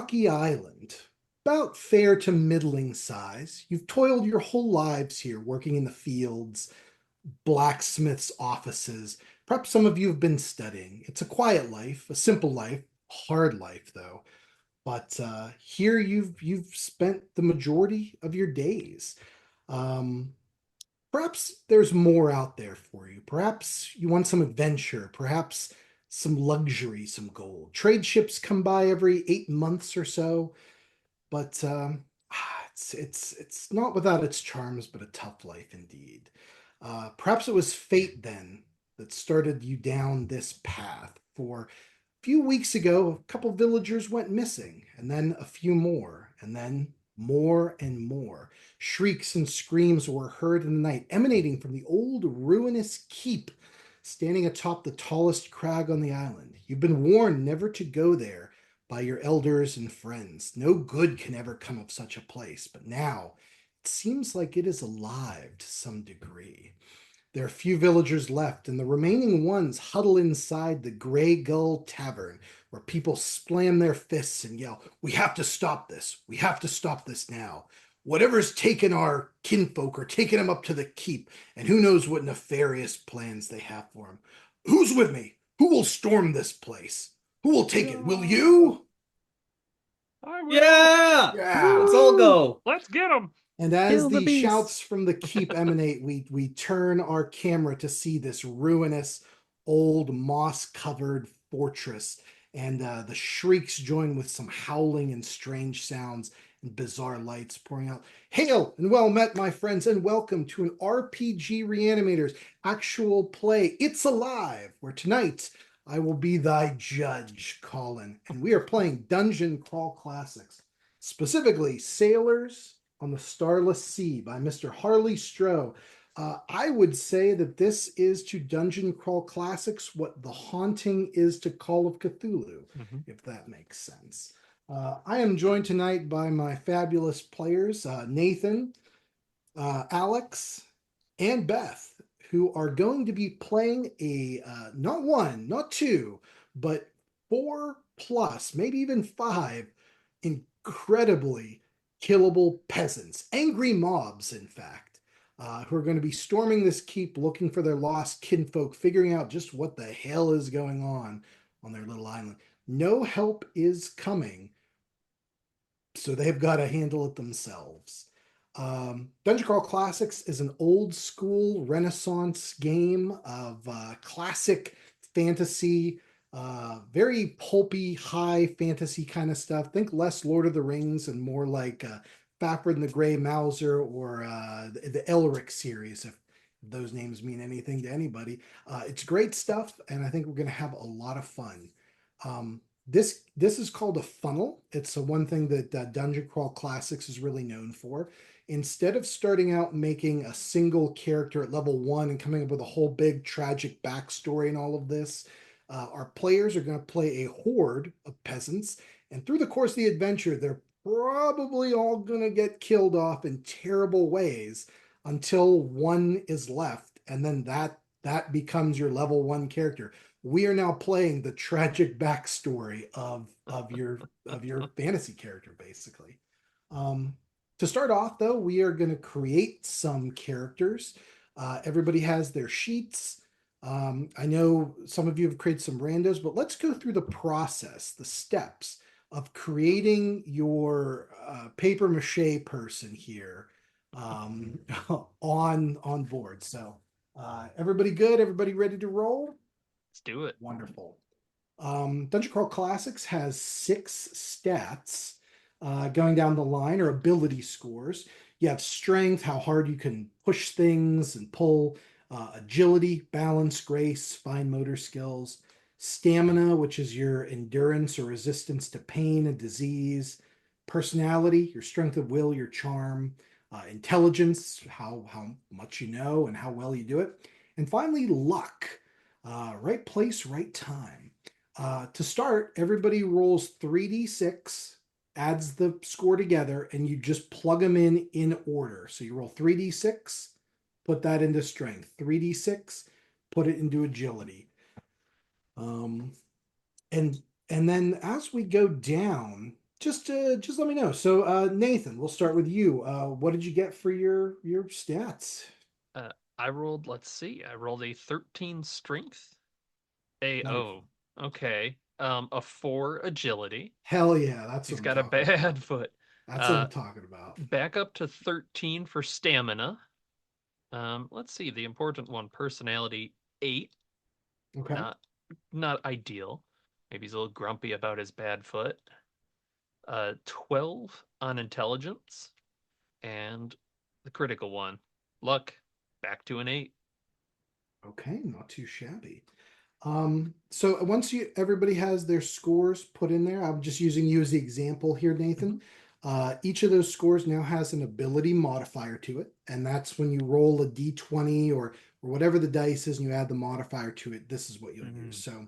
rocky island, about fair to middling size. You've toiled your whole lives here, working in the fields, blacksmiths' offices. Perhaps some of you have been studying. It's a quiet life, a simple life, hard life though. But here you've spent the majority of your days. Um, Perhaps there's more out there for you. Perhaps you want some adventure, perhaps some luxury, some gold. Trade ships come by every 8 months or so, but it's not without its charms, but a tough life indeed. Perhaps it was fate then that started you down this path. For a few weeks ago, a couple villagers went missing, and then a few more, and then more and more. Shrieks and screams were heard in the night, emanating from the old ruinous keep standing atop the tallest crag on the island. You've been warned never to go there by your elders and friends. No good can ever come of such a place, but now it seems like it is alive to some degree. There are few villagers left, and the remaining ones huddle inside the Grey Gull Tavern, where people slam their fists and yell, "We have to stop this! We have to stop this now! Whatever's taken our kinfolk are taking them up to the keep, and who knows what nefarious plans they have for him. Who's with me? Who will storm this place? Who will take it? Will you?" I will. Yeah! Yeah. Let's all go. Let's get him. And as Kill the the beast. shouts from the keep emanate, we turn our camera to see this ruinous, old, moss-covered fortress. And the shrieks join with some howling and strange sounds and bizarre lights pouring out. Hail and well met, my friends, and welcome to an RPG Reanimators actual play. It's Alive, where tonight I will be thy judge, Colin. And we are playing Dungeon Crawl Classics, specifically Sailors on the Starless Sea by Mr. Harley Stroh. I would say that this is to Dungeon Crawl Classics what The Haunting is to Call of Cthulhu, if that makes sense. I am joined tonight by my fabulous players, Nathan, Alex, and Beth, who are going to be playing a not one, not two, but 4+, maybe even 5 incredibly killable peasants, angry mobs, in fact, who are going to be storming this keep looking for their lost kinfolk, figuring out just what the hell is going on their little island. No help is coming, so they've got to handle it themselves. Dungeon Crawl Classics is an old school Renaissance game of classic fantasy, very pulpy, high fantasy kind of stuff. Think less Lord of the Rings and more like Fafhrd and the Grey Mouser or the Elric series, if those names mean anything to anybody. It's great stuff, and I think we're going to have a lot of fun. This is called a funnel. It's the one thing that Dungeon Crawl Classics is really known for. Instead of starting out making a single character at level 1 and coming up with a whole big tragic backstory and all of this, our players are going to play a horde of peasants, and through the course of the adventure, they're probably all going to get killed off in terrible ways until one is left, and then that becomes your level 1 character. We are now playing the tragic backstory of your fantasy character, basically. To start off, though, we are going to create some characters. Everybody has their sheets. I know some of you have created some randos, but let's go through the process, the steps of creating your paper mache person here on board. So everybody good? Everybody ready to roll? Let's do it. Wonderful. Dungeon Crawl Classics has 6 stats going down the line, or ability scores. You have strength, how hard you can push things and pull, agility, balance, grace, fine motor skills, stamina, which is your endurance or resistance to pain and disease, personality, your strength of will, your charm, intelligence, how much you know and how well you do it, and finally, luck, right place, right time. To start, everybody rolls 3d6, adds the score together, and you just plug them in order. So you roll 3d6, put that into strength, 3d6, put it into agility. And then as we go down, just let me know. So Nathan, we'll start with you. What did you get for your stats? I rolled, let's see, I rolled a 13 strength. Wonderful. Okay. A 4 agility. Hell yeah, that's what He's I'm got a talking about. bad foot. That's what Uh, I'm talking about. Back up to 13 for stamina. Let's see, the important one, personality 8. Okay. Not not ideal. Maybe he's a little grumpy about his bad foot. 12 on intelligence, and the critical one, luck, back to an 8. Okay, not too shabby. So once you everybody has their scores put in there, I'm just using you as the example here, Mhm. Nathan. Each of those scores now has an ability modifier to it, and that's when you roll a d20 or whatever the dice is, and you add the modifier to it. This is what you'll use. Mm. So,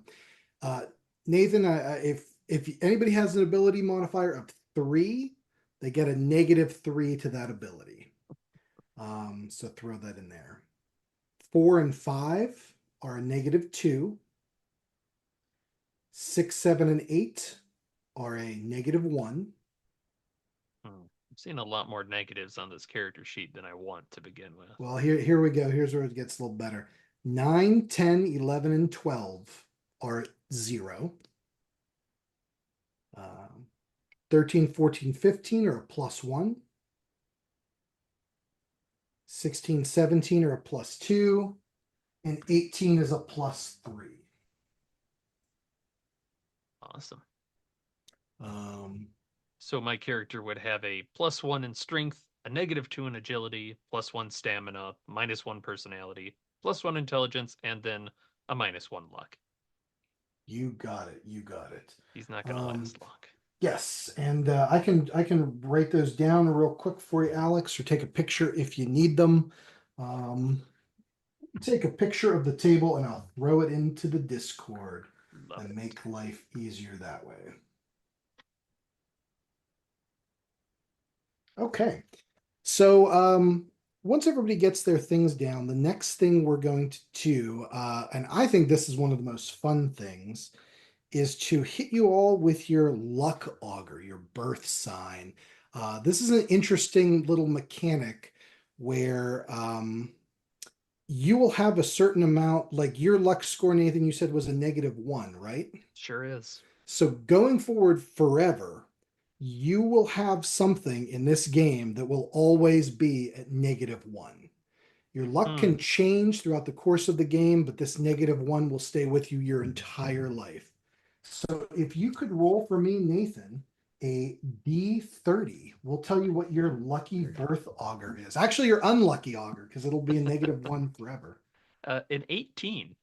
uh, Nathan, if anybody has an ability modifier of 3, they get a -3 to that ability. So throw that in there. 4 and 5 are a -2. 6, 7, and 8 are a -1. Hmm. I'm seeing a lot more negatives on this character sheet than I want to begin with. Well, here we go. Here's where it gets a little better. 9, 10, 11, and 12 are 0. Um, 13, 14, 15 are a +1. 16, 17 are a +2. And 18 is a +3. Awesome. Um, So my character would have a +1 in strength, a -2 in agility, +1 stamina, -1 personality, +1 intelligence, and then a -1 luck. you got it. You got it. He's not going to Um, last long. Yes, and I can write those down real quick for you, Alex, or take a picture if you need them. Um, Take a picture of the table and I'll throw it into the Discord Love and it. make life easier that way. Okay, so once everybody gets their things down, the next thing we're going to do, and I think this is one of the most fun things, is to hit you all with your luck augur, your birth sign. This is an interesting little mechanic where you will have a certain amount, like your luck score, Nathan, you said was a -1, right? Sure is. So going forward forever, you will have something in this game that will always be at -1. Your luck Hmm. can change throughout the course of the game, but this -1 will stay with you your entire life. So if you could roll for me, Nathan, a D30, we'll tell you what your lucky birth augur is. Actually, your unlucky augur, because it'll be a -1 forever. An 18.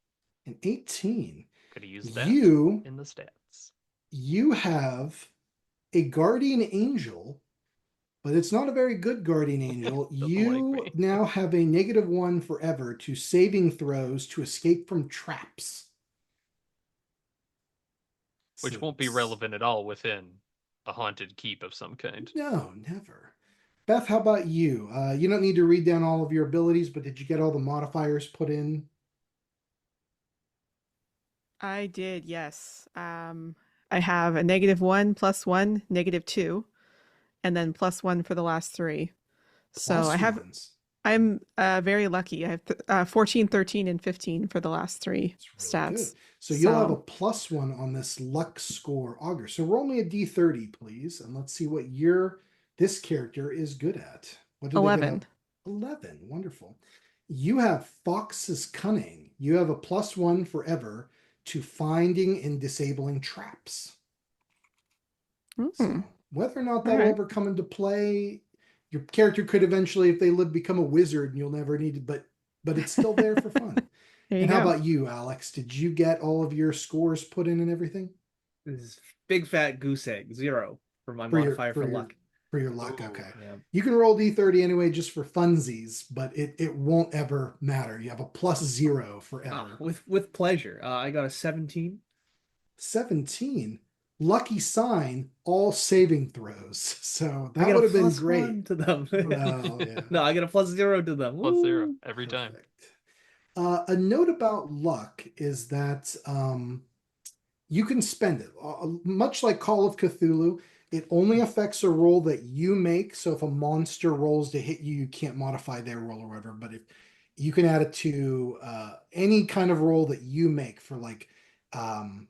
An 18. Could have used that You in the stats. you have a guardian angel, but it's not a very good guardian angel. Doesn't like You me. now have a -1 forever to saving throws to escape from traps. Which So won't be relevant at all within a haunted keep of some kind. no, never. Beth, how about you? You don't need to read down all of your abilities, but did you get all the modifiers put in? I did, yes. I have a -1, +1, -2, and then +1 for the last three. So Plus ones. I'm very lucky. I have 14, 13, and 15 for the last three It's really good. stats. So you'll have a So +1 on this luck score augur. So roll me a d30, please, and let's see what your this character is good at. What do they get 11. up? 11. Wonderful. You have Fox's Cunning. You have a +1 forever to finding and disabling traps. Mm, So whether or not all that'll right. ever come into play, your character could eventually, if they live, become a wizard and you'll never need it, but it's still there for fun. There you And how go. about you, Alex? Did you get all of your scores put in and everything This is big fat goose egg, 0 for my for your modifier for for your luck. for your luck? Ooh. Okay, Yeah. you can roll d30 anyway, just for funsies, but it won't ever matter. You have a +0 forever. With pleasure. I got a 17. 17. Lucky sign, all saving throws. So I that get a would have been +1 great. to them. Well, yeah, No, I get a +0 to them. +0 Woo! every time. perfect. A note about luck is that you can spend it. Much like Call of Cthulhu, It only affects a roll that you make. So if a monster rolls to hit you, you can't modify their roll or whatever. But if you can add it to any kind of roll that you make for like um,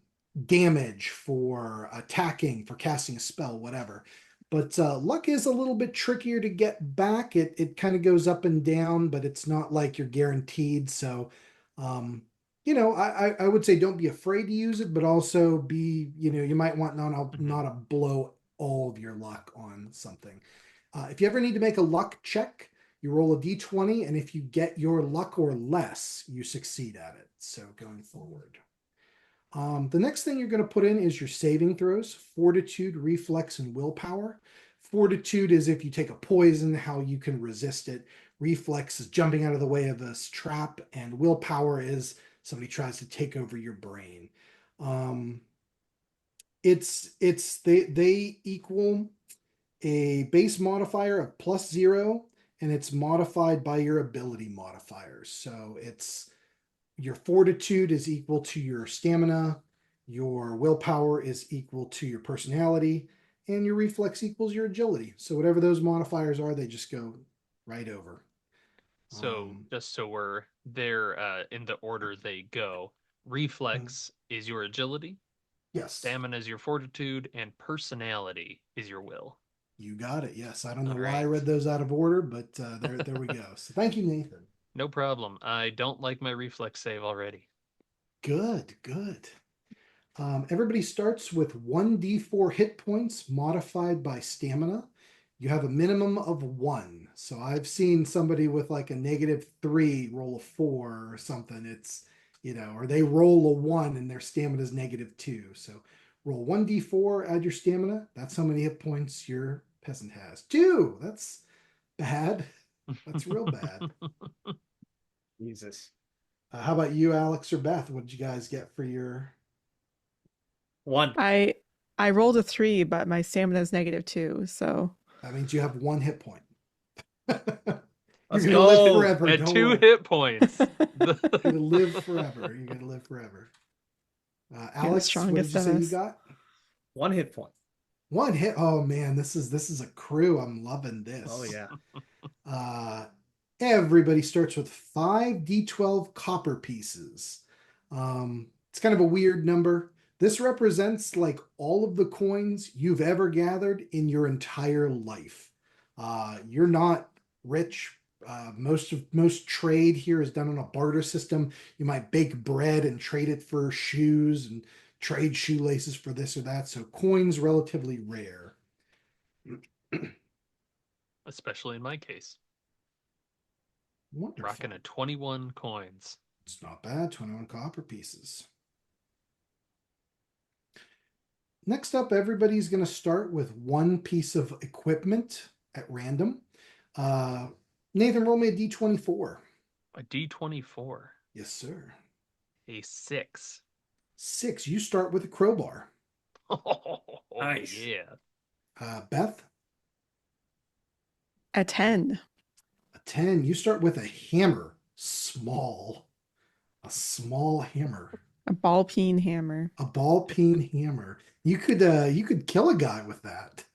damage, for attacking, for casting a spell, whatever. But luck is a little bit trickier to get back. It kind of goes up and down, but it's not like you're guaranteed. So, um, I would say don't be afraid to use it, but also be, you might want not to blow all of your luck on something. If you ever need to make a luck check, you roll a d20, and if you get your luck or less, you succeed at it. So going forward. The next thing you're going to put in is your saving throws: fortitude, reflex, and willpower. Fortitude is if you take a poison, how you can resist it. Reflex is jumping out of the way of this trap, and willpower is somebody tries to take over your brain. Um, they equal a base modifier of +0, and it's modified by your ability modifiers. So it's your fortitude is equal to your stamina, your willpower is equal to your personality, and your reflex equals your agility. So whatever those modifiers are, they just go right over. So just so we're there in the order they go, reflex is your agility, Yes, stamina is your fortitude, and personality is your will. you got it. Yes, I don't know All why I right. read those out of order, but there we go. So thank you, Nathan. No problem. I don't like my reflex save already. Good, good. Everybody starts with 1d4 hit points modified by stamina. You have a minimum of 1. So I've seen somebody with like a -3 roll a 4 or something. Or they roll a 1 and their stamina is -2. So roll 1d4, add your stamina. That's how many hit points your peasant has. 2. That's bad. That's real bad. Jesus. How about you, Alex or Beth? What did you guys get for your 1. I rolled a 3, but my stamina is -2, so That means you have 1 hit point. You're Let's gonna live go. forever. At Don't 2 worry. hit points. You're gonna live forever. You're gonna live forever. You're the Alex, what did strongest you of say you us. got? 1 hit point. 1 hit. Oh man, this is a crew. I'm loving this. Oh yeah. Everybody starts with 5d12 copper pieces. It's kind of a weird number. This represents like all of the coins you've ever gathered in your entire life. You're not rich. Most trade here is done on a barter system. You might bake bread and trade it for shoes and trade shoelaces for this or that. So coins relatively rare. Especially in my case. Wonderful. Rocking a 21 coins. It's not bad. 21 copper pieces. Next up, everybody's going to start with 1 piece of equipment at random. Nathan, roll me a d24. A D24. Yes, sir. A 6. 6. You start with a crowbar. Oh, Nice. yeah. Beth? A 10. A 10. You start with a hammer. Small. A small hammer. A ball peen hammer. A ball peen hammer. You could kill a guy with that.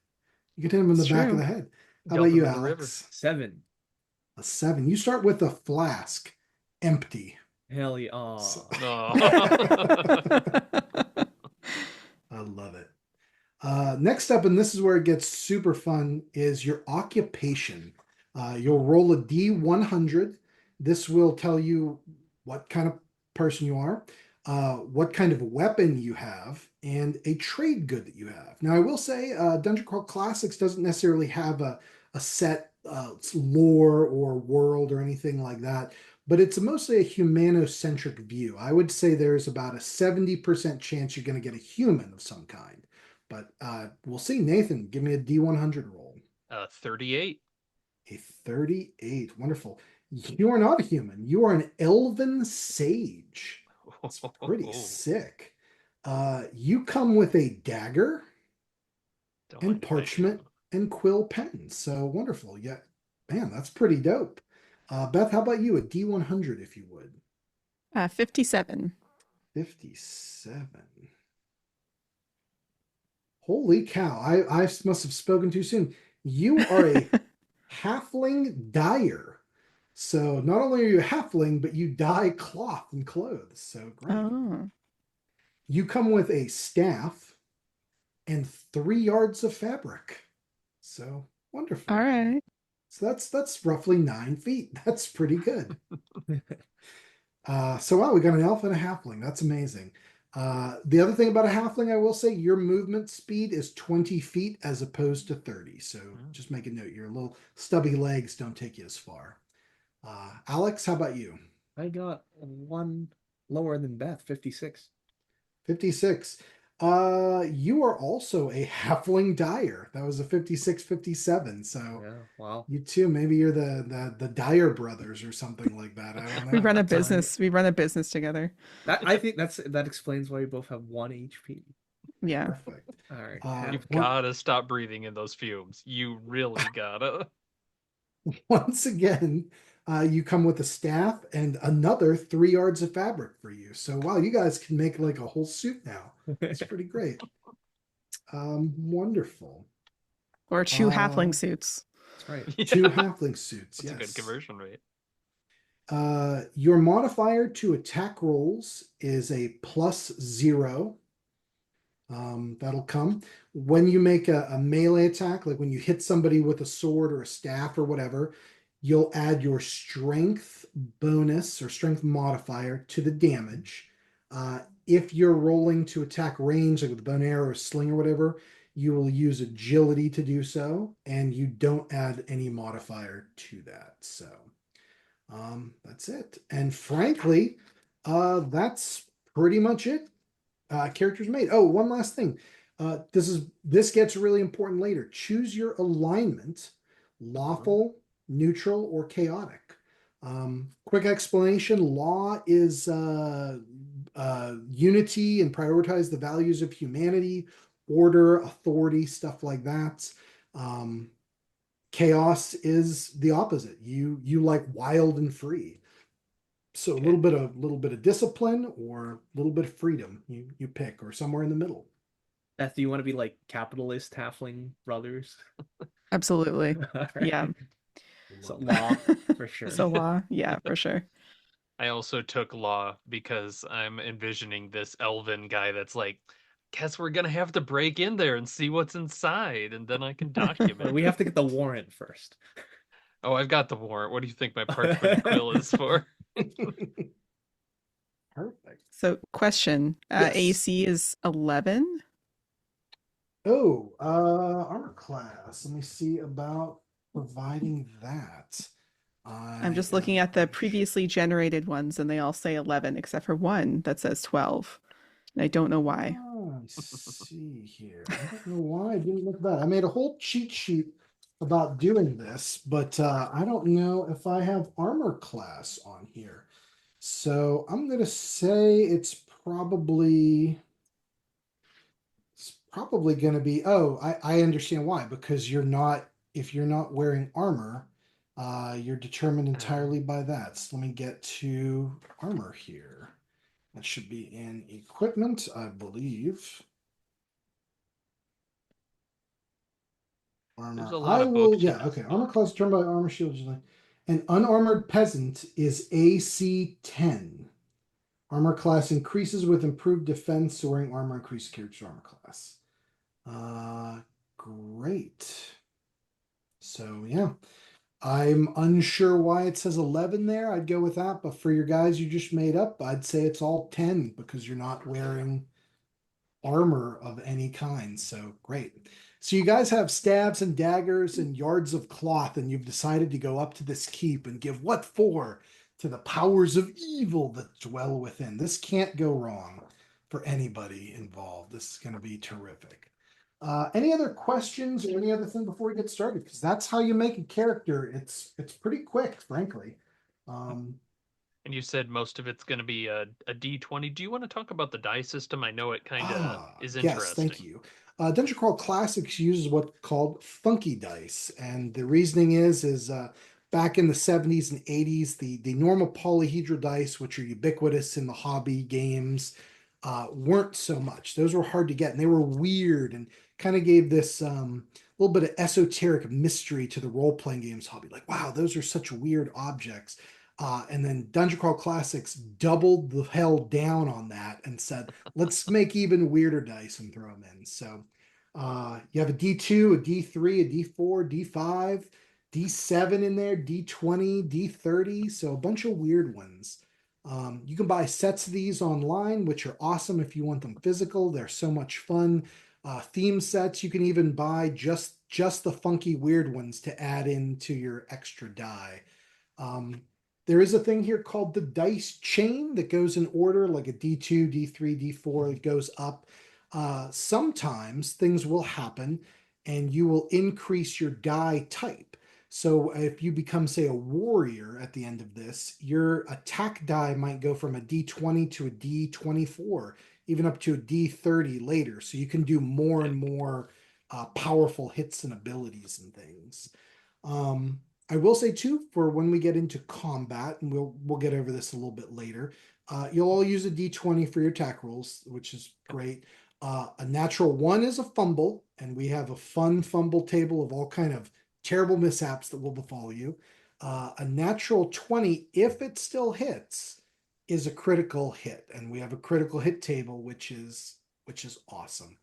You could hit him in the It's back of true. the head. How Dump about you, him in the river. Alex? 7. A 7. You start with a flask. Empty. Hell yeah. Aw. Oh. I love it. Next up, and this is where it gets super fun, is your occupation. You'll roll a D100. This will tell you what kind of person you are, what kind of weapon you have, and a trade good that you have. Now, I will say Dungeon Crawl Classics doesn't necessarily have a set lore or world or anything like that, but it's mostly a humanocentric view. I would say there's about a 70% chance you're going to get a human of some kind. But we'll see. Nathan, give me a D100 roll. 38. A 38. Wonderful. You are not a human. You are an elven sage. It's pretty sick. You come with a dagger Don't and parchment and quill pen. So wonderful. Yeah, man, that's pretty dope. Beth, how about you? A D100, if you would. 57. 57. Holy cow! I must have spoken too soon. You are a halfling dyer. So not only are you a halfling, but you dye cloth and clothes. So great. Oh, You come with a staff and 3 yards of fabric. So all wonderful. right. So that's roughly 9 feet. That's pretty good. So wow, we got an elf and a halfling. That's amazing. The other thing about a halfling, I will say, your movement speed is 20 feet as opposed to 30. So just make a note, your little stubby legs don't take you as far. Alex, how about you? I got one lower than Beth, 56. 56. You are also a halfling dyer. That was a 56, 57. So Yeah, wow. you too, maybe you're the Dyer brothers or something like that. I don't We run a know. business. We run a business together. I think that explains why we both have 1 HP. Yeah. Perfect. All right. You've gotta stop breathing in those fumes. You really gotta. Once again, you come with a staff and another 3 yards of fabric for you. So wow, you guys can make like a whole suit now. It's pretty great. Wonderful. Or 2 halfling Uh, suits. That's right. Yeah, 2 halfling suits. that's a good Yes. conversion rate. Your modifier to attack rolls is a +0. That'll come when you make a melee attack, like when you hit somebody with a sword or a staff or whatever, you'll add your strength bonus or strength modifier to the damage. If you're rolling to attack range, like with a bow and arrow or sling or whatever, you will use agility to do so, and you don't add any modifier to that. So that's it. And frankly, that's pretty much it. Characters made. Oh, one last thing. This gets really important later. Choose your alignment: lawful, neutral, or chaotic. Quick explanation: law is unity and prioritize the values of humanity, order, authority, stuff like that. Um, chaos is the opposite. You like wild and free. So Okay. a little bit of discipline or a little bit of freedom. You pick, or somewhere in the middle. Beth, do you want to be like capitalist halfling brothers? Absolutely. All Yeah. right. So law for sure. So law. Yeah, for sure. I also took law because I'm envisioning this elven guy that's like, guess we're gonna have to break in there and see what's inside, and then I can Well, document. we have to get the warrant first. Oh, I've got the warrant. What do you think my parchment quill is for? Perfect. So question. Yes. AC is 11. Oh, armor class. Let me see about providing that. I'm just looking at the previously generated ones and they all say 11 except for one that says 12. And I don't know why. See here. I don't know why I didn't look at that. I made a whole cheat sheet about doing this, but I don't know if I have armor class on here. So I'm gonna say it's probably gonna be, oh, I understand why, because if you're not wearing armor, you're determined entirely by that. So let me get to armor here. That should be in equipment, I believe. There's Armor. a lot I of will, books. yeah, okay. Armor class determined by armor shield. An unarmored peasant is AC 10. Armor class increases with improved defense, so wearing armor increases character armor class. Great. So yeah, I'm unsure why it says 11 there. I'd go with that, but for your guys you just made up, I'd say it's all 10 because you're not wearing armor of any kind. So great. So you guys have stabs and daggers and yards of cloth, and you've decided to go up to this keep and give what for to the powers of evil that dwell within. This can't go wrong for anybody involved. This is going to be terrific. Any other questions or any other thing before we get started? Because that's how you make a character. It's pretty quick, frankly. And you said most of it's going to be a D20. Do you want to talk about the die system? I know it kind of is Yes, thank interesting. you. Dungeon Crawl Classics uses what's called funky dice, and the reasoning is back in the 70s and 80s, the normal polyhedral dice, which are ubiquitous in the hobby games, weren't so much. Those were hard to get, and they were weird and kind of gave this little bit of esoteric mystery to the role playing games hobby. Like, wow, those are such weird objects. And then Dungeon Crawl Classics doubled the hell down on that and said, let's make even weirder dice and throw them in. So you have a D2, a D3, a D4, D5, D7 in there, D20, D30. So a bunch of weird ones. You can buy sets of these online, which are awesome if you want them physical. They're so much fun. Theme sets, you can even buy just the funky weird ones to add into your extra die. Um, there is a thing here called the dice chain that goes in order, like a D2, D3, D4, it goes up. Sometimes things will happen and you will increase your die type. So if you become, say, a warrior at the end of this, your attack die might go from a D20 to a D24, even up to a D30 later. So you can do more and more powerful hits and abilities and things. Um, I will say too, for when we get into combat, and we'll get over this a little bit later, you'll all use a D20 for your attack rolls, which is great. A natural one is a fumble, and we have a fun fumble table of all kind of terrible mishaps that will befall you. A natural 20, if it still hits, is a critical hit, and we have a critical hit table, which is awesome.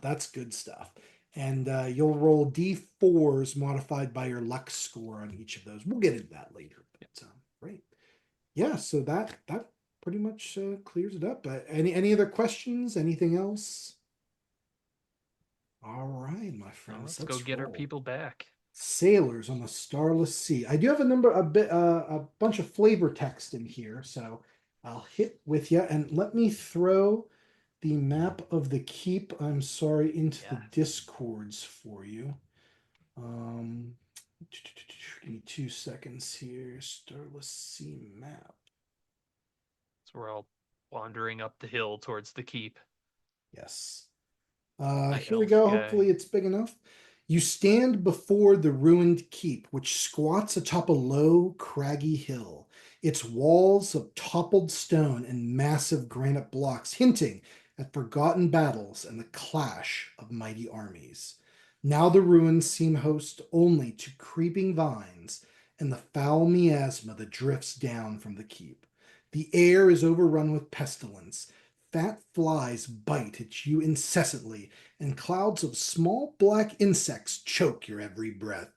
That's good stuff. And you'll roll D4s modified by your luck score on each of those. We'll get into that later. But great, yeah. So that pretty much clears it up. Any other questions? Anything else? All right, my Now friends, let's go get our roll. people back. Sailors on the Starless Sea. I do have a bunch of flavor text in here, so I'll hit with you and let me throw the map of the keep. I'm sorry, into the Yes. discords for you. Um, give me 2 seconds here. Starless Sea map. So we're all wandering up the hill towards the keep. Yes. My Here we elf go. guy. Hopefully it's big enough. You stand before the ruined keep, which squats atop a low, craggy hill, its walls of toppled stone and massive granite blocks hinting at forgotten battles and the clash of mighty armies. Now the ruins seem host only to creeping vines and the foul miasma that drifts down from the keep. The air is overrun with pestilence. Fat flies bite at you incessantly, and clouds of small black insects choke your every breath.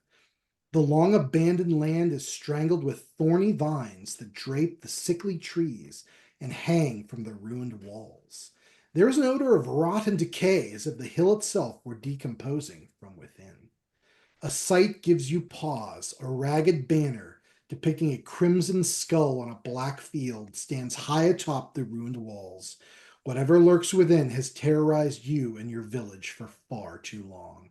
The long abandoned land is strangled with thorny vines that drape the sickly trees and hang from the ruined walls. There is an odor of rot and decay as if the hill itself were decomposing from within. A sight gives you pause. A ragged banner depicting a crimson skull on a black field stands high atop the ruined walls. Whatever lurks within has terrorized you and your village for far too long.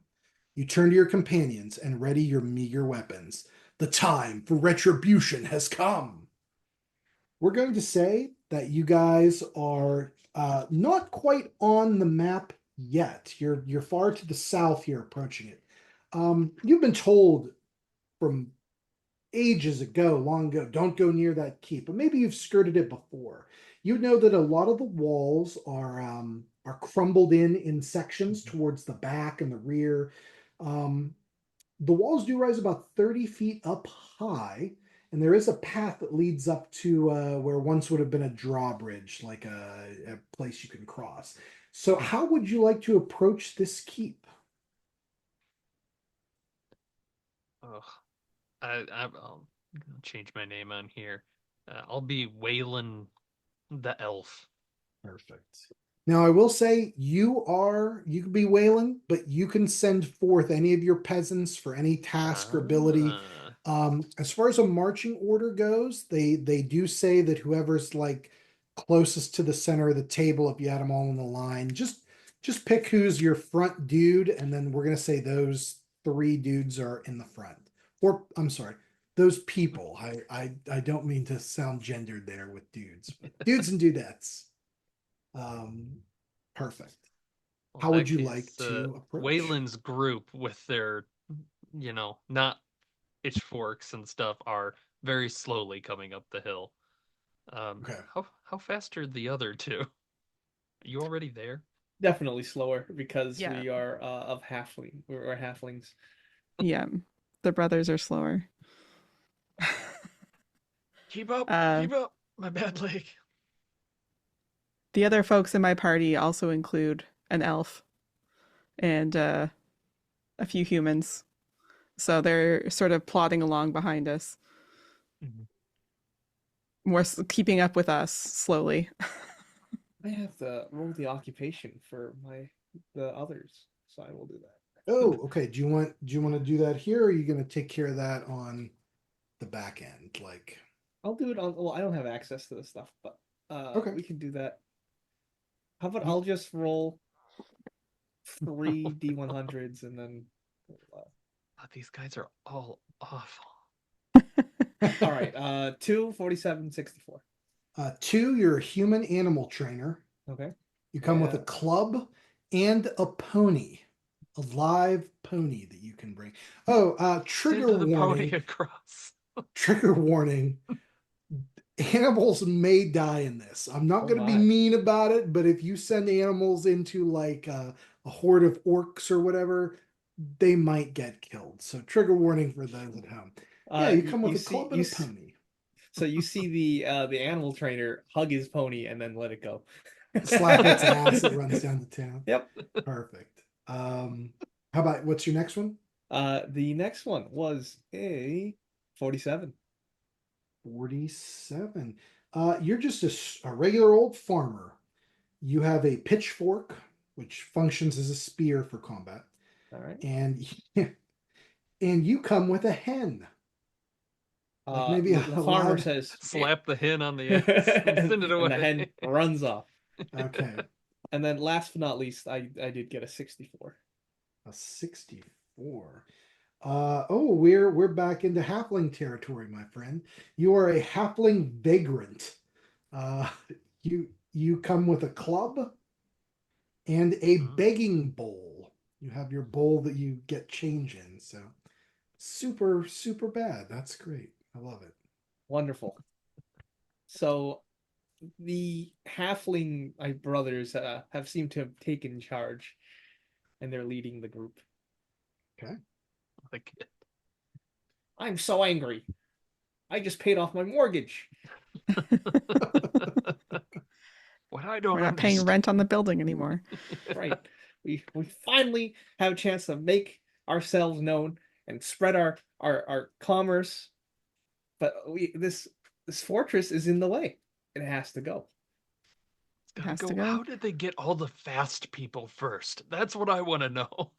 You turn to your companions and ready your meager weapons. The time for retribution has come. We're going to say that you guys are not quite on the map yet. You're far to the south here, approaching it. You've been told from ages ago, long ago, don't go near that keep, but maybe you've skirted it before. You know that a lot of the walls are crumbled in sections towards the back and the rear. Um, the walls do rise about 30 feet up high, and there is a path that leads up to where once would have been a drawbridge, like a place you can cross. So, how would you like to approach this keep? Ugh. I'll change my name on here. I'll be Waylon the elf. Perfect. Now, I will say you can be Wayland, but you can send forth any of your peasants for any task or ability. Ah, As far as a marching order goes, they do say that whoever's like closest to the center of the table, if you had them all in the line, just pick who's your front dude, and then we're gonna say those three dudes are in the front. Or I'm sorry, those people. I don't mean to sound gendered there with dudes, but dudes and dudettes. Um, perfect. well, How in would that you like case, to approach? Waylon's group with their, not pitchforks and stuff are very slowly coming up the hill. Okay. How fast are the other two? Are you already there? Definitely slower because Yeah. we are of halfling. We're halflings. Yeah, the brothers are slower. Keep up, Uh, keep up. My bad leg. the other folks in my party also include an elf and a few humans. So they're sort of plodding along behind us, keeping up with us slowly. I have to roll the occupation for the others, so I will do that. Oh, okay. Do you want to do that here, or are you going to take care of that on the back end? Like, I'll do it on. Well, I don't have access to this stuff, but okay. we can do that. How about You- I'll just roll 3 D100s and then. Oh, these guys are all awful. All right. 2, 47, 64. 2, you're a human animal trainer. Okay. You come with a Yeah. club and a pony, a live pony that you can bring. Oh, trigger Send the warning. pony across. Trigger warning. Animals may die in this. I'm not Oh going to be my. mean about it, but if you send animals into like a horde of orcs or whatever, they might get killed. So trigger warning for those at home. Yeah, you come with a club and a pony. So you see the animal trainer hug his pony and then let it go. Slap its ass, it runs down the town. Yep. Perfect. How about what's your next one? The next one was a 47. 47. You're just a regular old farmer. You have a pitchfork, which functions as a spear for combat, All right. and and you come with a hen. Like maybe The farmer says, Slap the hen on the ass and send it away. and the hen runs off. Okay. And then last but not least, I did get a 64. A 64. We're back into halfling territory, my friend. You are a halfling vagrant. Uh, you come with a club and a begging bowl. You have your bowl that you get change in. So super, super bad. That's great. I love it. Wonderful. So the halfling brothers have seemed to have taken charge, and they're leading the group. Okay. Like, I'm so angry. I just paid off my mortgage. what I don't We're not paying understand. rent on the building anymore. Right. We finally have a chance to make ourselves known and spread our commerce. But this fortress is in the way. It has to go. It's gotta Has to go. go. How did they get all the fast people first? That's what I want to know.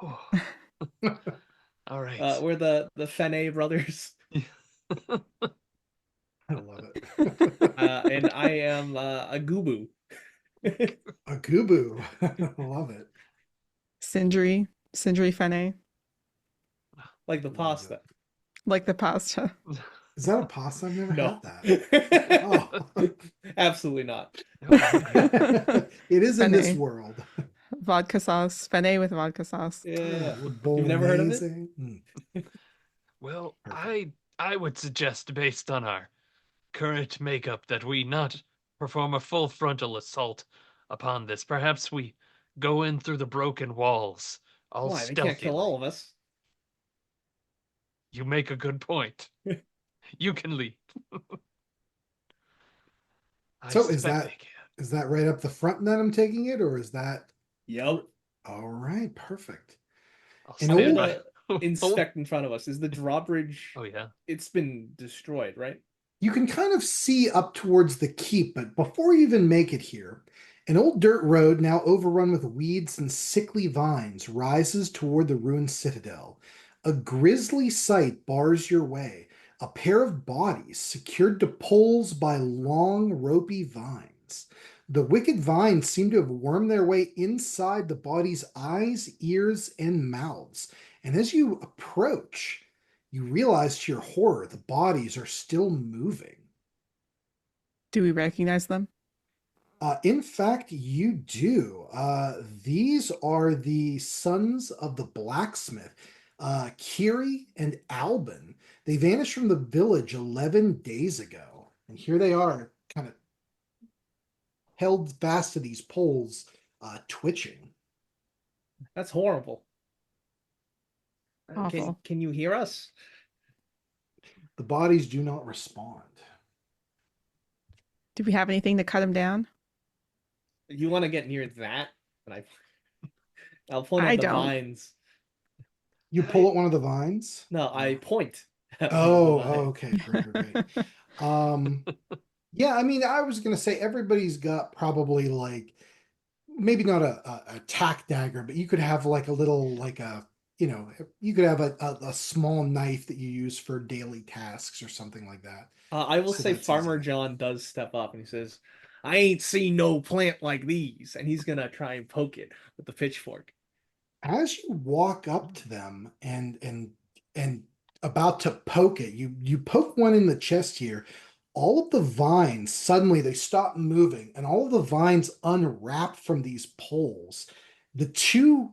Oh. All right. We're the Fene brothers. I love it. And I am a Gubu. A Gubu. I love it. Sindri Fene, Like the Love pasta. it. like the pasta. Is that a pasta? I've never No. had that. Oh. Absolutely not. It is in this Fene. world. Vodka sauce. Fene with vodka sauce. Yeah. You've never heard of it? Well, Perfect. I would suggest, based on our current makeup, that we not perform a full frontal assault upon this. Perhaps we go in through the broken walls, all Why? They stealthily. can't kill all of us. You make a good point. You can leave. I So is suspect that they can. is that right up the front that I'm taking it, or is that Yep. all right? Perfect. I'll An I'm stand old- by. inspect in front of us. Is the drawbridge? Oh yeah. It's been destroyed, right? You can kind of see up towards the keep, but before you even make it here, an old dirt road, now overrun with weeds and sickly vines, rises toward the ruined citadel. A grisly sight bars your way. A pair of bodies secured to poles by long, ropey vines. The wicked vines seem to have wormed their way inside the body's eyes, ears, and mouths. And as you approach, you realize to your horror the bodies are still moving. Do we recognize them? In fact, you do. These are the sons of the blacksmith, Kiri and Albin. They vanished from the village 11 days ago. And here they are, kind of held fast to these poles, twitching. That's horrible. Awful. Can you hear us? The bodies do not respond. Do we have anything to cut him down? You want to get near that? And I'll point I at the don't. vines. You pull at one of the vines? No, I point at one of the Oh, vines. okay. Great. Yeah, I mean, I was gonna say everybody's got probably like maybe not a tack dagger, but you could have like a little like a you could have a small knife that you use for daily tasks or something like that. I will So say that's Farmer easy. John does step up and he says, I ain't seen no plant like these. And he's gonna try and poke it with the pitchfork. As you walk up to them and about to poke it, you poke one in the chest here. All of the vines suddenly they stop moving, and all of the vines unwrap from these poles. The two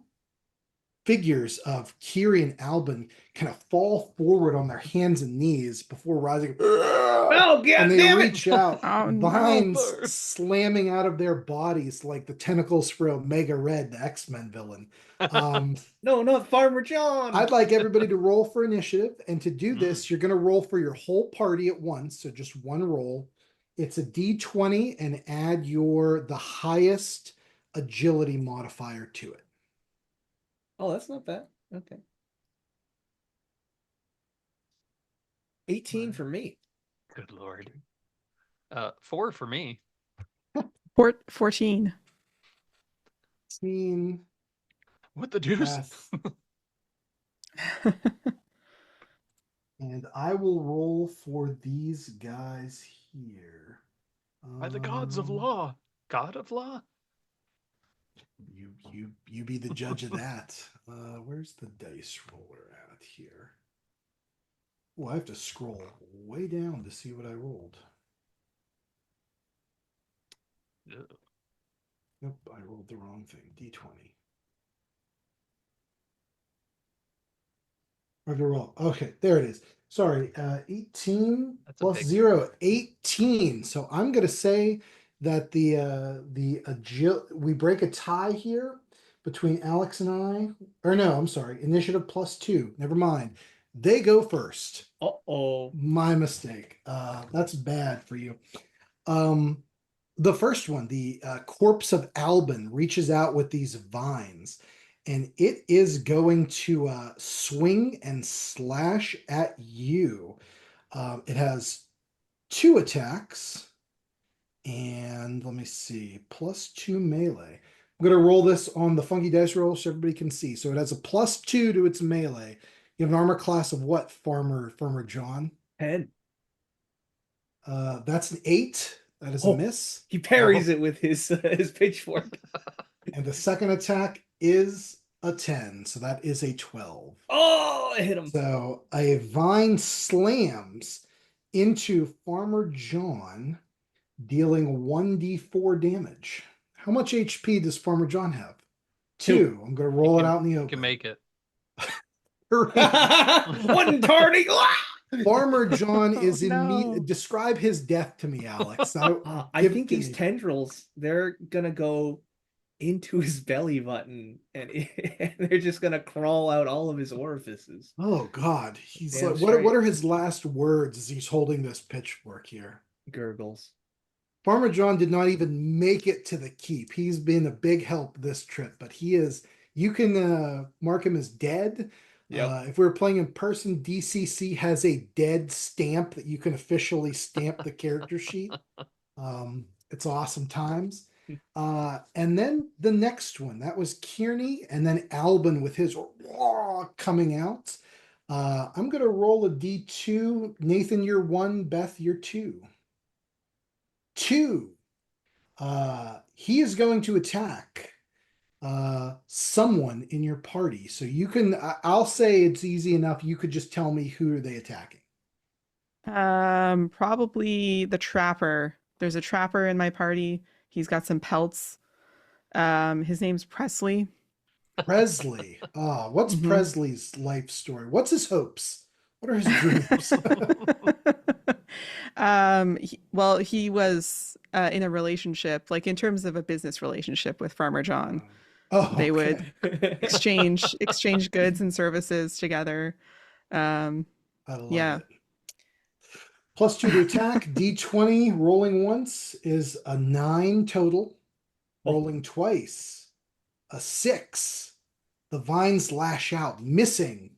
figures of Kiri and Albin kind of fall forward on their hands and knees before rising. Oh, God And they damn it! reach out, Oh, no. vines slamming out of their bodies like the tentacles for Omega Red, the X-Men villain. No, not Farmer John. I'd like everybody to roll for initiative. And to do this, you're going to roll for your whole party at once. So just one roll. It's a D20 and add the highest agility modifier to it. Oh, that's not bad. Okay. 18 for me. Good Lord. 4 for me. 14. 16. What the deuce? Beth. And I will roll for these guys here. By the gods of law. God of law? You be the judge of that. Where's the dice roller at here? Oh, I have to scroll way down to see what I rolled. Ugh. Nope, I rolled the wrong thing. D20. I have to roll. Okay, there it is. Sorry, 18 That's a plus big 0, 18. So I'm gonna say that we break a tie here between Alex and I. Or no, I'm sorry, initiative plus 2. Never mind. They go first. Uh-oh. My mistake. That's bad for you. The first one, the corpse of Albin, reaches out with these vines, and it is going to swing and slash at you. It has 2 attacks, and let me see, plus 2 melee. I'm going to roll this on the funky dice roll so everybody can see. So it has a plus 2 to its melee. You have an armor class of what, Farmer John? 10. That's an 8. That is a miss. He parries it with his pitchfork. And the second attack is a 10. So that is a 12. Oh, I hit him. So a vine slams into Farmer John, dealing 1d4 damage. How much HP does Farmer John have? 2. I'm going to roll it out in the open. You can make it. One tardy. Farmer John is no. Describe his death to me, Alex. I think these tendrils, they're gonna go into his belly button and they're just gonna crawl out all of his orifices. Oh God, he's Damn like, straight. what are his last words as he's holding this pitchfork here? Gurgles. Farmer John did not even make it to the keep. He's been a big help this trip, but you can mark him as dead. Yep. If we were playing in person, DCC has a dead stamp that you can officially stamp the character sheet. It's awesome times. And then the next one, that was Kearney, and then Albin with his coming out. I'm going to roll a D2. Nathan, you're 1. Beth, you're 2. 2. He is going to attack someone in your party. So you can, I'll say it's easy enough. You could just tell me who are they attacking. Probably the trapper. There's a trapper in my party. He's got some pelts. His name's Presley. Presley. What's Presley's life story? What's his hopes? What are his dreams? He was in a relationship, like in terms of a business relationship with Farmer John. Oh, They okay. would exchange goods and services together. Um, I love yeah. it. +2 to attack. D20 rolling once is a 9 total. Rolling twice, a 6. The vines lash out, missing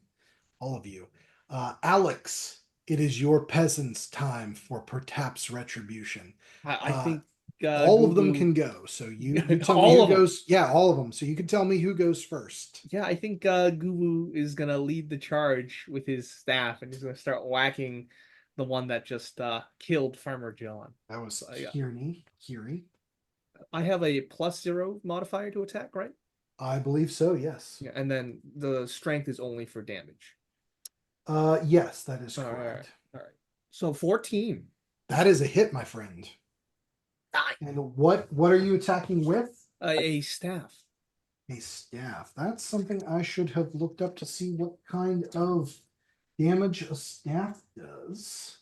all of you. Alex, it is your peasants' time for perhaps retribution. I think all of them Gugu- can go. So you tell me All who of them. goes. Yeah, all of them. So you can tell me who goes first. Yeah, I think Gugu is gonna lead the charge with his staff, and he's gonna start whacking the one that just killed Farmer John. That was Yeah. Kiri. I have a +0 modifier to attack, right? I believe so, yes. Yeah, and then the strength is only for damage. Yes, that is All right, correct. all right. So 14. That is a hit, my friend. And what are you attacking with? A staff. A staff. That's something I should have looked up to see what kind of damage a staff does.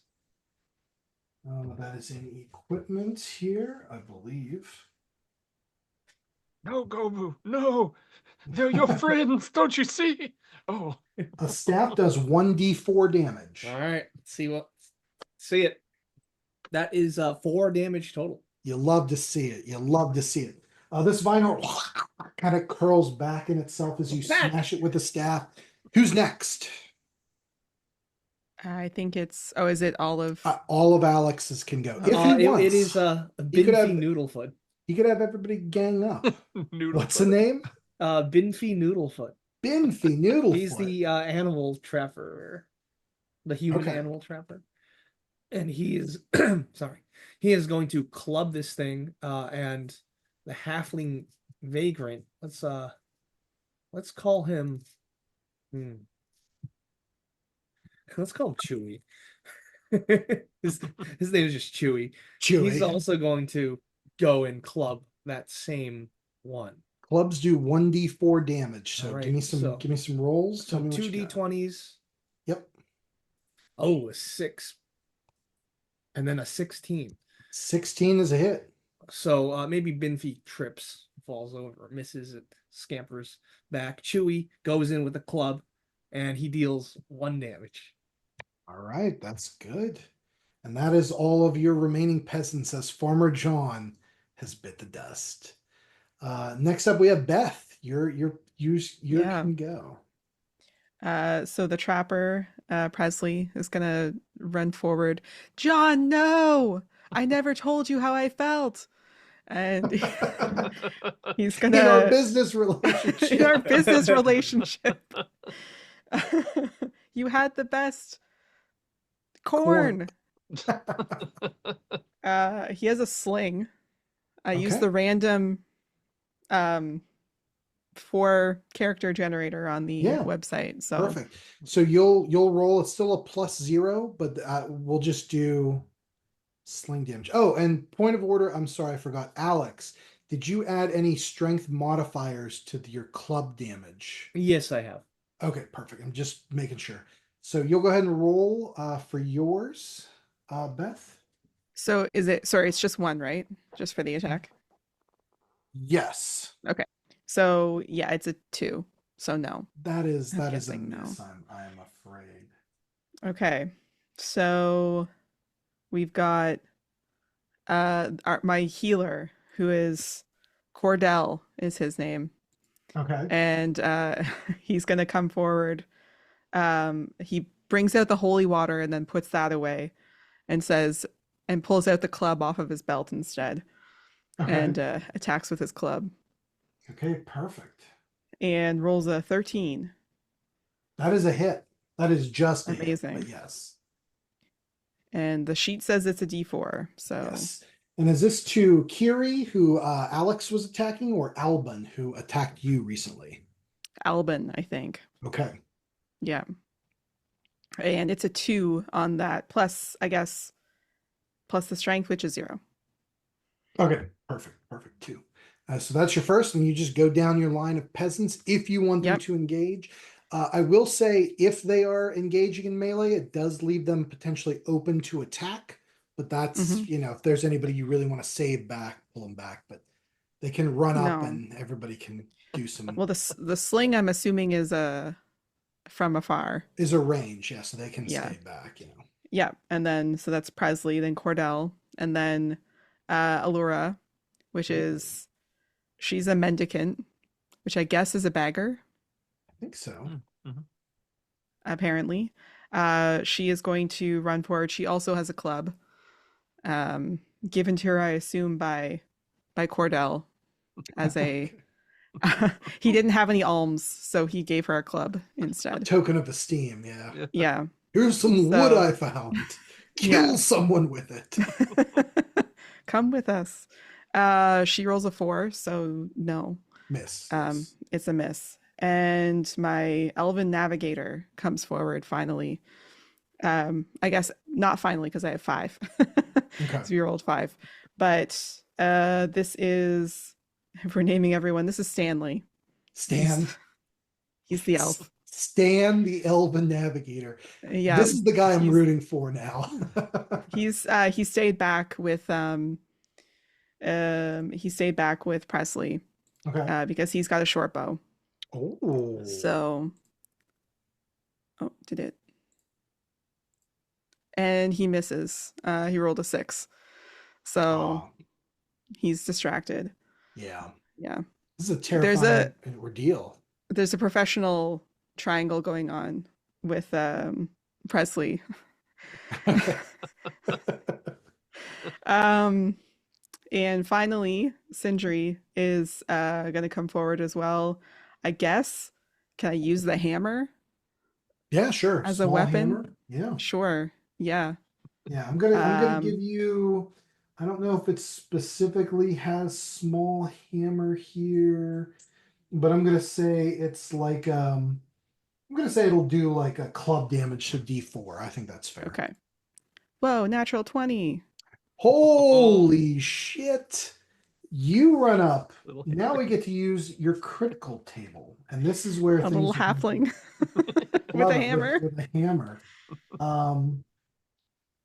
That is in equipment here, I believe. No, Gobu, no. They're your friends, don't you see? Oh. A staff does 1d4 damage. All right, see it. That is 4 damage total. You love to see it. You love to see it. This vinyl kind of curls back in itself as you smash it with the staff. Who's next? I think it's. Oh, is it Olive? All of Alex's can go. If he wants. It is Binfi Noodlefoot. You could have everybody gang up. What's the Noodlefoot. name? Binfi Noodlefoot. Binfi Noodlefoot. He's the animal trapper, the human animal trapper, and he is sorry. He is going to club this thing, and the halfling vagrant. Let's call him. Let's call him Chewy. his name is just Chewy. Chewy. He's also going to go and club that same one. Clubs do 1d4 damage. So right, give me some rolls. So Tell me 2 d20s. Yep. Oh, a 6. And then a 16. 16 is a hit. So maybe Binfi trips, falls over, misses it, scampers back. Chewy goes in with a club, and he deals 1 damage. All right, that's good. And that is all of your remaining peasants as Farmer John has bit the dust. Next up, we have Beth. Your can go. So the trapper, Presley, is gonna run forward. John, no! I never told you how I felt. And he's gonna in our business relationship. In our business relationship. You had the best corn. He has a sling. I use the random 4 character generator on the website. So perfect. So you'll roll. It's still a +0, but we'll just do sling damage. Oh, and point of order. I'm sorry, I forgot. Alex, did you add any strength modifiers to your club damage? Yes, I have. Okay, perfect. I'm just making sure. So you'll go ahead and roll for yours, Beth. So is it? Sorry, it's just 1, right? Just for the attack. Yes. Okay. So yeah, it's a 2. So no. That is a miss. No. I am afraid. Okay. So we've got my healer, who is Cordell, is his name. Okay. And he's gonna come forward. He brings out the holy water and then puts that away, and pulls out the club off of his belt instead, and attacks with his club. Okay, perfect. And rolls a 13. That is a hit. That is just amazing. A hit, yes. And the sheet says it's a D4. So. Yes. And is this to Kiri, who Alex was attacking, or Alban, who attacked you recently? Alban, I think. Okay. Yeah. And it's a 2 on that, plus, I guess, plus the strength, which is 0. Okay, perfect. 2. So that's your first, and you just go down your line of peasants if you want them to engage. I will say, if they are engaging in melee, it does leave them potentially open to attack but that's, Mhm. if there's anybody you really want to save back, pull them back. But they can run up No. and everybody can do some. Well, the sling I'm assuming is from afar. Is a range, yeah, so they can Yeah. stay back. Yeah. And then so that's Presley, then Cordell, and then Allura, which is she's a mendicant, which I guess is a bagger, I think so. Mm-hmm. apparently. She is going to run forward. She also has a club, given to her, I assume, by Cordell as a he didn't have any alms, so he gave her a club A instead. token of esteem, yeah. Yeah. Yeah. Here's some wood So I found. yeah. Kill someone with it. Come with us. She rolls a 4, so no. Miss. Yes. It's a miss. And my elven navigator comes forward finally. I guess not finally because I have 5. Okay. So you rolled 5. But this is, if we're naming everyone, this is Stanley. Stan. He's the elf. Stan, the elven navigator. Yeah. This is the guy I'm rooting for now. He stayed back with Presley Okay. because he's got a short bow. Oh. So, did it? And he misses. He rolled a 6, so he's distracted. Yeah. Yeah. This is a terrifying ordeal. There's a professional triangle going on with Presley. And finally, Sindri is going to come forward as well. I guess. Can I use the hammer? Yeah, sure. As Small a weapon? hammer. Yeah. Sure. Yeah. Yeah, I'm gonna give you. I don't know if it specifically has small hammer here, but I'm gonna say it's like I'm gonna say it'll do like a club damage to D4. I think that's fair. Okay. Whoa, natural 20. Holy shit! You run up. Little Now we get to use your critical table, and this is where A things little are gonna halfling with love a it, hammer. with a hammer.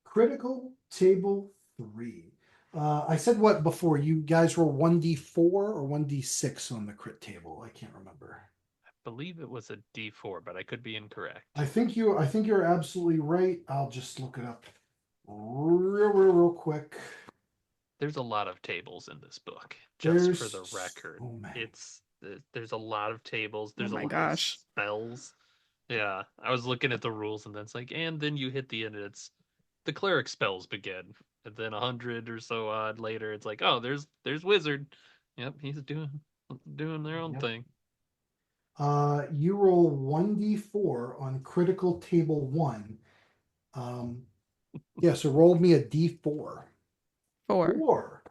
Critical table 3. I said what before? You guys were 1d4 or 1d6 on the crit table. I can't remember. I believe it was a D4, but I could be incorrect. I think you're absolutely right. I'll just look it up real quick. There's a lot of tables in this book, There's for the record. so many. There's a lot of tables. There's Oh my a lot gosh. of spells. Yeah, I was looking at the rules, and then it's like, and then you hit the end, and it's the cleric spells begin, and then 100 or so odd later, it's like, oh, there's wizard. Yep, he's doing their own Yep. thing. You roll 1d4 on critical table 1. Yeah, so roll me a d4. 4. 4.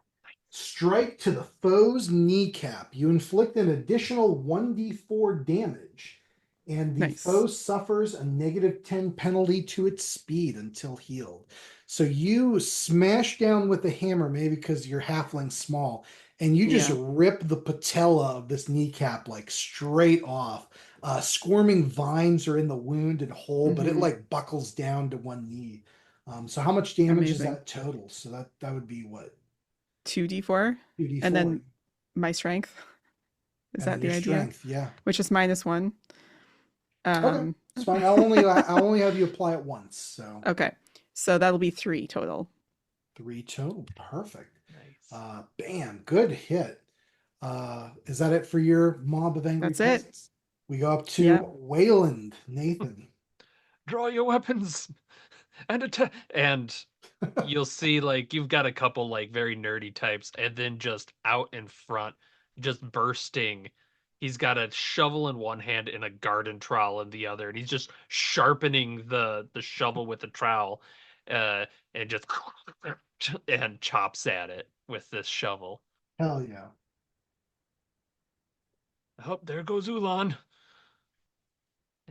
Strike to the foe's kneecap. You inflict an additional 1d4 damage, and the Nice. foe suffers a -10 penalty to its speed until healed. So you smash down with the hammer, maybe because you're halfling small, and you just Yeah. rip the patella of this kneecap like straight off. Squirming vines are in the wounded hole, but it Mhm. like buckles down to one knee. So how much damage is Amazing. that total? So that would be what? 2d4. 2d4. And then my strength. Is that then the your idea? strength, yeah. Which is -1. Okay, it's fine. I'll only have you apply it once. So Okay. So that'll be 3 total. 3 total. Perfect. Nice. Bam, good hit. Is that it for your mob of angry That's it. peasants? We go up to Yeah. Wayland, Nathan. Draw your weapons and attack. And you'll see, like, you've got a couple like very nerdy types, and then just out in front, just bursting, he's got a shovel in one hand and a garden trowel in the other, and he's just sharpening the shovel with the trowel, and just and chops at it with this shovel. Hell yeah. Oh, there goes Ulan.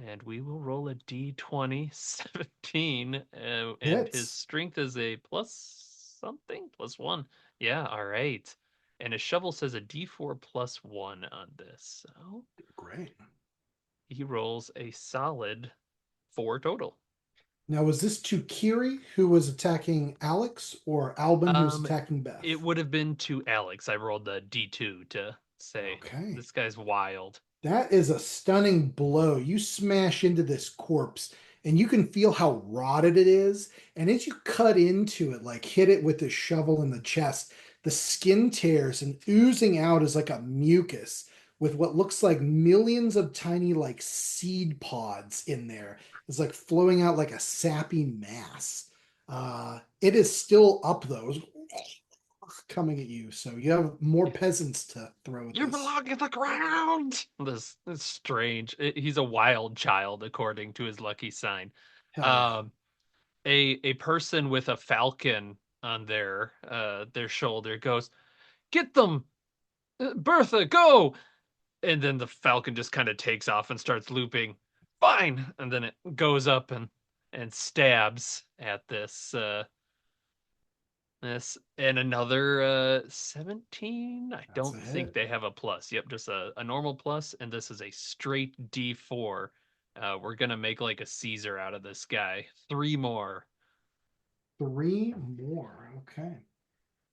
And we will roll a d20, 17, and Hits. his strength is a plus something, +1. Yeah, all right. And his shovel says a d4 +1 on this. So Great. he rolls a solid 4 total. Now, was this to Kiri, who was attacking Alex, or Albin, who was Um, attacking it Beth? would have been to Alex. I rolled the D2 to say Okay. this guy's wild. That is a stunning blow. You smash into this corpse, and you can feel how rotted it is. And as you cut into it, like hit it with the shovel in the chest, the skin tears and oozing out is like a mucus with what looks like millions of tiny, like seed pods in there. It's like flowing out like a sappy mass. It is still up though, coming at you. So you have more peasants to throw at You this. belong in the ground. This is strange. He's a wild child, according to his lucky sign. Hell yeah. Um, a person with a falcon on their shoulder goes, "Get them, Bertha, go!" And then the falcon just kind of takes off and starts looping. Fine, and then it goes up and stabs at this and another 17. I That's a don't think hit. they have a plus. Yep, just a normal plus, and this is a straight D4. We're gonna make like a Caesar out of this guy. Three more. Three more. Okay.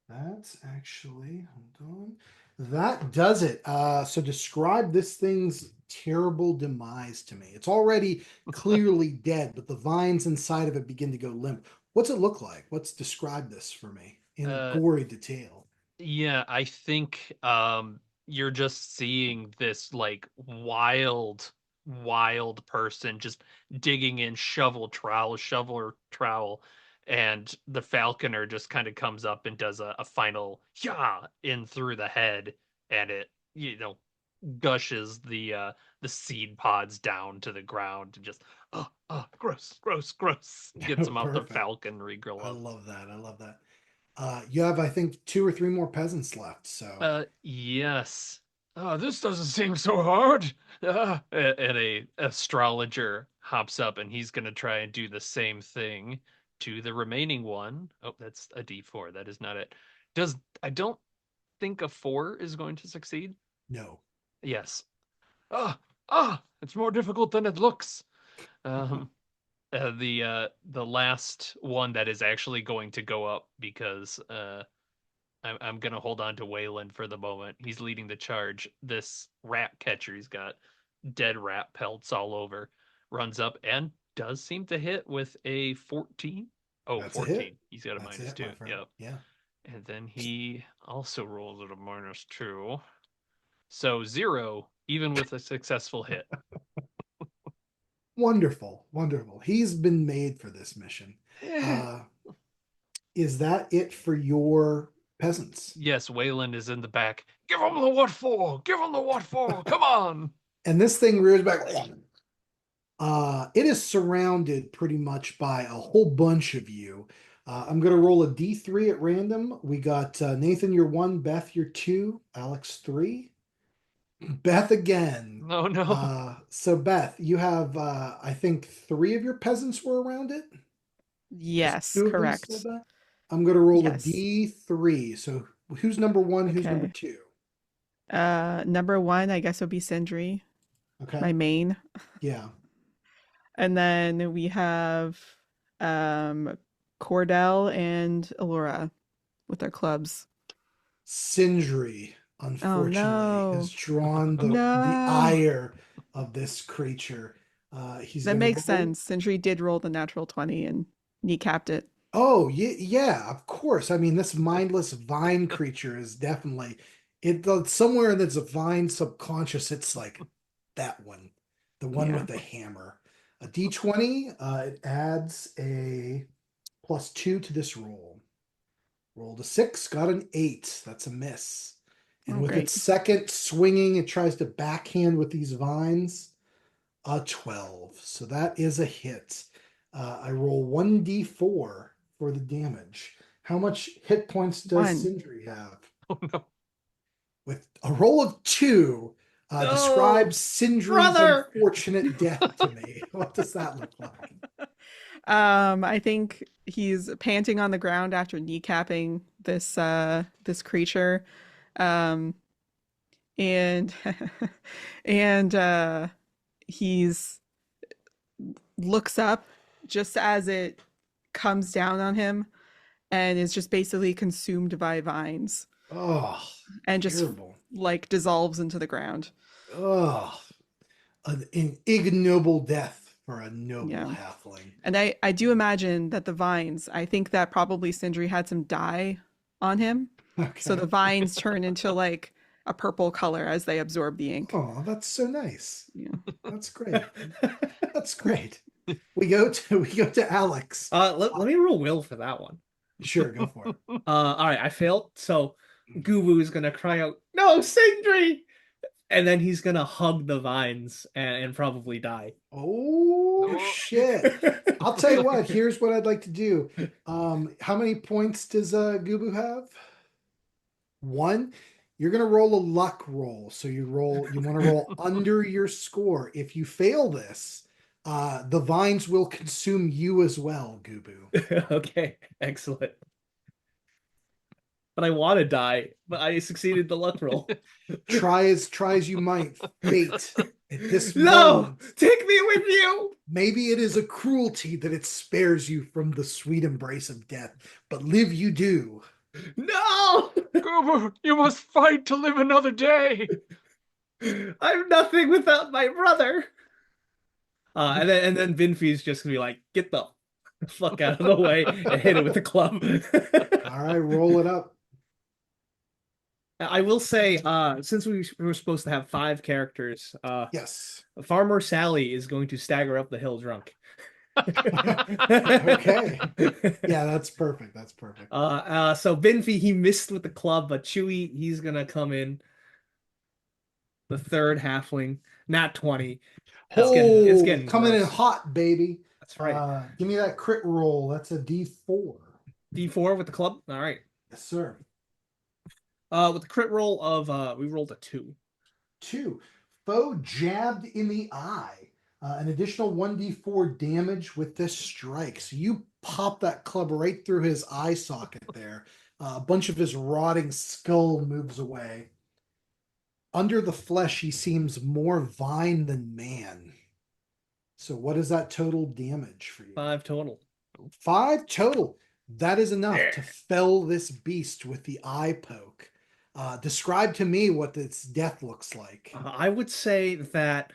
That's actually, hold on. That does it. So describe this thing's terrible demise to me. It's already clearly dead, but the vines inside of it begin to go limp. What's it look like? Let's describe this for me in Uh, gory detail. Yeah, I think you're just seeing this like wild person just digging in shovel or trowel, and the falconer just kind of comes up and does a final yeah in through the head, and it gushes the seed pods down to the ground and just gross, gross, gross. Gets him out the Perfect. falconry I glove. love that. I love that. You have, I think, two or three more peasants left. So Yes. Oh, this doesn't seem so hard. And a astrologer hops up and he's gonna try and do the same thing to the remaining one. Oh, that's a D4. That is not it. Does I don't think a four is going to succeed. no. Yes. It's more difficult than it looks. Um, the last one that is actually going to go up because I'm gonna hold on to Wayland for the moment. He's leading the charge. This rat catcher, he's got dead rat pelts all over, runs up and does seem to hit with a 14. Oh, That's a hit. 14. He's got a That's a minus hit, my two. friend. Yep. Yeah. And then he also rolls at a minus two. So zero, even with a successful hit. Wonderful. Wonderful. He's been made for this mission. Uh, is that it for your peasants? Yes, Wayland is in the back. Give him the what for? Give him the what for? Come on. And this thing rears back. It is surrounded pretty much by a whole bunch of you. I'm going to roll a d3 at random. We got Nathan, you're one, Beth, you're two, Alex, three, Beth again. No, no. So, Beth, you have, I think, three of your peasants were around it. Just Yes, two of them still correct. back. I'm going to roll a Yes. d3. So, who's number one? Who's number Okay. two? Number one, I guess would be Sindri, Okay. my main. Yeah. And then we have um Cordell and Alora with their clubs. Sindri, Oh unfortunately, has no. drawn the No. ire of this creature. He's That gonna makes roll. sense. Sindri did roll the natural 20 and kneecapped it. Oh yeah, yeah, of course. I mean, this mindless vine creature is definitely somewhere in its vine subconscious. It's like that one, the one Yeah. with the hammer. A d20. It adds a +2 to this roll. Rolled a 6, got an 8. That's a miss. And Oh, with its great. second swinging, it tries to backhand with these vines. A 12. So that is a hit. I roll 1d4 for the damage. How much hit points does One. Sindri have? Oh no. With a roll of 2, No, describe Sindri's brother. unfortunate death to me. What does that look like? I think he's panting on the ground after kneecapping this creature. Um and and he's looks up just as it comes down on him and is just basically consumed by vines Oh, and just terrible. like dissolves into the ground. Oh, an ignoble death for a noble Yeah. halfling. And I do imagine that the vines, I think that probably Sindri had some dye on him. So the Okay. vines turn into like a purple color as they absorb the ink. Oh, that's so nice. Yeah. That's great. That's great. We go to Alex. Let me roll will for that one. Sure, go for it. All right, I failed. So Gubu is gonna cry out, "No, Sindri!" And then he's gonna hug the vines and probably die. Oh shit. I'll tell you what, here's what I'd like to do. How many points does Gubu have? One. You're gonna roll a luck roll. So you want to roll under your score. If you fail this, the vines will consume you as well, Gubu. Okay, excellent. But I want to die, but I succeeded the luck roll. Try as you might, fate at this No, moment. take me with you. Maybe it is a cruelty that it spares you from the sweet embrace of death, but live you do. No, Goober, you must fight to live another day. I'm nothing without my brother. And then Vinfi's just gonna be like, get the fuck out of the way and hit it with a club. All right, roll it up. I will say, since we were supposed to have 5 characters, Yes. Farmer Sally is going to stagger up the hill drunk. Okay. Yeah, that's perfect. That's perfect. So Vinfi, he missed with the club, but Chewy, he's gonna come in. The third halfling, not 20. It's getting coming in gross. hot, baby. That's right. Give me that crit roll. That's a D4. D4 with the club. All right. Yes, sir. With the crit roll of we rolled a 2. 2. Foe jabbed in the eye. An additional 1d4 damage with this strike. So you pop that club right through his eye socket there. A bunch of his rotting skull moves away. Under the flesh, he seems more vine than man. So what is that total damage for you? 5 total. 5 total. That is enough to fell this beast with the eye poke. Describe to me what its death looks like. I would say that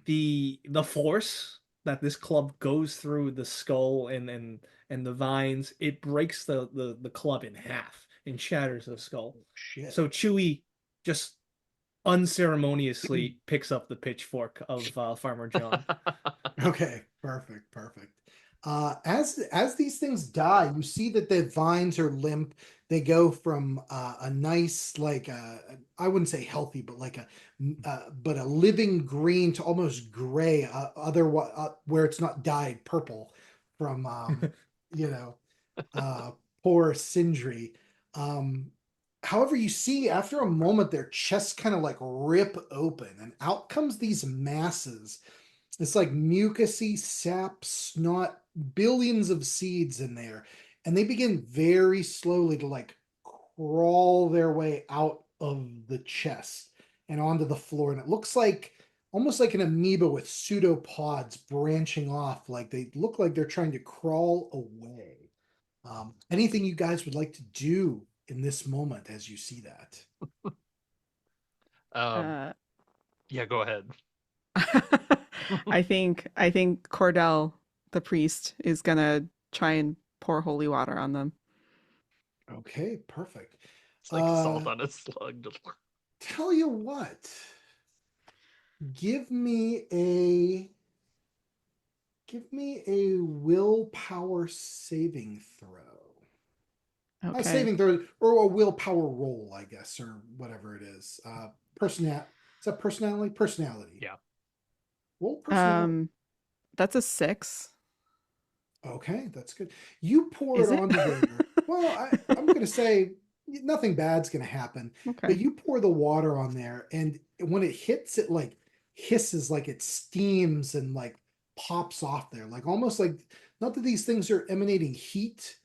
the force that this club goes through the skull and the vines, it breaks the club in half and shatters the skull. Shit. So Chewy just unceremoniously picks up the pitchfork of Farmer John. Okay, perfect. As these things die, you see that the vines are limp. They go from a nice, like I wouldn't say healthy, but like a living green to almost gray. Where it's not dyed purple from poor Sindri. However, you see after a moment their chests kind of like rip open, and out comes these masses. It's like mucousy sap, snot, billions of seeds in there. And they begin very slowly to like crawl their way out of the chest and onto the floor. And it looks like almost like an amoeba with pseudopods branching off. Like they look like they're trying to crawl away. Anything you guys would like to do in this moment as you see that? Yeah, go ahead. I think Cordell, the priest, is gonna try and pour holy water on them. Okay, perfect. It's like salt on a slug. Tell you what. Give me a willpower saving throw. Okay. Not saving throw, or a willpower roll, I guess, or whatever it is. Is that personality? Personality. Yeah. Roll personality. That's a 6. Okay, that's good. You pour Is it it? onto there. Well, I'm going to say nothing bad's going to happen. Okay. But you pour the water on there, and when it hits, it like hisses, like it steams and like pops off there, like almost like, not that these things are emanating heat.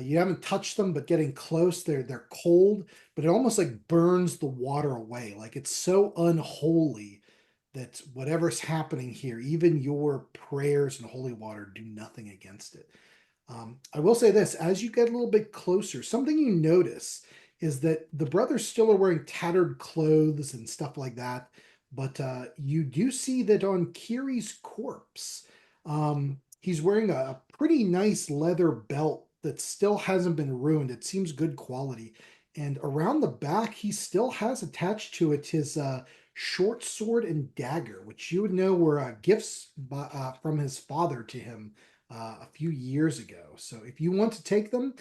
You haven't touched them, but getting close, they're cold, but it almost like burns the water away. Like it's so unholy that whatever's happening here, even your prayers and holy water do nothing against it. I will say this, as you get a little bit closer, something you notice is that the brothers still are wearing tattered clothes and stuff like that. But you do see that on Kiri's corpse, he's wearing a pretty nice leather belt that still hasn't been ruined. It seems good quality. And around the back, he still has attached to it his short sword and dagger, which you would know were gifts from his father to him a few years ago. So if you want to take them,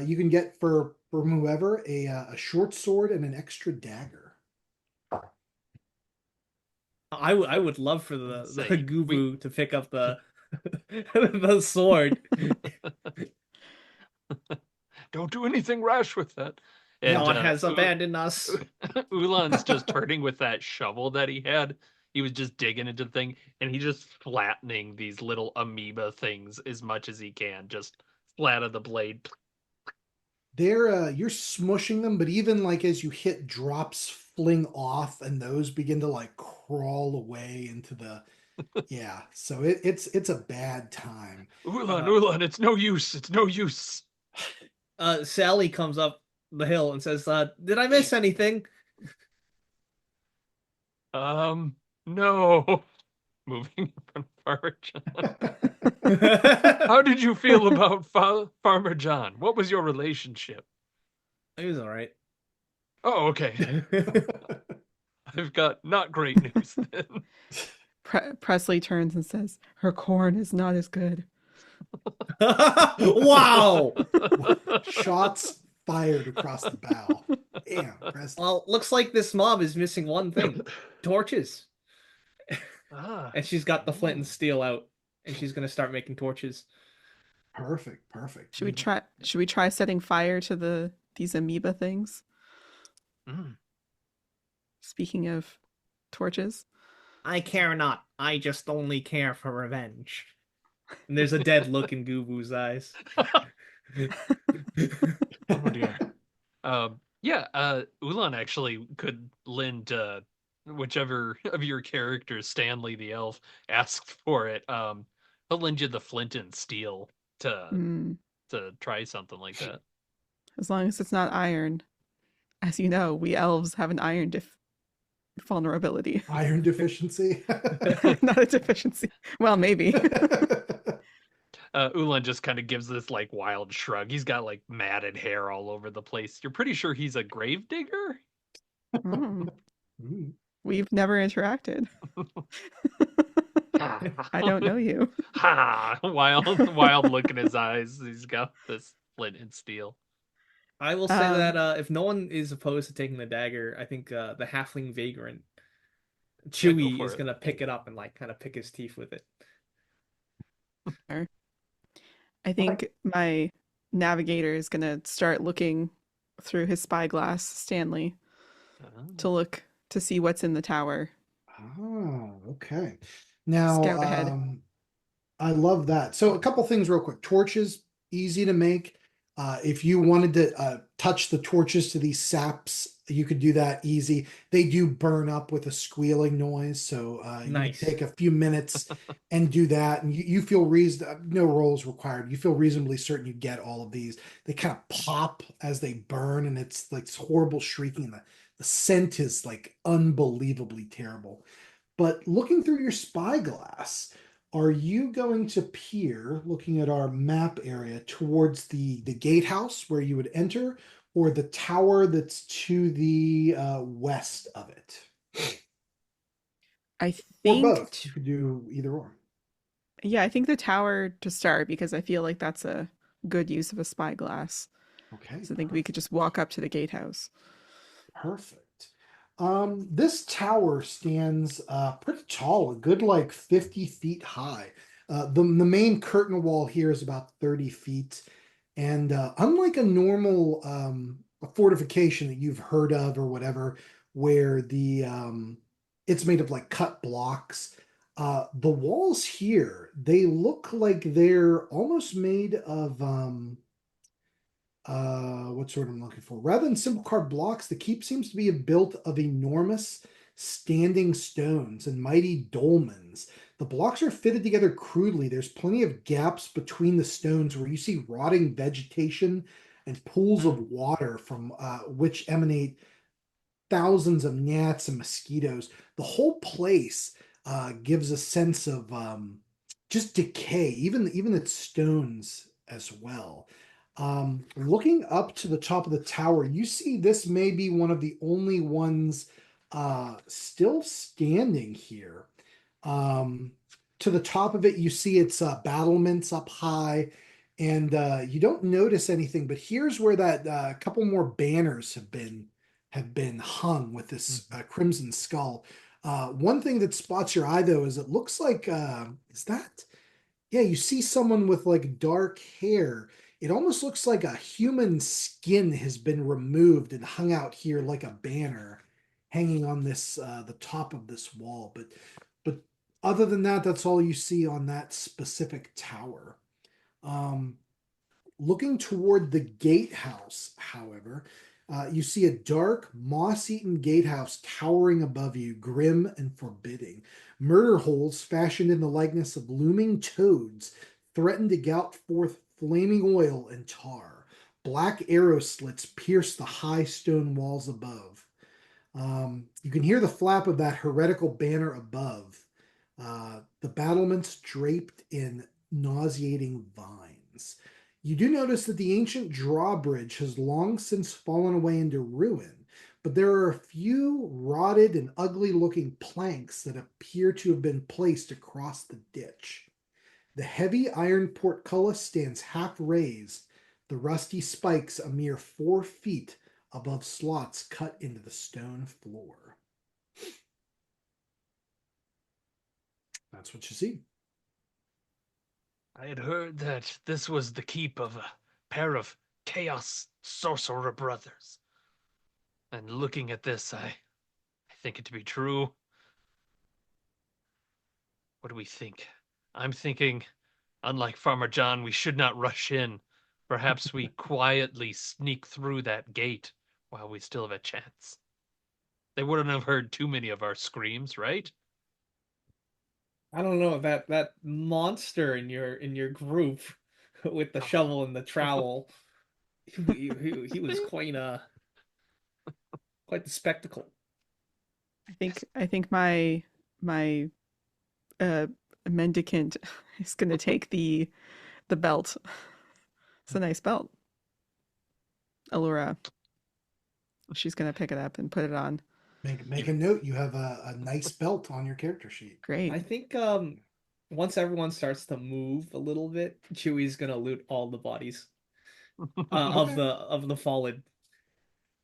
you can get from whoever a short sword and an extra dagger. I would love for the Say, Gubu to pick up the the sword. Don't do anything rash with that. And God has abandoned us. Ulan's just turning with that shovel that he had. He was just digging into the thing, and he just flattening these little amoeba things as much as he can. Just flat of the blade. You're smushing them, but even like as you hit, drops fling off and those begin to like crawl away into the yeah. So it's a bad time. Ulan, it's no use. It's no use. Sally comes up the hill and says, "Did I miss anything?" No. Moving in front of Farmer John. How did you feel about Farmer John? What was your relationship? He was all right. Oh, okay. I've got not great news then. Presley turns and says, "Her corn is not as good." Wow! Shots fired across the bow. Damn, Presley. Well, looks like this mob is missing one thing: torches. And she's got the flint and steel out, and she's gonna start making torches. Perfect. Should we try setting fire to these amoeba things? Speaking of torches. I care not. I just only care for revenge. And there's a dead look in Gubu's eyes. Oh dear. Ulan actually could lend whichever of your characters, Stanley the elf, asked for it. He'll lend you the flint and steel to try something like that. As long as it's not iron. As you know, we elves have an iron vulnerability. Iron deficiency? Not a deficiency. Well, maybe. Ulan just kind of gives this like wild shrug. He's got like matted hair all over the place. You're pretty sure he's a grave digger? We've never interacted. I don't know you. Wild look in his eyes. He's got this flint and steel. I will say that if no one is opposed to taking the dagger, I think the halfling vagrant Chewy is gonna pick it up and like kind of pick his teeth with it. I think my navigator is gonna start looking through his spyglass, Stanley, to see what's in the tower. Oh, okay. Now, Scout ahead. I love that. So a couple things real quick. Torches, easy to make. If you wanted to touch the torches to these saps, you could do that easy. They do burn up with a squealing noise, so Nice. you take a few minutes and do that, and you feel no rolls required. You feel reasonably certain you get all of these. They kind of pop as they burn, and it's like this horrible shrieking. The scent is like unbelievably terrible. But looking through your spyglass, are you going to peer, looking at our map area, towards the gatehouse where you would enter, or the tower that's to the west of it? I think, or both. You could do either or. Yeah, I think the tower to start, because I feel like that's a good use of a spyglass. Okay. So I think we could just walk up to the gatehouse. Perfect. This tower stands pretty tall, a good like 50 feet high. The main curtain wall here is about 30 feet. And unlike a normal a fortification that you've heard of or whatever, where it's made of like cut blocks, the walls here, they look like they're almost made of what's what I'm looking for. Rather than simple card blocks, the keep seems to be built of enormous standing stones and mighty dolmens. The blocks are fitted together crudely. There's plenty of gaps between the stones where you see rotting vegetation and pools of water from which emanate thousands of gnats and mosquitoes. The whole place gives a sense of just decay, even its stones as well. Looking up to the top of the tower, you see this may be one of the only ones still standing here. To the top of it, you see its battlements up high, and you don't notice anything. But here's where that couple more banners have been hung with this crimson skull. One thing that spots your eye though is it looks like is that yeah, you see someone with like dark hair. It almost looks like a human skin has been removed and hung out here like a banner hanging on this the top of this wall. But other than that, that's all you see on that specific tower. Um, Looking toward the gatehouse, however, you see a dark, moss-eaten gatehouse towering above you, grim and forbidding. Murder holes fashioned in the likeness of looming toads threaten to gout forth flaming oil and tar. Black arrow slits pierce the high stone walls above. You can hear the flap of that heretical banner above. The battlements draped in nauseating vines. You do notice that the ancient drawbridge has long since fallen away into ruin, but there are a few rotted and ugly looking planks that appear to have been placed across the ditch. The heavy iron portcullis stands half raised, the rusty spikes a mere 4 feet above slots cut into the stone floor. That's what you see. I had heard that this was the keep of a pair of chaos sorcerer brothers. And looking at this, I think it to be true. What do we think? I'm thinking, unlike Farmer John, we should not rush in. Perhaps we quietly sneak through that gate while we still have a chance. They wouldn't have heard too many of our screams, right? I don't know that monster in your group with the shovel and the trowel. He was quite the spectacle. I think my uh mendicant is gonna take the belt. It's a nice belt. Allura. She's gonna pick it up and put it on. Make a note. You have a nice belt on your character sheet. Great. I think once everyone starts to move a little bit, Chewie's gonna loot all the bodies Okay. of the fallen.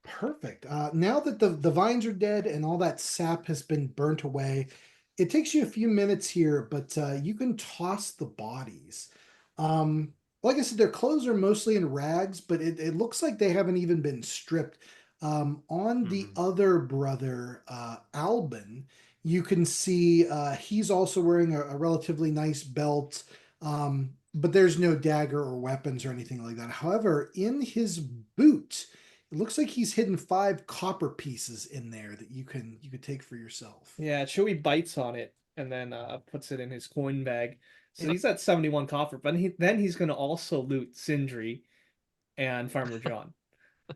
Perfect. Now that the vines are dead and all that sap has been burnt away, it takes you a few minutes here, but you can toss the bodies. Um, like I said, their clothes are mostly in rags, but it looks like they haven't even been stripped. On the other brother, Albin, you can see he's also wearing a relatively nice belt, but there's no dagger or weapons or anything like that. However, in his boot, it looks like he's hidden 5 copper pieces in there that you could take for yourself. Yeah, Chewie bites on it and then puts it in his coin bag. So And- he's at 71 copper, but then he's gonna also loot Sindri and Farmer John.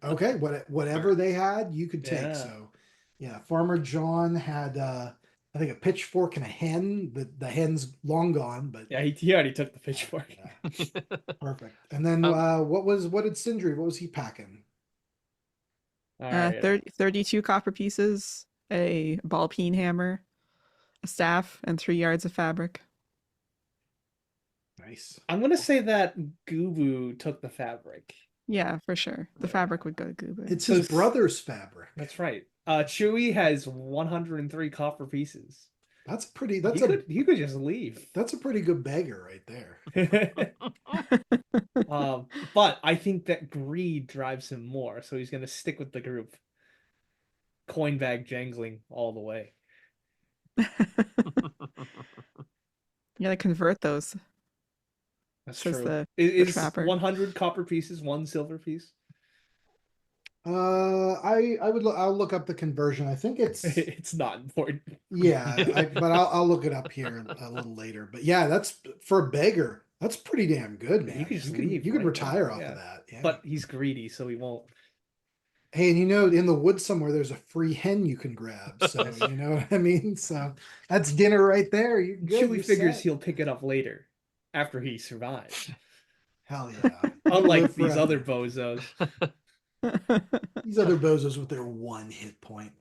Okay, whatever they had, you could take. Yeah. So, yeah, Farmer John had I think a pitchfork and a hen. The hen's long gone, but Yeah, he already took the pitchfork. yeah, perfect. And then what did Sindri? What was he packing? All right. 32 copper pieces, a ball peen hammer, a staff, and 3 yards of fabric. Nice. I'm gonna say that Gubu took the fabric. Yeah, for sure. The fabric would go to Gubu. It's So his brother's fabric. That's right. Chewie has 103 copper pieces. That's pretty. He could just leave. That's a pretty good beggar right there. But I think that greed drives him more, so he's gonna stick with the group. Coin bag jangling all the way. You gotta convert those. That's Says true. the Is trapper. 100 copper pieces 1 silver piece? I'll look up the conversion. I think it's It's not important. yeah, but I'll look it up here a little later. But yeah, that's for a beggar. That's pretty damn good, You man. could just leave You could right now. retire off of Yeah. that. Yeah. But he's greedy, so he won't. Hey, and in the woods somewhere, there's a free hen you can grab. So you know what I mean. So that's dinner right there. You're good. Chewie You're figures set. he'll pick it up later, after he survives. Hell yeah. You can Unlike live these other forever. bozos. These other bozos with their one hit point.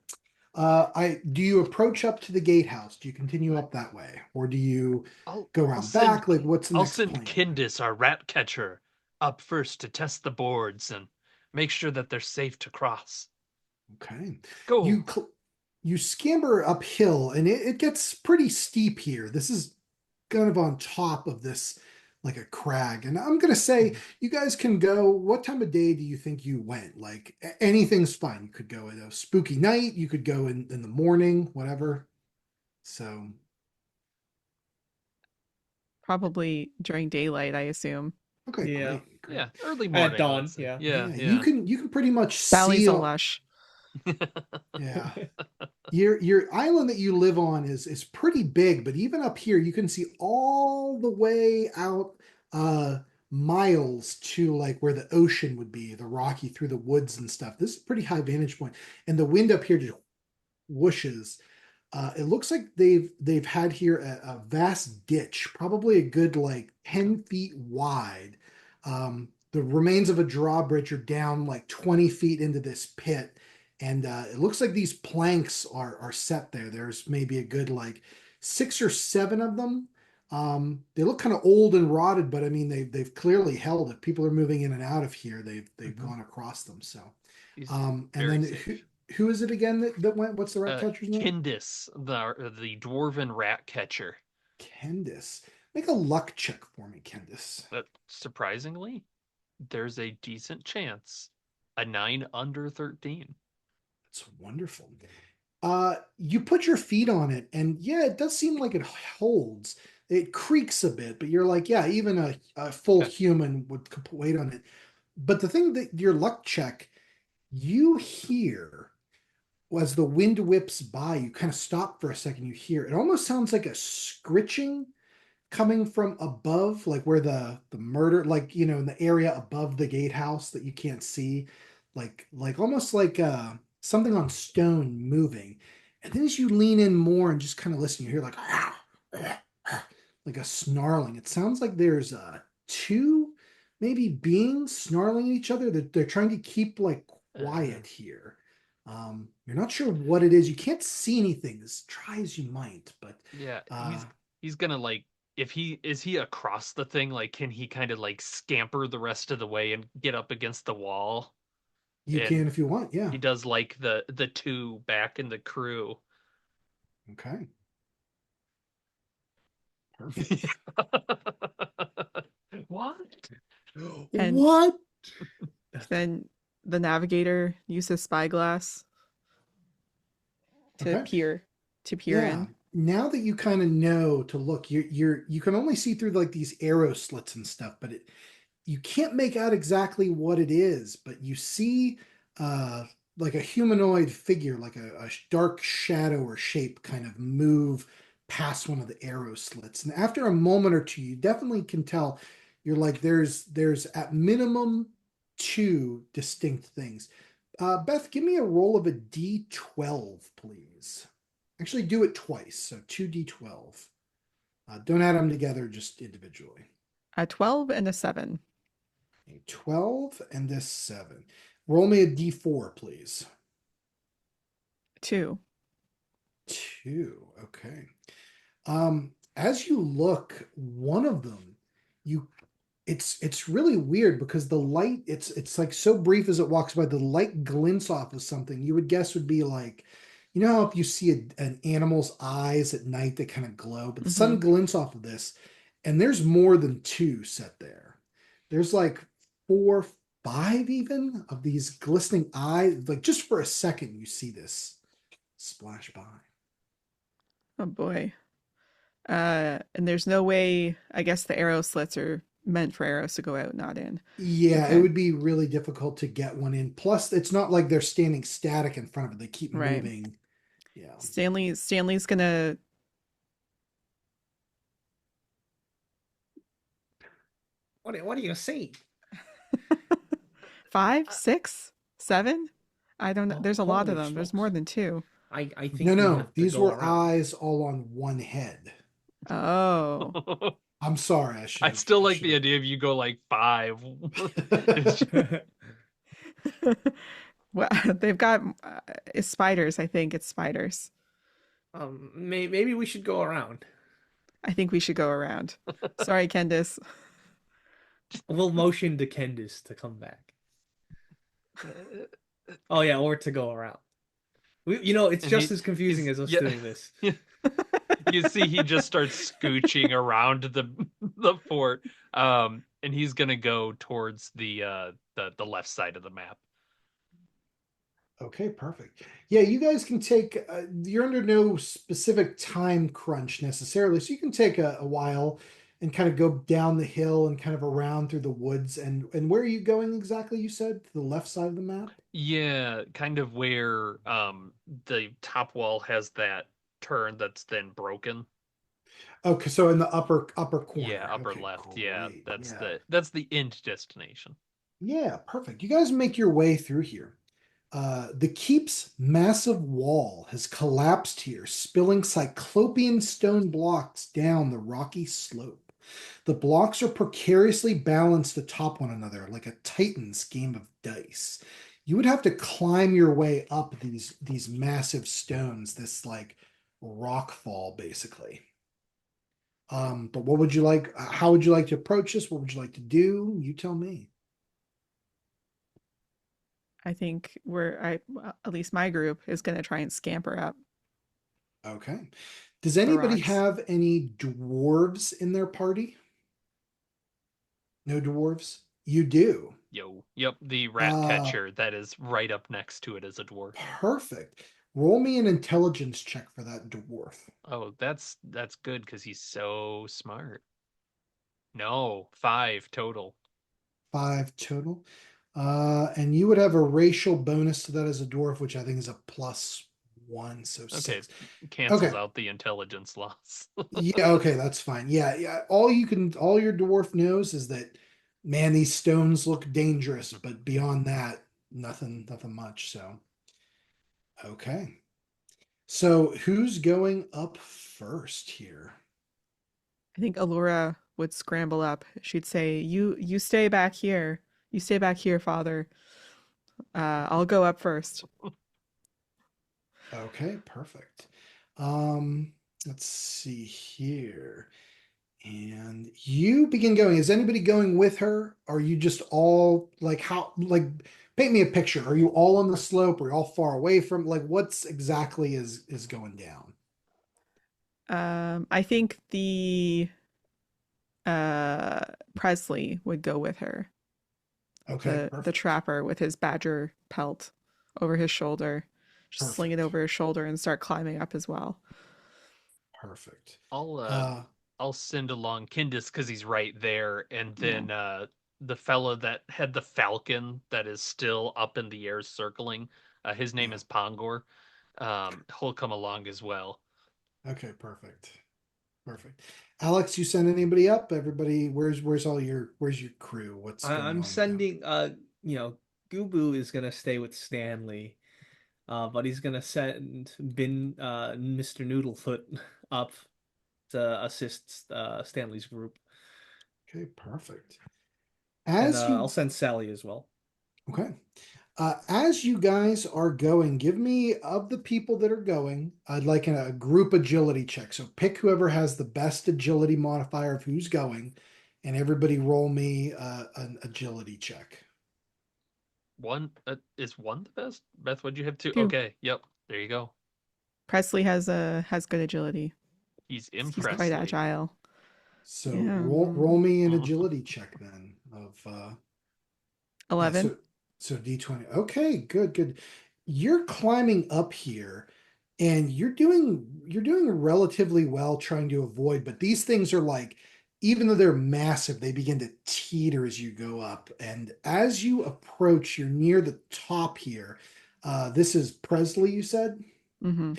I do you approach up to the gatehouse? Do you continue up that way, or do you I'll go I'll around send back? Like, what's the I'll next send plan? Kindis, our rat catcher, up first to test the boards and make sure that they're safe to cross. Okay, you Go. cl- you scamper uphill, and it gets pretty steep here. This is kind of on top of this, like a crag, and I'm gonna say you guys can go. What time of day do you think you went? Like anything's fine. You could go at a spooky night. You could go in the morning, whatever. So Probably during daylight, I assume. okay, Yeah. great, great. Yeah, early At morning, dawn, let's say. yeah. Yeah, Yeah, yeah. you can pretty much Valley's see. a lush. Yeah, your island that you live on is pretty big, but even up here you can see all the way out uh miles to like where the ocean would be, the rocky through the woods and stuff. This is a pretty high vantage point, and the wind up here just whooshes. It looks like they've had here a vast ditch, probably a good like 10 feet wide. The remains of a drawbridge are down like 20 feet into this pit, and it looks like these planks are set there. There's maybe a good like 6 or 7 of them. They look kind of old and rotted, but I mean they've clearly held it. People are moving in and out of here. They've Mhm. gone across them. So, He's and very then safe. who is it again that went? What's the rat Uh, catcher's name? Kindis, the dwarven rat catcher. Candice. Make a luck check for me, Candice. But surprisingly, there's a decent chance. A 9 under 13. It's wonderful. You put your feet on it, and yeah, it does seem like it holds. It creaks a bit, but you're like, yeah, even a full Okay. human would put weight on it. But the thing that your luck check, you hear as the wind whips by, you kind of stop for a second, you hear it almost sounds like a scritching coming from above, like where the murder, like in the area above the gatehouse that you can't see, like almost like something on stone moving. And then as you lean in more and just kind of listen, you hear like like a snarling. It sounds like there's two maybe beings snarling at each other. They're trying to keep like Uh, quiet here. You're not sure what it is. You can't see anything as try as you might, but yeah, uh, he's gonna like if he is he across the thing, like can he kind of like scamper the rest of the way and get up against the wall? you And can if you want. Yeah. he does like the two back in the crew. Okay. Perfect. What? And What? then the navigator uses spyglass to Okay. peer Yeah. in. Now that you kind of know to look, you can only see through like these arrow slits and stuff, but you can't make out exactly what it is, but you see uh like a humanoid figure, like a dark shadow or shape kind of move past one of the arrow slits. And after a moment or two, you definitely can tell you're like there's at minimum two distinct things. Beth, give me a roll of a D12, please. Actually, do it twice, so 2D12. Don't add them together, just individually. A 12 and a 7. A 12 and a 7. Roll me a D4, please. 2. 2. Okay. As you look, one of them, you it's really weird because the light it's like so brief as it walks by, the light glints off of something you would guess would be like, how if you see an animal's eyes at night that kind of glow, but the sun Mhm. glints off of this, and there's more than two set there. There's like 4, 5 even of these glistening eyes. Like just for a second, you see this splash by. Oh boy. And there's no way, I guess the arrow slits are meant for arrows to go out, not in. Yeah, it Okay. would be really difficult to get one in. Plus, it's not like they're standing static in front of it. They keep Right. moving. Yeah. Stanley's gonna What do you see? 5, 6, 7. I don't know. Oh, There's a lot of holy them. There's more smokes! than 2. I No, think we no, have to these go were around. eyes all on one head. Oh. I'm sorry, I still like the idea of you go like 5. It's just- Well, they've got it's spiders. I think it's spiders. Maybe we should go around. I think we should go around. Sorry, Candice. We'll motion to Candice to come back. Oh yeah, or to go around. It's and just as confusing as us yeah. doing this. You see, he just starts scooching around the fort, and he's gonna go towards the left side of the map. Okay, perfect. Yeah, you guys can take, you're under no specific time crunch necessarily, so you can take a while and kind of go down the hill and kind of around through the woods. And where are you going exactly? You said to the left side of the map? Yeah, kind of where the top wall has that turn that's then broken. Okay, so in the upper Yeah, corner. upper Okay, left. Yeah, great. that's Yeah. the end destination. Yeah, perfect. You guys make your way through here. The keep's massive wall has collapsed here, spilling cyclopean stone blocks down the rocky slope. The blocks are precariously balanced atop one another like a Titan's game of dice. You would have to climb your way up these massive stones, this like rock fall, basically. But what would you like? How would you like to approach this? What would you like to do? You tell me. I think at least my group is going to try and scamper up Okay. Does the anybody rocks. have any dwarves in their party? No dwarves? You do. Yep, the rat Uh, catcher that is right up next to it is a dwarf. Perfect. Roll me an intelligence check for that dwarf. Oh, that's good because he's so smart. No, 5 total. 5 total. And you would have a racial bonus to that as a dwarf, which I think is a +1, so Okay, 6. cancels Okay. out the intelligence loss. Yeah, okay, that's fine. Yeah, yeah. All your dwarf knows is that, man, these stones look dangerous, but beyond that, nothing much. So, okay. So who's going up first here? I think Allura would scramble up. She'd say, "You stay back here. You stay back here, father. I'll go up first." Okay, perfect. Um, let's see here. And you begin going. Is anybody going with her? Are you just all like paint me a picture. Are you all on the slope? Are you all far away from like what's exactly is going down? I think the uh Presley would go with her. Okay, The perfect. trapper with his badger pelt over his shoulder. Just sling it Perfect. over his shoulder and start climbing up as well. Perfect. I'll uh Uh I'll send along Kindis because he's right there, and Yeah. then the fellow that had the falcon that is still up in the air circling. His name yeah. is Pongor. He'll come along as well. Okay, perfect. Perfect. Alex, you send anybody up? Everybody, where's your crew? What's going I'm on with them? sending. Gubu is gonna stay with Stanley. But he's gonna send Mr. Noodlefoot up to assist Stanley's group, Okay, perfect. and As I'll you send Sally as well. Okay. As you guys are going, give me of the people that are going, I'd like a group agility check. So pick whoever has the best agility modifier of who's going, and everybody roll me an agility check. One is one the best. Beth, what'd you have two? 2. Okay, yep, there you go. Presley has good agility. He's He's quite impressively. agile. So Yeah. roll me an agility check then of 11. so D20. Okay, good. You're climbing up here and you're doing relatively well trying to avoid, but these things are like even though they're massive, they begin to teeter as you go up. And as you approach, you're near the top here. This is Presley, you said? Mm-hmm.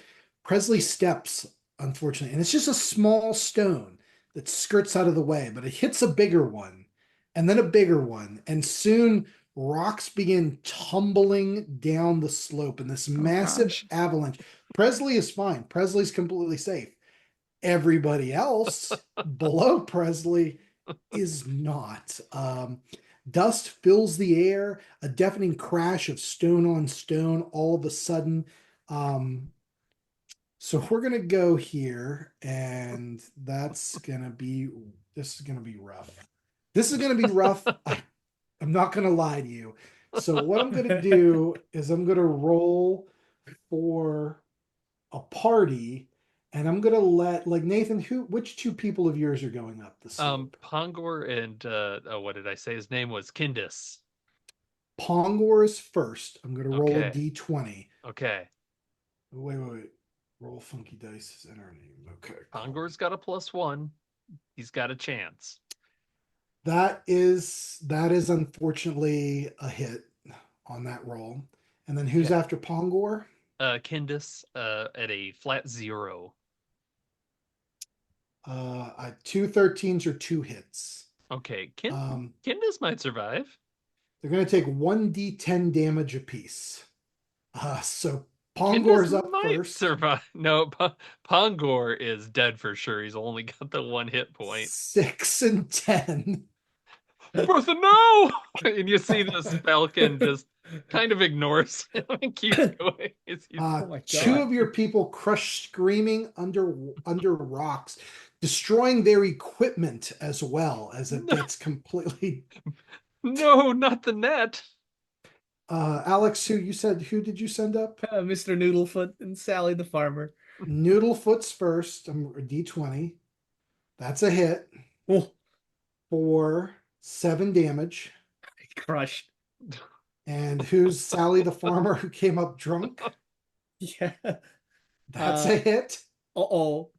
Presley steps, unfortunately, and it's just a small stone that skirts out of the way, but it hits a bigger one, and then a bigger one, and soon rocks begin tumbling down the slope in this massive gosh. avalanche. Presley is fine. Presley's completely safe. Everybody else below Presley is not. Dust fills the air, a deafening crash of stone on stone all of a sudden. So we're gonna go here, and this is gonna be rough. This is gonna be rough. I'm not gonna lie to you. So what I'm gonna do is I'm gonna roll for a party, and I'm gonna let like Nathan, which two people of yours are going up the slope? Pongor and what did I say? His name was Kindis. Pongor is first. I'm gonna roll a Okay. d20. Okay. Wait. Roll funky dice is enter name. Okay. Pongor's got a +1. He's got a chance. That is unfortunately a hit on that roll. And then who's Okay. after Pongor? Kindis at a flat 0. 2 13s or 2 hits. Okay, Um, Kindis might survive. they're going to take 1d10 damage apiece. So Kindis Pongor's up might first. survive. No, Pongor is dead for sure. He's only got the 1 hit point. 6 and 10. Bertha, no! And you see this falcon just kind of ignores him and keeps going. Oh my Two God. of your people crush screaming under rocks, destroying their equipment as well as it gets completely. No, not the net. Alex, who did you send up? Mr. Noodlefoot and Sally the farmer. Noodlefoot's first. D20. That's a hit Oh, for 7 damage. crushed. And who's Sally the farmer who came up drunk? Yeah. That's a hit Uh-oh.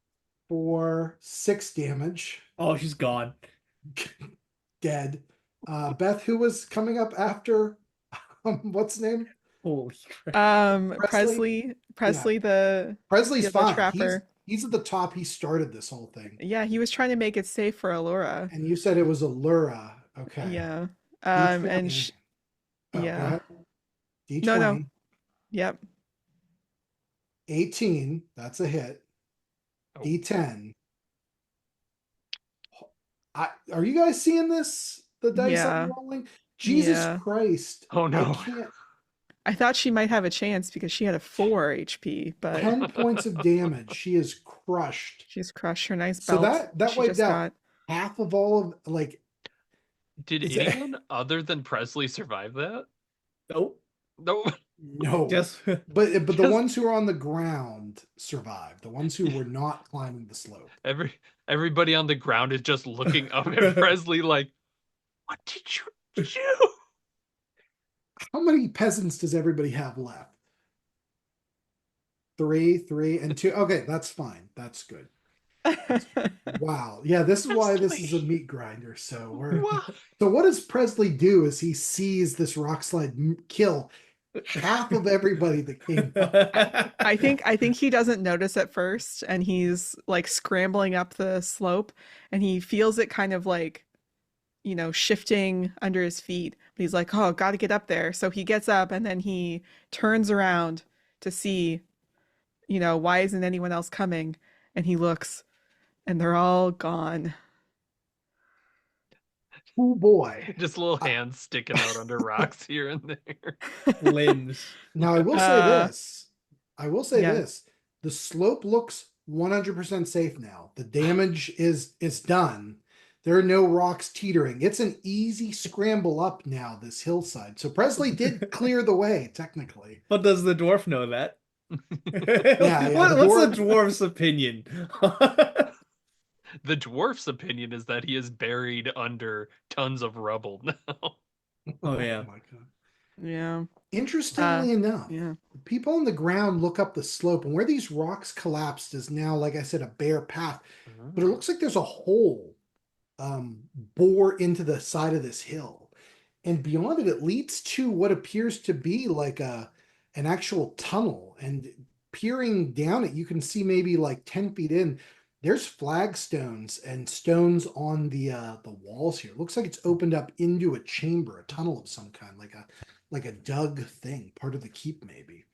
for 6 damage. Oh, she's gone. Dead. Beth, who was coming up after? What's his name? Holy crap. Presley, Presley's the fine. trapper. He's at the top. He started this whole thing. Yeah, he was trying to make it safe for Allura. And you said it was Allura. Okay. Yeah. D20. And Go yeah. ahead. D20. No. Yep. 18. That's a hit. Oh. D10. Are you guys seeing this? The dice I'm rolling? Jesus Christ. Oh no. I thought she might have a chance because she had a 4 HP, but 10 points of damage. She is crushed. She's crushed her nice So belt. that she wiped just out half of all of Did anyone other than Presley survive that? Nope. No. Just but the ones who are on the ground survived. The ones who were not climbing the slope. Everybody on the ground is just looking up at Presley like, what did you do? How many peasants does everybody have left? 3, 3, and 2. Okay, that's fine. That's good. Wow. Yeah, this is why this is a meat grinder. So what does Presley do as he sees this rock slide kill half of everybody that came up? I think he doesn't notice at first, and he's like scrambling up the slope, and he feels it kind of like, shifting under his feet. But he's like, oh, got to get up there. So he gets up, and then he turns around to see, why isn't anyone else coming? And he looks, and they're all gone. Oh boy. Just little hands sticking out under rocks here and there. Limbs. Now I will say this. The slope looks 100% safe now. The damage is done. There are no rocks teetering. It's an easy scramble up now, this hillside. So Presley did clear the way, technically. But does the dwarf know that? What's the dwarf's opinion? The dwarf's opinion is that he is buried under tons of rubble now. Oh yeah. My God. Yeah. Interestingly enough, yeah. people on the ground look up the slope, and where these rocks collapsed is now, like I said, a bare path. But it looks like there's a hole bore into the side of this hill. And beyond it, it leads to what appears to be like an actual tunnel. And peering down it, you can see maybe like 10 feet in. There's flagstones and stones on the walls here. It looks like it's opened up into a chamber, a tunnel of some kind, like a dug thing, part of the keep maybe.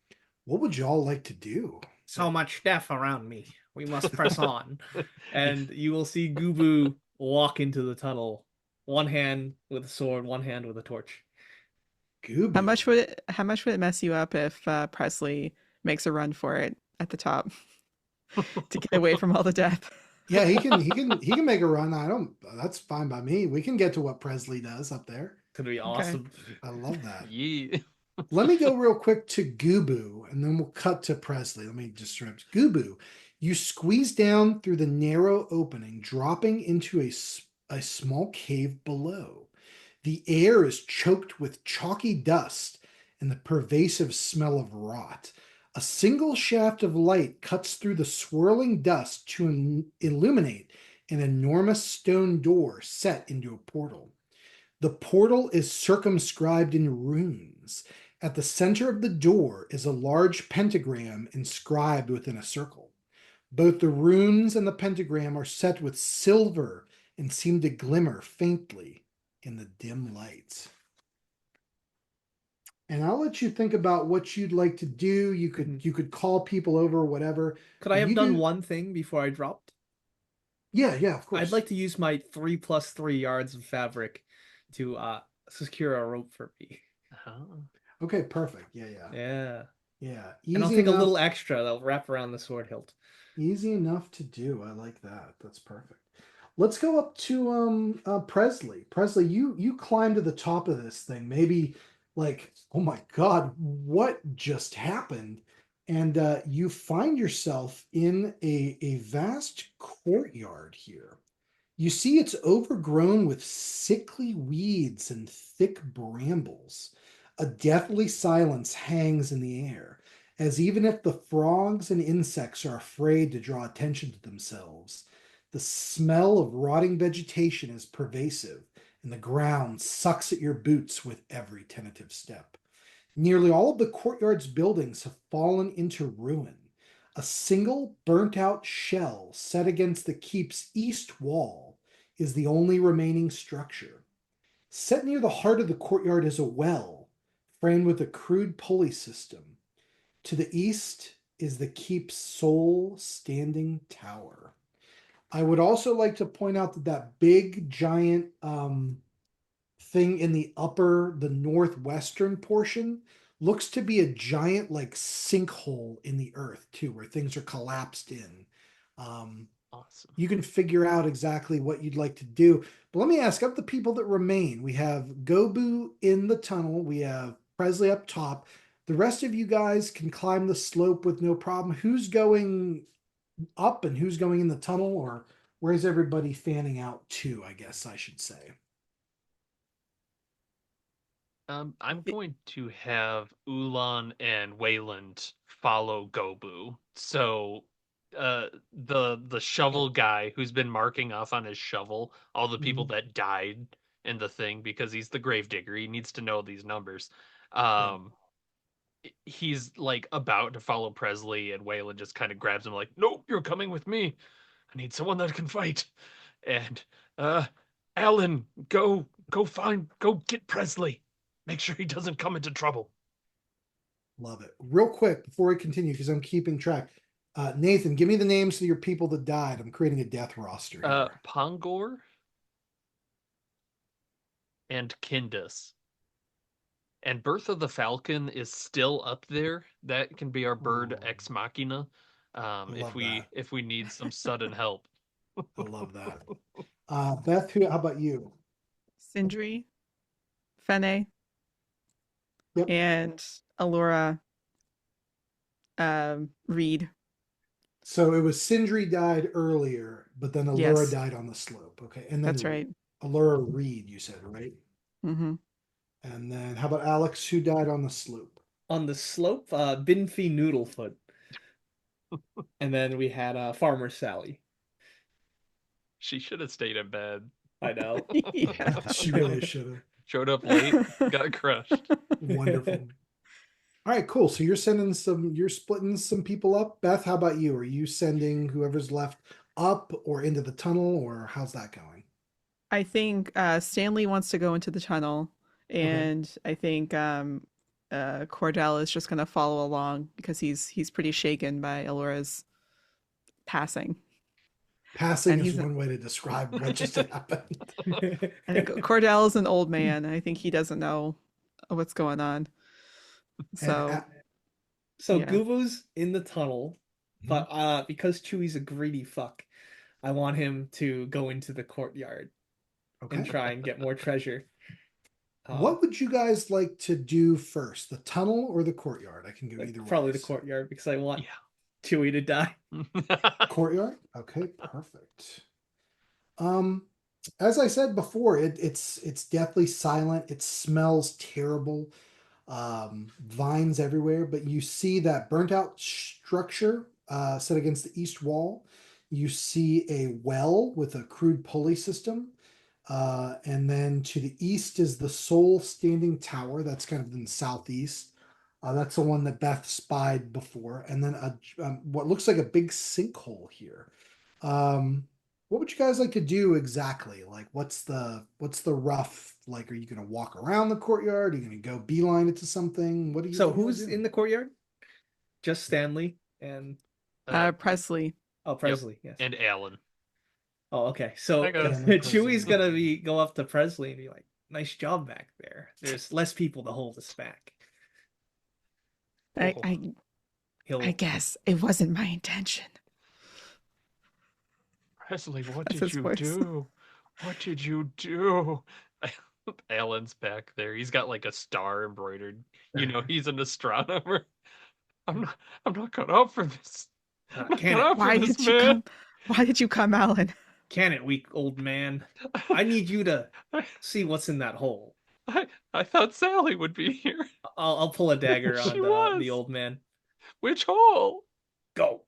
What would y'all like to do? So much death around me. We must press on. And you will see Gubu walk into the tunnel, one hand with a sword, one hand with a torch. Goob. How much would it mess you up if Presley makes a run for it at the top to get away from all the death? Yeah, he can make a run. I don't. That's fine by me. We can get to what Presley does up there. It's gonna be Okay. awesome. I love that. Yeah. Let me go real quick to Gubu, and then we'll cut to Presley. Let me just script Gubu. You squeeze down through the narrow opening, dropping into a small cave below. The air is choked with chalky dust and the pervasive smell of rot. A single shaft of light cuts through the swirling dust to illuminate an enormous stone door set into a portal. The portal is circumscribed in runes. At the center of the door is a large pentagram inscribed within a circle. Both the runes and the pentagram are set with silver and seem to glimmer faintly in the dim light. And I'll let you think about what you'd like to do. You could call people over, whatever. Could I have done one thing before I dropped? Yeah, of course. I'd like to use my 3+3 yards of fabric to secure a rope for me. Okay, perfect. Yeah. And I'll take a little extra that'll wrap around the sword hilt. Easy enough to do. I like that. That's perfect. Let's go up to Presley. Presley, you climb to the top of this thing. Maybe like, oh my God, what just happened? And you find yourself in a vast courtyard here. You see it's overgrown with sickly weeds and thick brambles. A deathly silence hangs in the air, as even if the frogs and insects are afraid to draw attention to themselves. The smell of rotting vegetation is pervasive, and the ground sucks at your boots with every tentative step. Nearly all of the courtyard's buildings have fallen into ruin. A single burnt out shell set against the keep's east wall is the only remaining structure. Set near the heart of the courtyard is a well, framed with a crude pulley system. To the east is the keep's sole standing tower. I would also like to point out that big giant thing in the northwestern portion looks to be a giant like sinkhole in the earth too, where things are collapsed in. Awesome. You can figure out exactly what you'd like to do. But let me ask, of the people that remain, we have Gobu in the tunnel, we have Presley up top. The rest of you guys can climb the slope with no problem. Who's going up and who's going in the tunnel, or where's everybody fanning out to, I guess I should say. I'm going to have Ulan and Wayland follow Gobu. So the shovel guy who's been marking off on his shovel all the people that died in the thing, because he's the gravedigger. He needs to know these numbers. He's like about to follow Presley, and Wayland just kind of grabs him like, "Nope, you're coming with me. I need someone that can fight." And Alan, go get Presley. Make sure he doesn't come into trouble. Love it. Real quick before we continue, because I'm keeping track. Nathan, give me the names of your people that died. I'm creating a death roster here. Pongor and Kindus. And Birth of the Falcon is still up there. That can be our bird ex machina. If we need some sudden help. I love that. Beth, how about you? Sindri, Fene, Yep. and Allura Reed. So it was Sindri died earlier, but then Allura died on the slope. Okay. And then that's right. Allura Reed, you said, right? Mm-hmm. And then how about Alex, who died on the slope? On the slope, Binfi Noodlefoot. And then we had Farmer Sally. She should have stayed in bed. I know. Yeah. She really should have. Showed up late, got crushed. Wonderful. All right, cool. So you're splitting some people up. Beth, how about you? Are you sending whoever's left up or into the tunnel, or how's that going? I think Stanley wants to go into the tunnel, Okay. and I think Cordell is just going to follow along because he's pretty shaken by Alora's passing, Passing and is he's one way to describe what just happened. I think Cordell is an old man. I think he doesn't know what's going on. And So So yeah, Guvu's in the tunnel, but because Chewie's a greedy fuck, I want him to go into the courtyard and okay. try and get more treasure. What would you guys like to do first, the tunnel or the courtyard? I can go either Probably way. the courtyard because I want Yeah. Chewie to die. Courtyard? Okay, perfect. Um, as I said before, it's deathly silent. It smells terrible. Vines everywhere, but you see that burnt out structure set against the east wall. You see a well with a crude pulley system. And then to the east is the sole standing tower. That's kind of in the southeast. That's the one that Beth spied before. And then what looks like a big sinkhole here. What would you guys like to do exactly? Like, what's the rough, like, are you going to walk around the courtyard? Are you going to go beeline it to something? What do you So what do you wanna who's do? in the courtyard? Just Stanley and Presley. Presley. Yes. And Alan. Oh, okay. So I got it. And Chewie's Presley. gonna go up to Presley and be like, "Nice job back there. There's less people to hold us back." I, Oh, I I He'll guess it wasn't my intention. Presley, what That's did his you voice. do? What did you do? Alan's back there. He's got like a star embroidered. You know, he's an astronomer. I'm not cut out for this. I'm not can cut it, out for Why this, did you man. come? Why did you come, Alan? can it, weak old man. I need you to see what's in that hole. I, I thought Sally would be here. I'll pull a dagger She on the was. old man. Which hole? Go.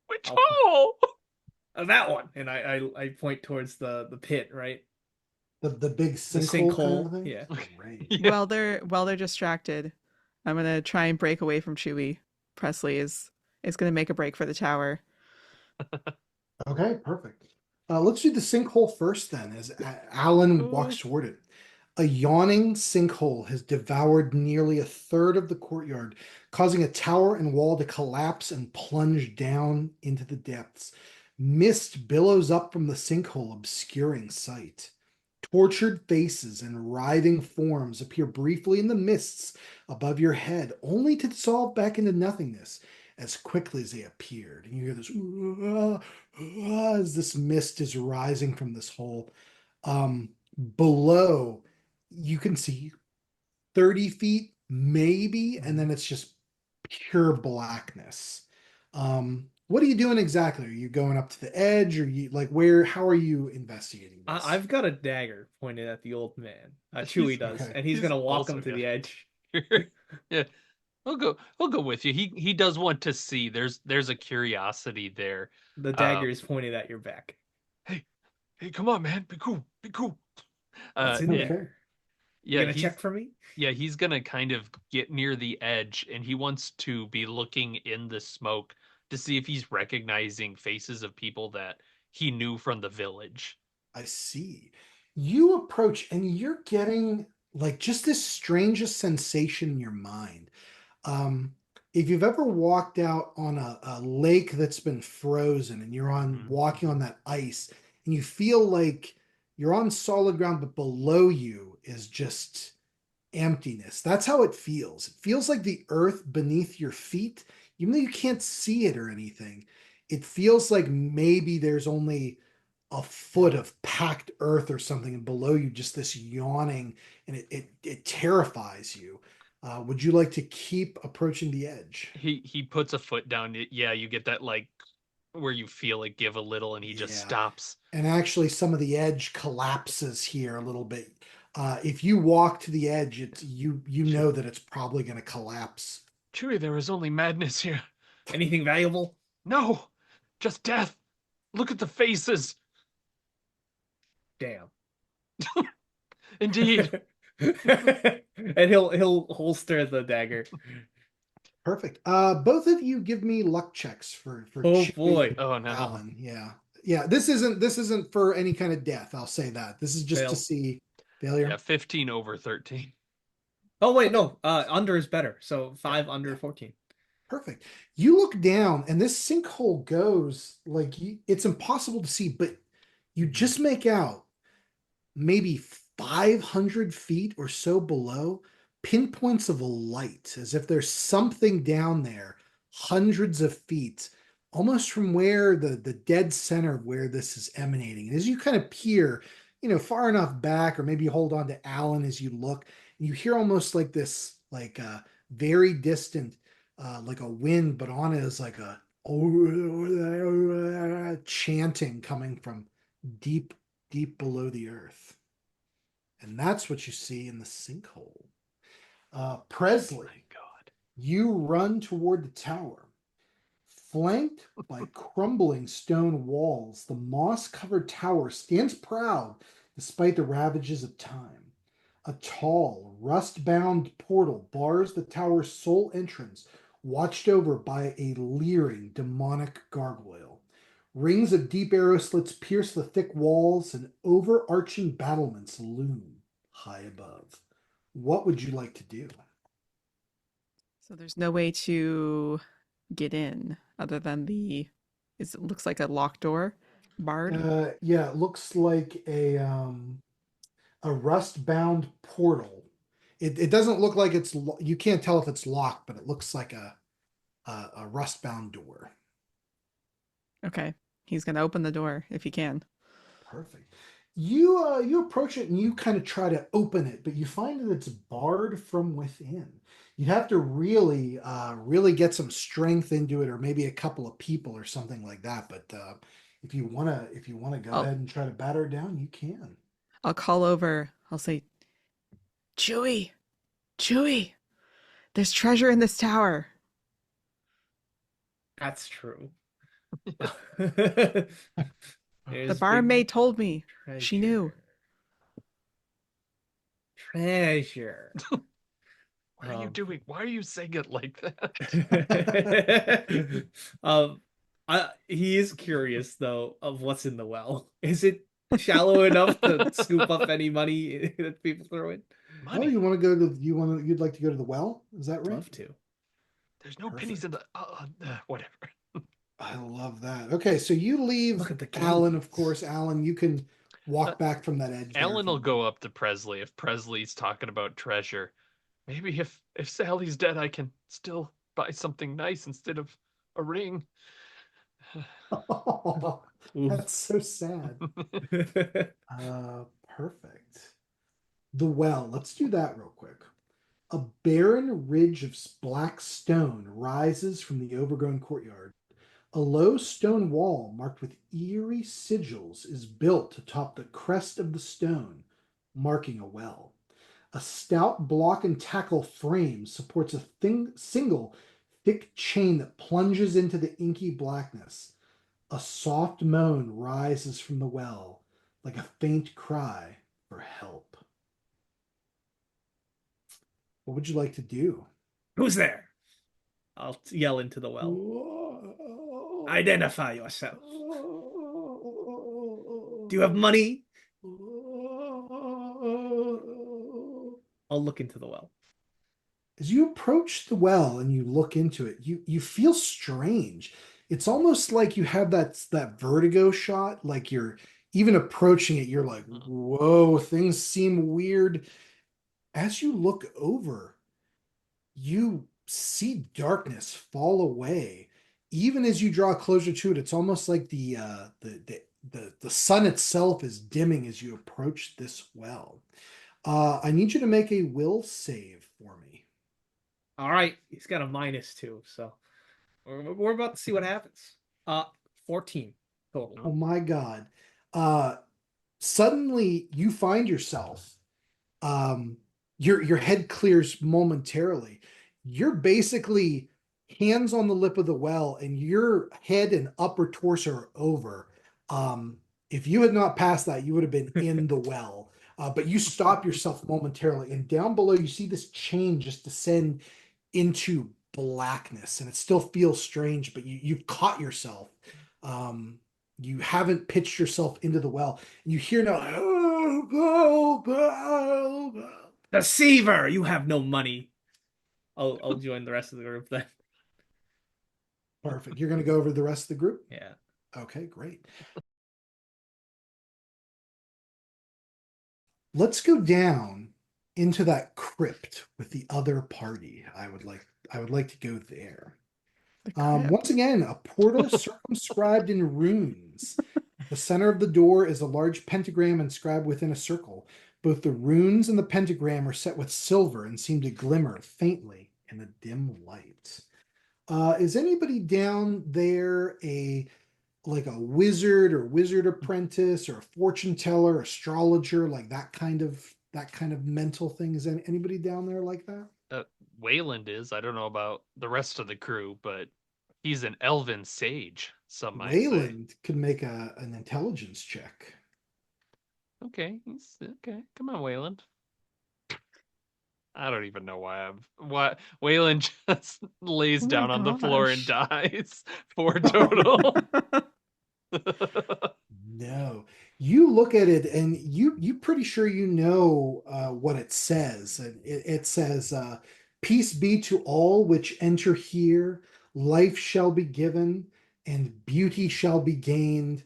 Which I'll hole? that one, and I point towards the pit, right? The big The sinkhole kind of sinkhole. thing. Yeah. Great. Yeah. While they're distracted, I'm gonna try and break away from Chewie. Presley is gonna make a break for the tower. Okay, perfect. Let's do the sinkhole first then, as Alan Oh, walks toward it. A yawning sinkhole has devoured nearly a third of the courtyard, causing a tower and wall to collapse and plunge down into the depths. Mist billows up from the sinkhole, obscuring sight. Tortured faces and writhing forms appear briefly in the mists above your head, only to dissolve back into nothingness as quickly as they appeared. And you hear this as this mist is rising from this hole. Below, you can see 30 feet, maybe, and then it's just pure blackness. What are you doing exactly? Are you going up to the edge? Or you like how are you investigating this? I've got a dagger pointed at the old man. He's Chewie does, okay. and he's he's gonna walk also him to got the edge. yeah. I'll go with you. He does want to see. There's a curiosity there. The dagger Um is pointed at your back. hey, hey, come on, man. Be cool. Be cool. What's in Yeah, Okay. there? You yeah, gonna check for me? he's gonna kind of get near the edge and he wants to be looking in the smoke to see if he's recognizing faces of people that he knew from the village. I see. You approach and you're getting like just this strangest sensation in your mind. Um, if you've ever walked out on a lake that's been frozen and you're on Mhm. walking on that ice and you feel like you're on solid ground, but below you is just emptiness. That's how it feels. It feels like the earth beneath your feet, even though you can't see it or anything, it feels like maybe there's only a foot of packed earth or something, and below you just this yawning, and it terrifies you. Would you like to keep approaching the edge? He puts a foot down. Yeah, you get that like where you feel it give a little and he just Yeah. stops. And actually, some of the edge collapses here a little bit. If you walk to the edge, it's you know that it's probably going to collapse. Chewie, there is only madness here. Anything valuable? No, just death. Look at the faces. Damn. Indeed. And he'll holster the dagger. Perfect. Both of you give me luck checks for Oh Chewie boy. and Oh no. Alan. Yeah. Yeah. This isn't for any kind of death, I'll say that. This is just to Failed. see Yeah, failure. 15 over 13. Oh wait, no. Under is better. So Yeah, 5 under yeah. 14. Perfect. You look down and this sinkhole goes it's impossible to see, but you just make out maybe 500 feet or so below, pinpoints of a light, as if there's something down there, hundreds of feet, almost from where the dead center of where this is emanating. And as you kind of peer, far enough back, or maybe you hold on to Alan as you look, and you hear almost like this, like very distant, like a wind, but on it is like a chanting coming from deep, deep below the earth. And that's what you see in the sinkhole. Presley, My God. you run toward the tower. Flanked by crumbling stone walls, the moss covered tower stands proud despite the ravages of time. A tall, rust bound portal bars the tower's sole entrance, watched over by a leering, demonic gargoyle. Rings of deep arrow slits pierce the thick walls, and overarching battlements loom high above. What would you like to do? So there's no way to get in other than it looks like a locked door, barred. Yeah, it looks like a rust-bound portal. It doesn't look like you can't tell if it's locked, but it looks like a rust-bound door. Okay. He's going to open the door if he can. Perfect. You approach it and you kind of try to open it, but you find that it's barred from within. You'd have to really get some strength into it, or maybe a couple of people or something like that. But if you wanna go I'll ahead and try to batter it down, you can. I'll call over. I'll say, Chewie, Chewie, there's treasure in this tower. That's true. The There's big barmaid told me. She knew. Treasure. What are you doing? Why are you saying it like that? um, he is curious though of what's in the well. Is it shallow enough to scoop up any money that people throw in? Oh, Money. you'd like to go to the well? Is that right? Love to. There's no pennies Perfect. in the whatever. I love that. Okay, so you leave Look at the Alan, of gates. course. Alan, you can Uh, walk back from that edge there if Alan you will want. go up to Presley if Presley's talking about treasure. Maybe if Sally's dead, I can still buy something nice instead of a ring. Oh, Ooh. that's so sad. Perfect. The well. Let's do that real quick. A barren ridge of black stone rises from the overgrown courtyard. A low stone wall marked with eerie sigils is built atop the crest of the stone, marking a well. A stout block and tackle frame supports a single thick chain that plunges into the inky blackness. A soft moan rises from the well, like a faint cry for help. What would you like to do? Who's there? I'll yell into the well. Identify yourself. Do you have money? I'll look into the well. As you approach the well and you look into it, you feel strange. It's almost like you have that vertigo shot, like you're even approaching it, you're like, whoa, things seem weird. As you look over, you see darkness fall away. Even as you draw closer to it, it's almost like the sun itself is dimming as you approach this well. I need you to make a will save for me. All right, he's got a -2, so we're about to see what happens. 14 total. Oh my God. Uh, Suddenly you find yourself, um, your head clears momentarily. You're basically hands on the lip of the well, and your head and upper torso are over. If you had not passed that, you would have been in the well. But you stop yourself momentarily, and down below you see this chain just descend into blackness, and it still feels strange, but you've caught yourself. You haven't pitched yourself into the well. And you hear now, Deceiver, you have no money. I'll join the rest of the group then. Perfect. You're going to go over the rest of the group? Yeah. Okay, great. Let's go down into that crypt with the other party. I would like to go there. The crypt. Once again, a portal circumscribed in runes. The center of the door is a large pentagram inscribed within a circle. Both the runes and the pentagram are set with silver and seem to glimmer faintly in the dim light. Is anybody down there like a wizard or wizard apprentice or a fortune teller, astrologer, like that kind of mental thing? Is anybody down there like that? Wayland is. I don't know about the rest of the crew, but he's an elven sage, some might say. Wayland could make an intelligence check. Okay, he's okay. Come on, Wayland. I don't even know why Wayland just lays Oh my down on the floor and gosh. dies. 4 total. No, you look at it and you pretty sure you know what it says. It says, "Peace be to all which enter here. Life shall be given, and beauty shall be gained.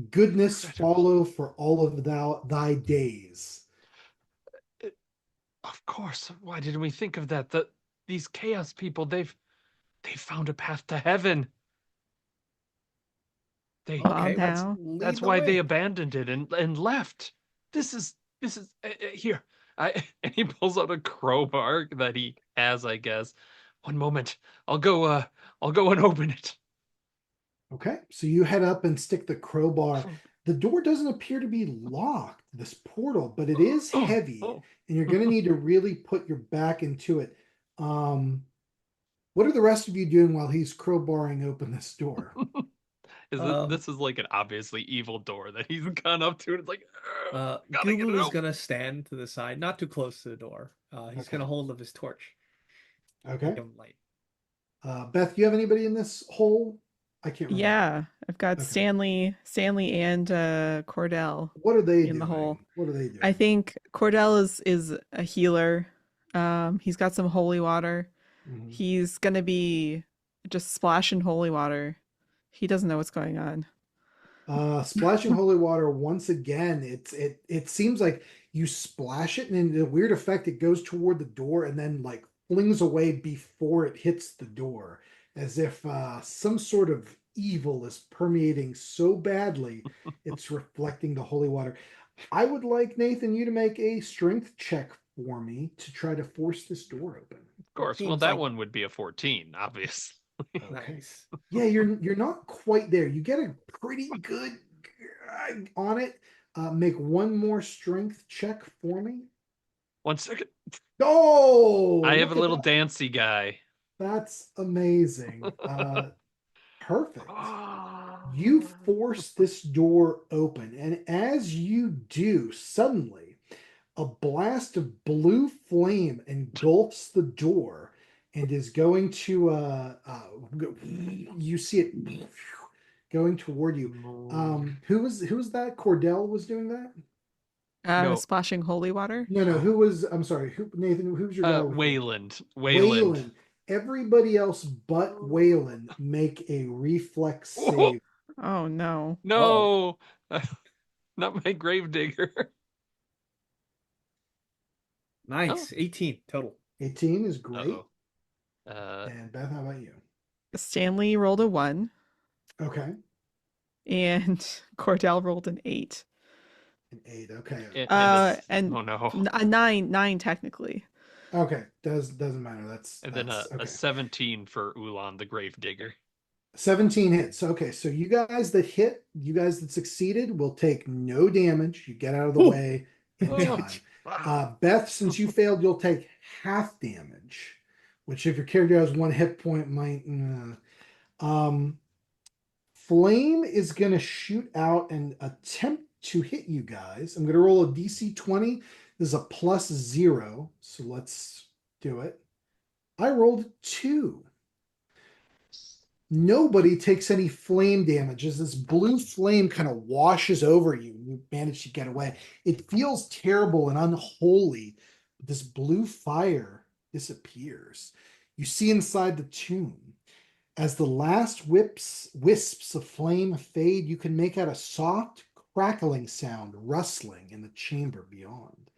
Goodness follow for all of thy days." Of course. Why didn't we think of that? These chaos people, they've found a path to heaven. They Well, Okay, let's now. lead That's the why they way. abandoned it and left. This is here. I and he pulls out a crowbar that he has, I guess. One moment. I'll go and open it. Okay, so you head up and stick the crowbar. The door doesn't appear to be locked, this portal, but it is heavy, Oh. and you're going to need to really put your back into it. What are the rest of you doing while he's crowbarring open this door? This is like an obviously evil door that he's gone up to, and it's like, gotta get Gubu it is open. gonna stand to the side, not too close to the door. He's Okay. gonna hold up his torch. Okay. Give him light. Beth, you have anybody in this hole? I can't remember. Yeah, I've got Okay. Stanley, and Cordell What are they in the hole. doing? What are they doing? I think Cordell is a healer. He's got some holy water. Mhm. He's gonna be just splashing holy water. He doesn't know what's going on. Splashing holy water once again. It seems like you splash it, and in the weird effect, it goes toward the door and then like flings away before it hits the door, as if some sort of evil is permeating so badly it's reflecting the holy water. I would like Nathan you to make a strength check for me to try to force this door open. Of course. Well, 14's that like- one would be a 14, obviously. Okay. Nice. Yeah, you're not quite there. You get a pretty good on it. Make one more strength check for me. 1 second. Oh, I have a look at little that. dancy guy. That's amazing. Perfect. You force this door open, and as you do, suddenly a blast of blue flame engulfs the door and is going to you see it going toward you. Who was that? Cordell was doing that? No. Splashing holy water. No, who was, I'm sorry, Nathan, who's your guy with you? Wayland. Wayland. Everybody else but Wayland make a reflex save. Oh no. No, not my gravedigger. Nice. 18 total. 18 is great. Uh-oh. And Beth, how about you? Stanley rolled a 1, Okay. and Cordell rolled an 8. An 8. Okay. And oh no. a 9 technically. Okay. Doesn't matter. And then That's a okay. 17 for Ulan the gravedigger. 17 hits. Okay, so you guys that succeeded will take no damage. You get out of the way in time. Beth, since you failed, you'll take half damage, which if your character has 1 hit point might. Flame is going to shoot out and attempt to hit you guys. I'm going to roll a DC 20. This is a +0, so let's do it. I rolled 2. Nobody takes any flame damage as this blue flame kind of washes over you and you manage to get away. It feels terrible and unholy. This blue fire disappears. You see inside the tomb. As the last wisps of flame fade, you can make out a soft crackling sound rustling in the chamber beyond.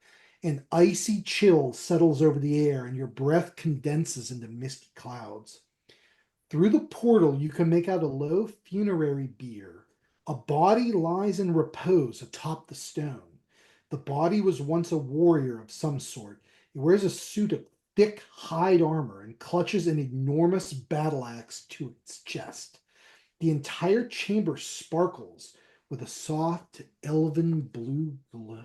An icy chill settles over the air and your breath condenses into misty clouds. Through the portal, you can make out a low funerary bier. A body lies in repose atop the stone. The body was once a warrior of some sort. He wears a suit of thick hide armor and clutches an enormous battle axe to its chest. The entire chamber sparkles with a soft, elven blue glow.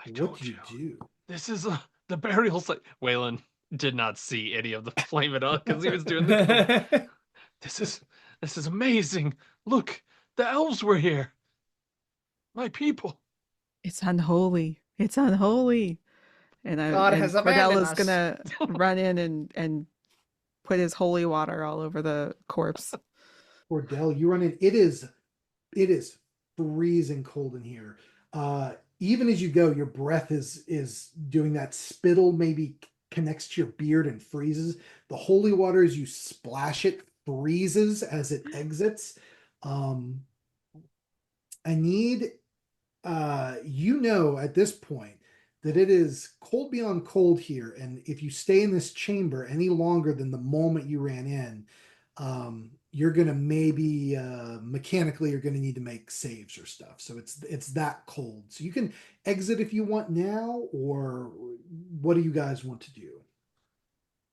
What do you do? This is the burial site. Waylon did not see any of the flame at all because he was doing the. This is amazing. Look, the elves were here. My people. It's unholy. It's unholy. And God has abandoned Cordella's us. gonna run in and put his holy water all over the corpse. Cordell, you run in. It is freezing cold in here. Even as you go, your breath is doing that. Spittle maybe connects to your beard and freezes. The holy water, as you splash it, freezes as it exits. I need at this point that it is cold beyond cold here, and if you stay in this chamber any longer than the moment you ran in, you're gonna maybe mechanically you're gonna need to make saves or stuff. So it's that cold. So you can exit if you want now, or what do you guys want to do?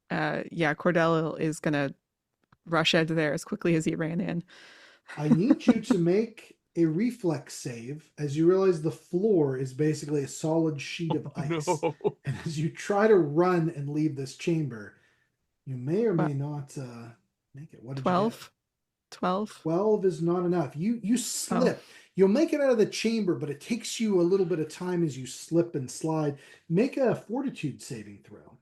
Yeah, Cordella is gonna rush out of there as quickly as he ran in. I need you to make a reflex save as you realize the floor is basically a solid sheet of ice. No. And as you try to run and leave this chamber, you may or may not make it. What did 12? you get? 12? 12 is not enough. You slip. Oh. You'll make it out of the chamber, but it takes you a little bit of time as you slip and slide. Make a fortitude saving throw.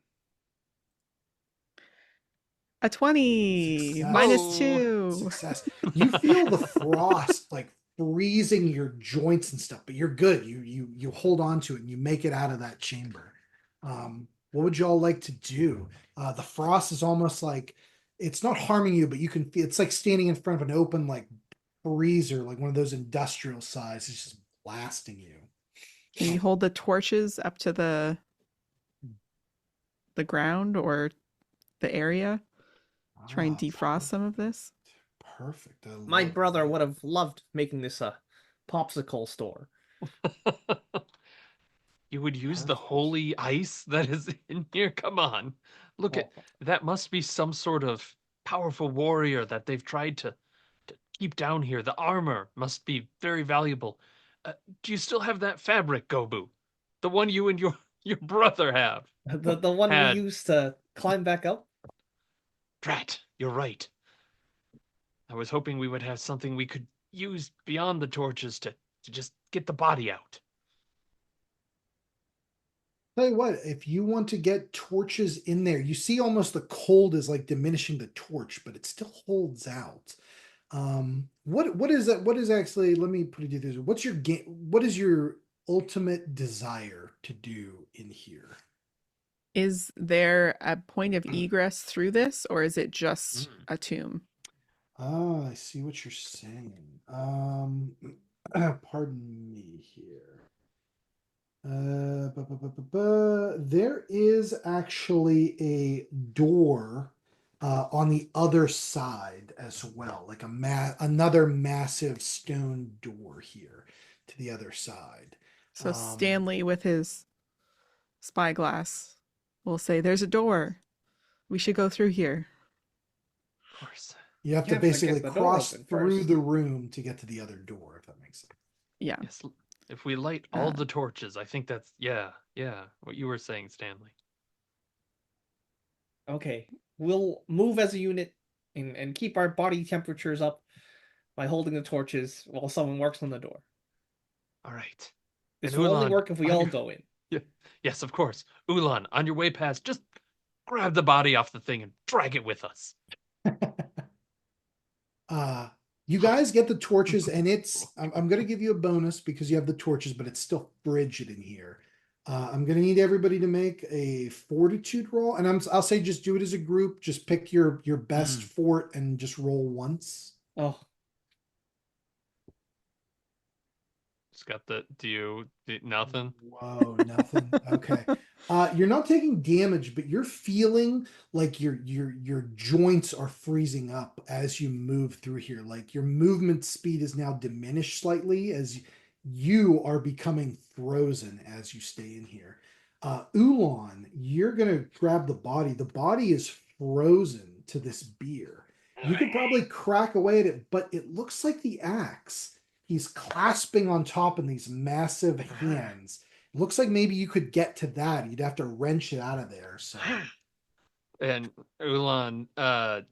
A 20 Success. -2. Success. You feel the frost like freezing your joints and stuff, but you're good. You hold on to it and you make it out of that chamber. What would y'all like to do? The frost is almost like it's not harming you, but you can feel it's like standing in front of an open like freezer, like one of those industrial size. It's just blasting you. Can you hold the torches up to the ground or the area? Try and defrost some of this? Perfect. My brother would have loved making this a popsicle store. You would use the Perfect. holy ice that is in here? Come on. Look at that must be some sort of powerful warrior that they've tried to keep down here. The armor must be very valuable. Do you still have that fabric, Gobu? The one you and your brother have? The one we used to climb back up? Drat, you're right. I was hoping we would have something we could use beyond the torches to just get the body out. Tell you what, if you want to get torches in there, you see almost the cold is like diminishing the torch, but it still holds out. What is that? What is actually? Let me put it this way. What's your game? What is your ultimate desire to do in here? Is there a point of egress through this, or is it just a tomb? Ah, I see what you're saying. Pardon me here. There is actually a door on the other side as well, like another massive stone door here to the other side. So Stanley, with his spyglass, will say, "There's a door. We should go through here." Of course. You have to basically cross through the room to get to the other door, if that makes sense. Yeah. Yes, if we light all the torches, I think that's yeah, what you were saying, Stanley. Okay, we'll move as a unit and keep our body temperatures up by holding the torches while someone works on the door. All right. This And will only Ulan, work if we on all your- go in. Yeah. Yes, of course. Ulan, on your way past, just grab the body off the thing and drag it with us. Uh, you guys get the torches, and I'm going to give you a bonus because you have the torches, but it's still frigid in here. I'm going to need everybody to make a fortitude roll, and I'll say just do it as a group. Just pick your best fort and just roll once. Oh, Just got the. Nothing? Whoa, nothing. Okay. You're not taking damage, but you're feeling like your joints are freezing up as you move through here. Like your movement speed is now diminished slightly as you are becoming frozen as you stay in here. Ulan, you're gonna grab the body. The body is frozen to this beer. You could probably crack away at it, but it looks like the axe he's clasping on top in these massive hands. It looks like maybe you could get to that. You'd have to wrench it out of there. So And Ulan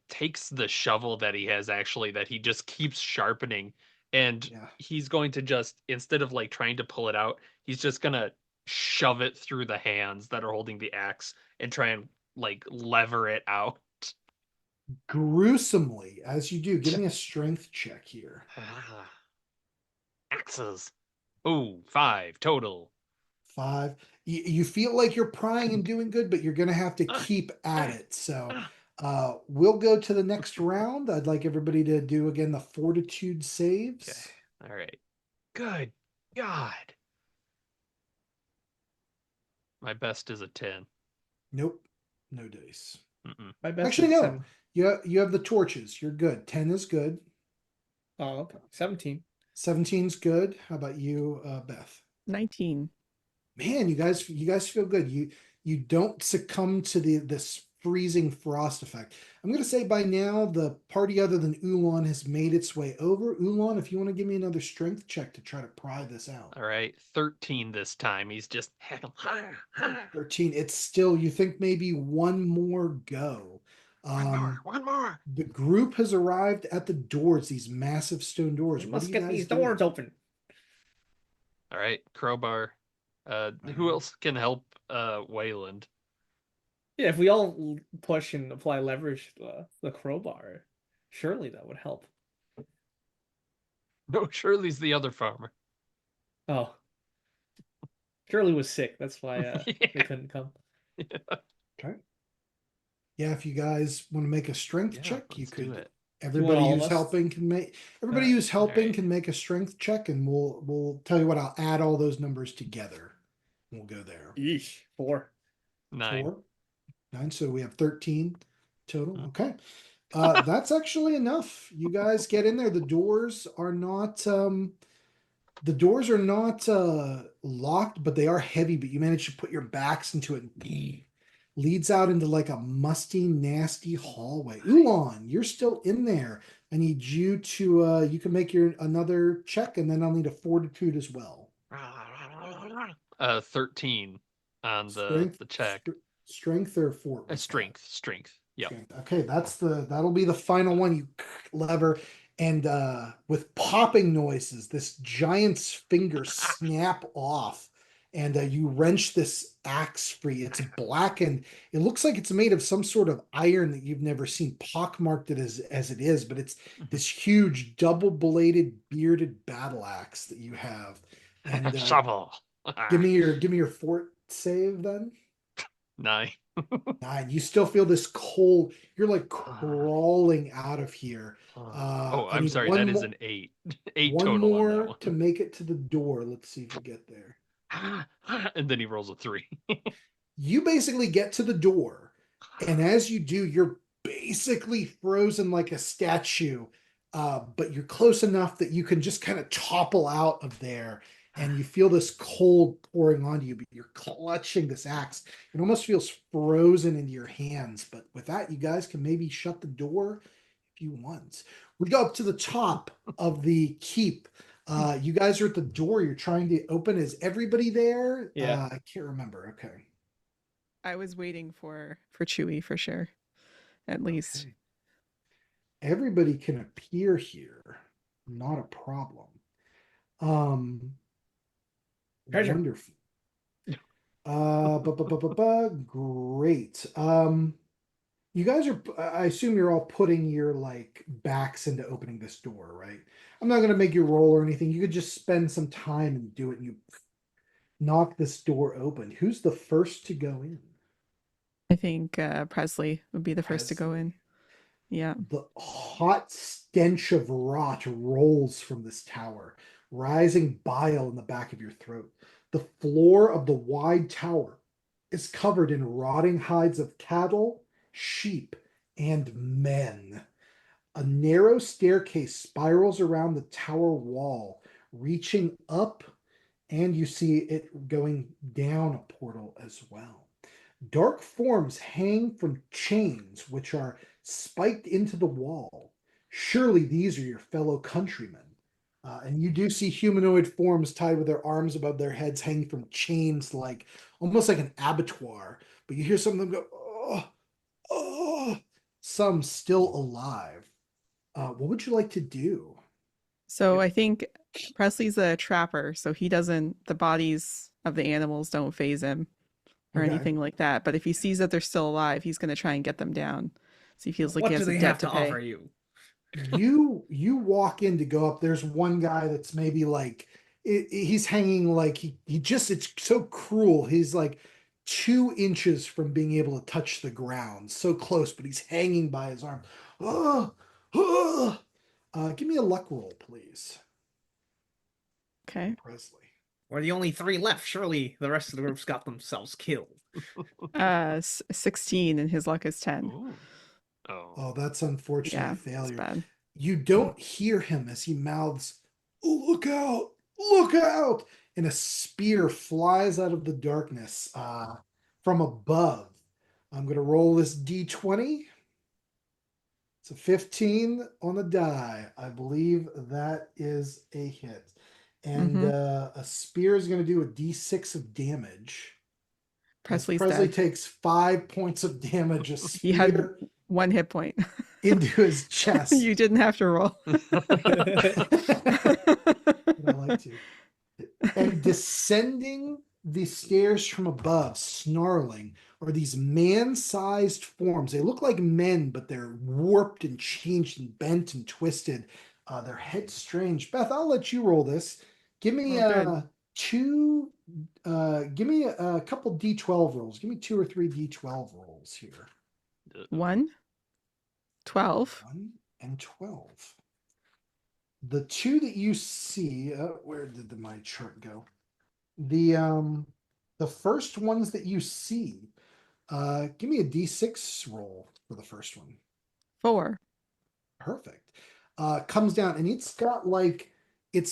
takes the shovel that he has actually that he just keeps sharpening, and yeah. he's going to just, instead of like trying to pull it out, he's just gonna shove it through the hands that are holding the axe and try and like lever it out. Gruesomely, as you do, give me a strength check here. Axes. Oh, 5 total. 5. You feel like you're prying and doing good, but you're going to have to keep at it. So we'll go to the next round. I'd like everybody to do again the fortitude saves. Okay. All right. Good God. My best is a 10. Nope. No dice. my best Actually, is no. 7. You have the torches. You're good. 10 is good. Oh, okay. 17. 17's good. How about you, Beth? 19. Man, you guys feel good. You don't succumb to this freezing frost effect. I'm gonna say by now the party other than Ulan has made its way over. Ulan, if you want to give me another strength check to try to pry this out. All right. 13 this time. He's just 13. It's still, you think maybe one more go. one more. The group has arrived at the doors, these massive stone doors. We What must do you get guys these do? doors open. All right. Crowbar. Who else can help Wayland? Yeah, if we all push and apply leverage to the crowbar, surely that would help. No, Shirley's the other farmer. Oh, Shirley was sick. That's why Yeah. they couldn't come. Okay. Yeah, if you guys want to make a strength Yeah, check, you let's do could. it. Everybody all of who's us? helping can make everybody Alright. who's helping Alright. can make a strength check, and we'll tell you what. I'll add all those numbers together. We'll go there. Yeesh, 4. 9. 4, 9. So we have 13 total. Mhm. Okay. That's actually enough. You guys get in there. The doors are not locked, but they are heavy, but you manage to put your backs into it and leads out into like a musty, nasty hallway. Ulan, you're still in there. I need you to you can make your another check, and then I'll need a fortitude as well. 13 on Strength, the check. strength or fort? What's that? Strength. Yep. Strength. Okay, that'll be the final one. You lever, and with popping noises, this giant's fingers snap off, and you wrench this axe free. It's blackened. It looks like it's made of some sort of iron that you've never seen, pockmarked it as it is, but it's this huge double-bladed bearded battle axe that you have. And Shovel. give me your fort save then. 9. 9. You still feel this cold. You're like crawling out of here. Oh, I I'm need sorry. one That is more, an 8. 8 one total on that more one. to make it to the door. Let's see if you get there. And then he rolls a 3. You basically get to the door, and as you do, you're basically frozen like a statue. But you're close enough that you can just kind of topple out of there, and you feel this cold pouring onto you, but you're clutching this axe. It almost feels frozen into your hands. But with that, you guys can maybe shut the door if you want. We go up to the top of the keep. You guys are at the door. You're trying to open. Is everybody there? Yeah. I can't remember. Okay. I was waiting for Chewy for sure. At least. Okay. Everybody can appear here. Not a problem. Treasure. Wonderful. Great. You guys are, I assume you're all putting your like backs into opening this door, right? I'm not gonna make you roll or anything. You could just spend some time and do it, and you knock this door open. Who's the first to go in? I think Presley would be the first to go Presley. in. Yeah. The hot stench of rot rolls from this tower, rising bile in the back of your throat. The floor of the wide tower is covered in rotting hides of cattle, sheep, and men. A narrow staircase spirals around the tower wall, reaching up, and you see it going down a portal as well. Dark forms hang from chains which are spiked into the wall. Surely these are your fellow countrymen. And you do see humanoid forms tied with their arms above their heads, hanging from chains, like almost like an abattoir. But you hear some of them go, oh, oh, some still alive. What would you like to do? So I think Presley's a trapper, so he doesn't, the bodies of the animals don't phase him or Okay. anything like that. But if he sees that they're still alive, he's going to try and get them down. So he feels like What he do has a they debt have to to pay. offer you? You walk in to go up. There's one guy that's maybe like he's hanging like he just it's so cruel. He's like 2 inches from being able to touch the ground, so close, but he's hanging by his arm. Oh, oh. Give me a luck roll, please, Okay. Presley. We're the only three left. Surely the rest of the group's got themselves killed. 16 and his luck is 10. Ooh. Oh. Oh, that's unfortunately Yeah, a it's failure. bad. You don't hear him as he mouths, "Look out! Look out!" And a spear flies out of the darkness from above. I'm going to roll this d20. It's a 15 on the die. I believe that is a hit. And Mm-hmm. a spear is going to do a d6 of damage. As Presley's Presley dead. takes 5 points of damage, a He had spear 1 hit point. into his chest. You didn't have to roll. But I like to. And descending the stairs from above, snarling, are these man-sized forms. They look like men, but they're warped and changed and bent and twisted. Their head's strange. Beth, I'll let you roll this. Give me Oh, good. two. Give me a couple D12 rolls. Give me 2 or 3 D12 rolls here. 1, 12. 1 and 12. The two that you see, where did my chart go? The first ones that you see, give me a D6 roll for the first one. 4. Perfect. Comes down and it's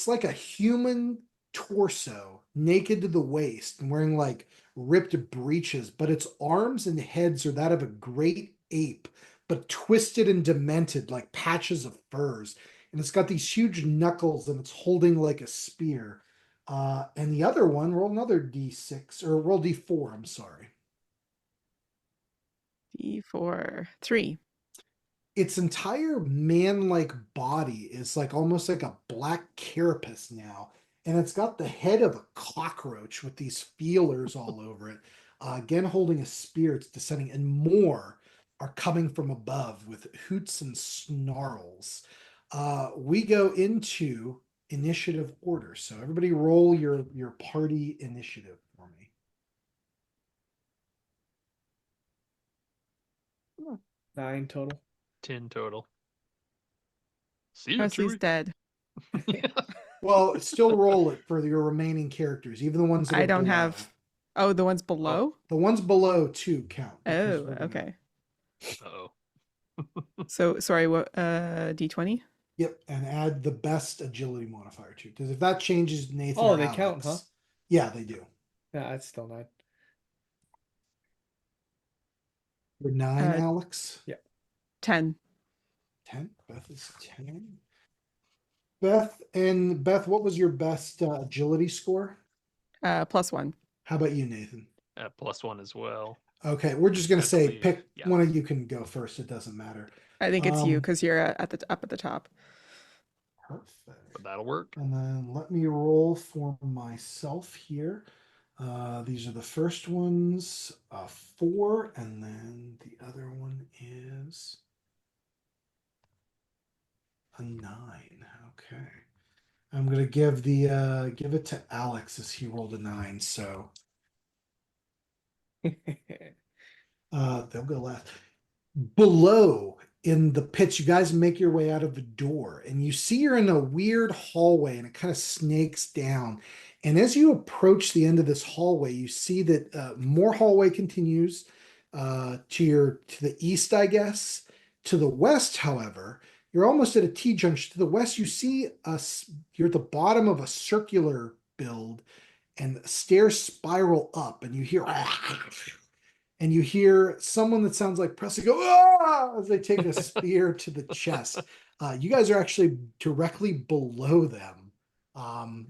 like a human torso, naked to the waist and wearing like ripped breeches, but its arms and heads are that of a great ape, but twisted and demented like patches of furs. And it's got these huge knuckles and it's holding like a spear. And the other one, roll another D6 or roll D4, I'm sorry. D4. 3. Its entire man-like body is like almost like a black carapace now, and it's got the head of a cockroach with these feelers all over it. Again, holding a spear, it's descending, and more are coming from above with hoots and snarls. We go into initiative order, so everybody roll your party initiative for me. 9 total. 10 total. See you, Presley's Chewie. dead. Well, still roll it for your remaining characters, even the ones that I are don't below. have. Oh, the ones below? The ones below too count. Oh, okay. Uh-oh. So, sorry, what, D20? Yep, and add the best agility modifier too. Because if that changes Nathan Oh, or they Alex, count, huh? Yeah, they do. Yeah, it's still 9. For 9, Uh, Alex. 10. 10. Beth is 10. Beth, what was your best agility score? +1. How about you, Nathan? +1 as well. Okay, we're just gonna I say believe, pick yeah. one of you can go first. It doesn't matter. I think it's you because you're up at the top. Perfect. but that'll work. And then let me roll for myself here. These are the first ones, 4, and then the other one is a 9. Okay. I'm gonna give give it to Alex as he rolled a 9. So they'll go last. Below in the pits, you guys make your way out of the door, and you see you're in a weird hallway, and it kind of snakes down. And as you approach the end of this hallway, you see that more hallway continues to the east, I guess. To the west, however, you're almost at a T junction. To the west, you see you're at the bottom of a circular build, and stairs spiral up, and you hear and you hear someone that sounds like Presley go ah! As they take a spear to the chest. You guys are actually directly below them.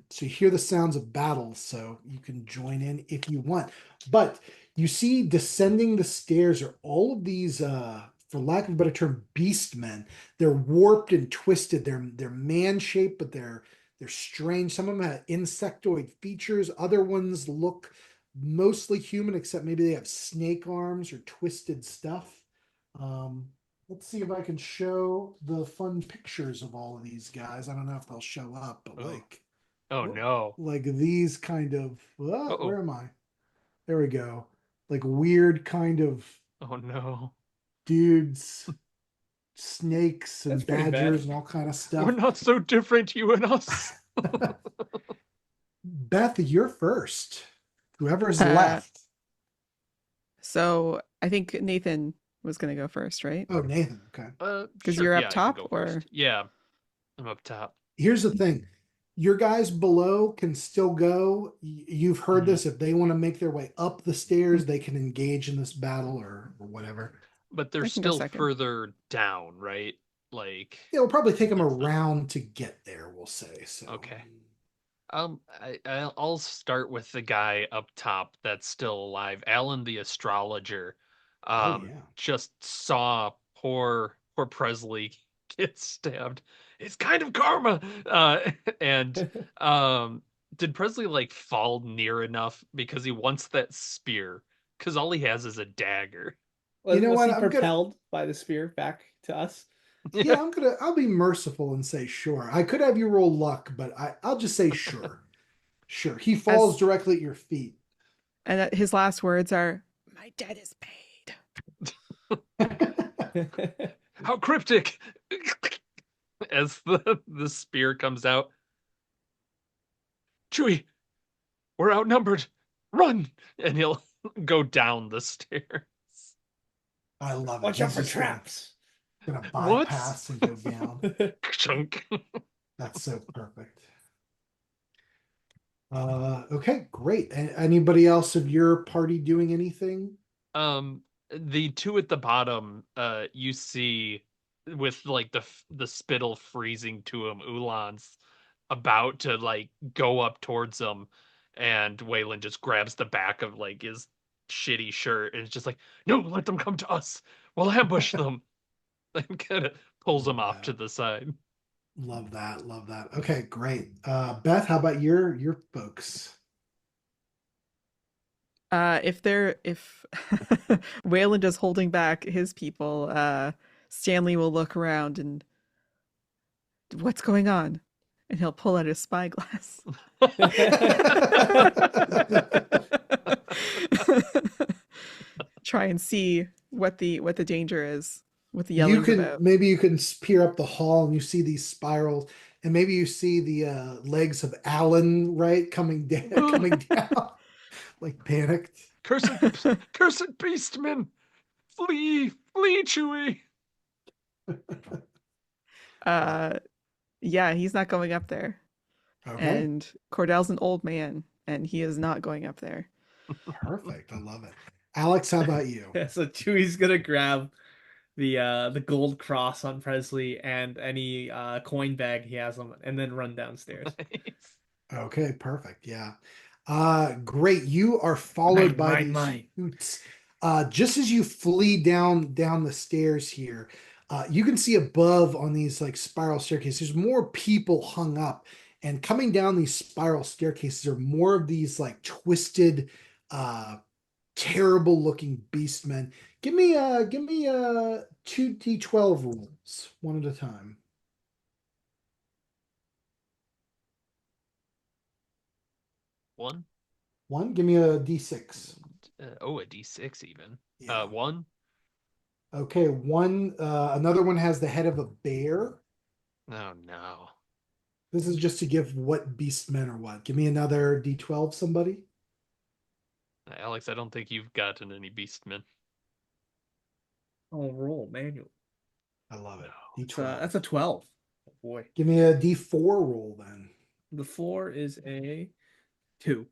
So you hear the sounds of battle, so you can join in if you want. But you see descending the stairs are all of these, for lack of a better term, beast men. They're warped and twisted. They're man-shaped, but they're strange. Some of them have insectoid features. Other ones look mostly human, except maybe they have snake arms or twisted stuff. Let's see if I can show the fun pictures of all of these guys. I don't know if they'll show up, but Ooh. Oh no. like these kind of, Uh-oh. where am I? There we go. Like weird kind of Oh no. dudes, snakes and That's pretty badgers bad. and all kind of We're stuff. not so different, you and us. Beth, you're first. Whoever's Uh, left. So I think Nathan was going to go first, right? Oh, Nathan. Okay. Because Sure, you're yeah, up I can top, go or first. Yeah, I'm up top. Here's the thing. Your guys below can still go. You've heard Mhm. this. If they want to make their way up the stairs, they can engage in this battle or whatever. But they're I can go still second. further down, right? Like, It'll probably take them around to get there, we'll say. So okay. I'll start with the guy up top that's still alive. Alan the astrologer. Oh yeah. Just saw poor Presley get stabbed. It's kind of karma. And did Presley like fall near enough because he wants that spear? Because all he has is a dagger. You know Was what? he I'm gonna propelled by the spear back to us? yeah, I'll be merciful and say sure. I could have you roll luck, but I'll just say sure. Sure. He falls As directly at your feet. and his last words are, "My debt is paid." How cryptic! As the spear comes out. Chewie, we're outnumbered. Run! And he'll go down the stairs. I love it. Watch out He's for just traps. gonna What? bypass and go down. Chunk. That's so perfect. Okay, great. Anybody else of your party doing anything? The two at the bottom, you see with like the spittle freezing to him, Ulan's about to like go up towards him, and Waylon just grabs the back of like his shitty shirt and it's just like, no, let them come to us. We'll ambush them. And kind of pulls him Love off to that. the side. Love that. Love that. Okay, great. Beth, how about your folks? If Wayland is holding back his people, Stanley will look around and, what's going on? And he'll pull out his spyglass. Try and see what the danger is, what the You yelling's can about. maybe you can peer up the hall and you see these spirals, and maybe you see the legs of Alan right coming down, coming down, like panicked. Cursed, cursed beastmen! Flee, Chewie! Yeah, he's not going up there. Okay, And Cordell's an old man, and he is not going up there. perfect. I love it. Alex, how about you? Yeah, so Chewie's gonna grab the gold cross on Presley and any coin bag he has on, and then run downstairs. Nice. Okay, perfect. Yeah. Great. You are followed Mine, by mine, these mine. hoots. Just as you flee down the stairs here, You can see above on these like spiral staircases, there's more people hung up, and coming down these spiral staircases are more of these like twisted, uh, terrible looking beastmen. Give me 2d12 rolls, one at a time. One. One, give me a d6. Oh, a D6 even. Yeah. One. Okay, one. Another one has the head of a bear. Oh no. This is just to give what beastmen are what. Give me another d12, somebody. Alex, I don't think you've gotten any beastmen. I'll roll manual. I love it. No. D12. That's a 12. Oh boy. Give me a d4 roll then. The 4 is a 2.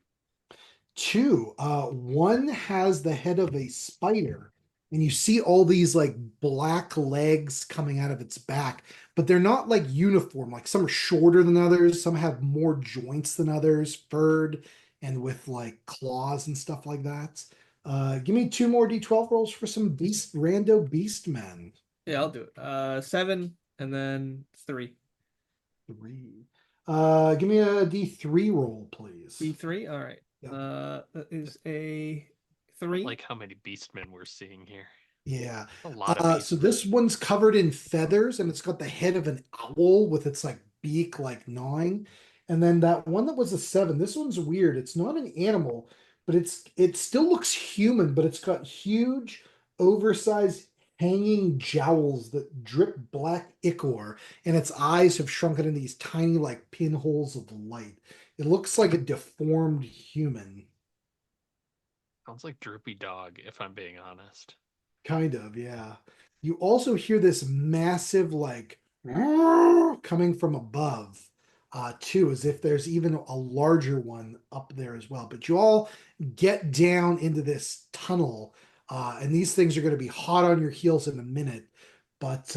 Two. One has the head of a spider, and you see all these like black legs coming out of its back, but they're not like uniform. Like some are shorter than others, some have more joints than others, furred and with like claws and stuff like that. Give me two more d12 rolls for some rando beast men. Yeah, I'll do it. 7 and then 3. Three. Give me a d3 roll, please. D3. All right. Yep. That is a I 3. like how many beastmen we're seeing here. Yeah. A lot of So beastmen. this one's covered in feathers and it's got the head of an owl with its like beak like gnawing. And then that one that was a 7, this one's weird. It's not an animal, but it still looks human, but it's got huge, oversized hanging jowls that drip black ichor, and its eyes have shrunken in these tiny like pinholes of light. It looks like a deformed human. Sounds like Droopy Dog, if I'm being honest. Kind of, yeah. You also hear this massive like coming from above, too, as if there's even a larger one up there as well. But you all get down into this tunnel, and these things are going to be hot on your heels in a minute. But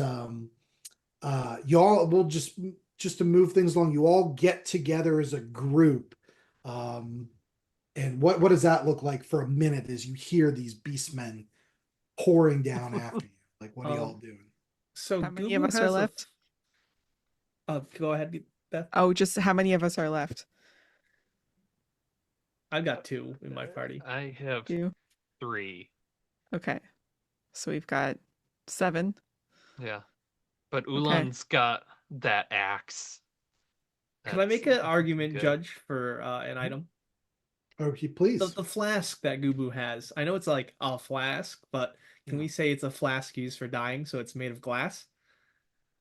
y'all will just to move things along, you all get together as a group. Um, and what does that look like for a minute as you hear these beastmen pouring down after you? Like, what are y'all doing? So How many of Gubu us are has left? go ahead, Beth. Oh, just how many of us are left? I've got 2 in my party. I have You? 3. Okay. So we've got 7. Yeah. But Okay. Ulan's got that axe. Can I make That's an argument, good. Judge, for an item? Okay, The, please. the flask that Gubu has. I know it's like a flask, but can we say it's a flask used for dyeing, so it's made of glass?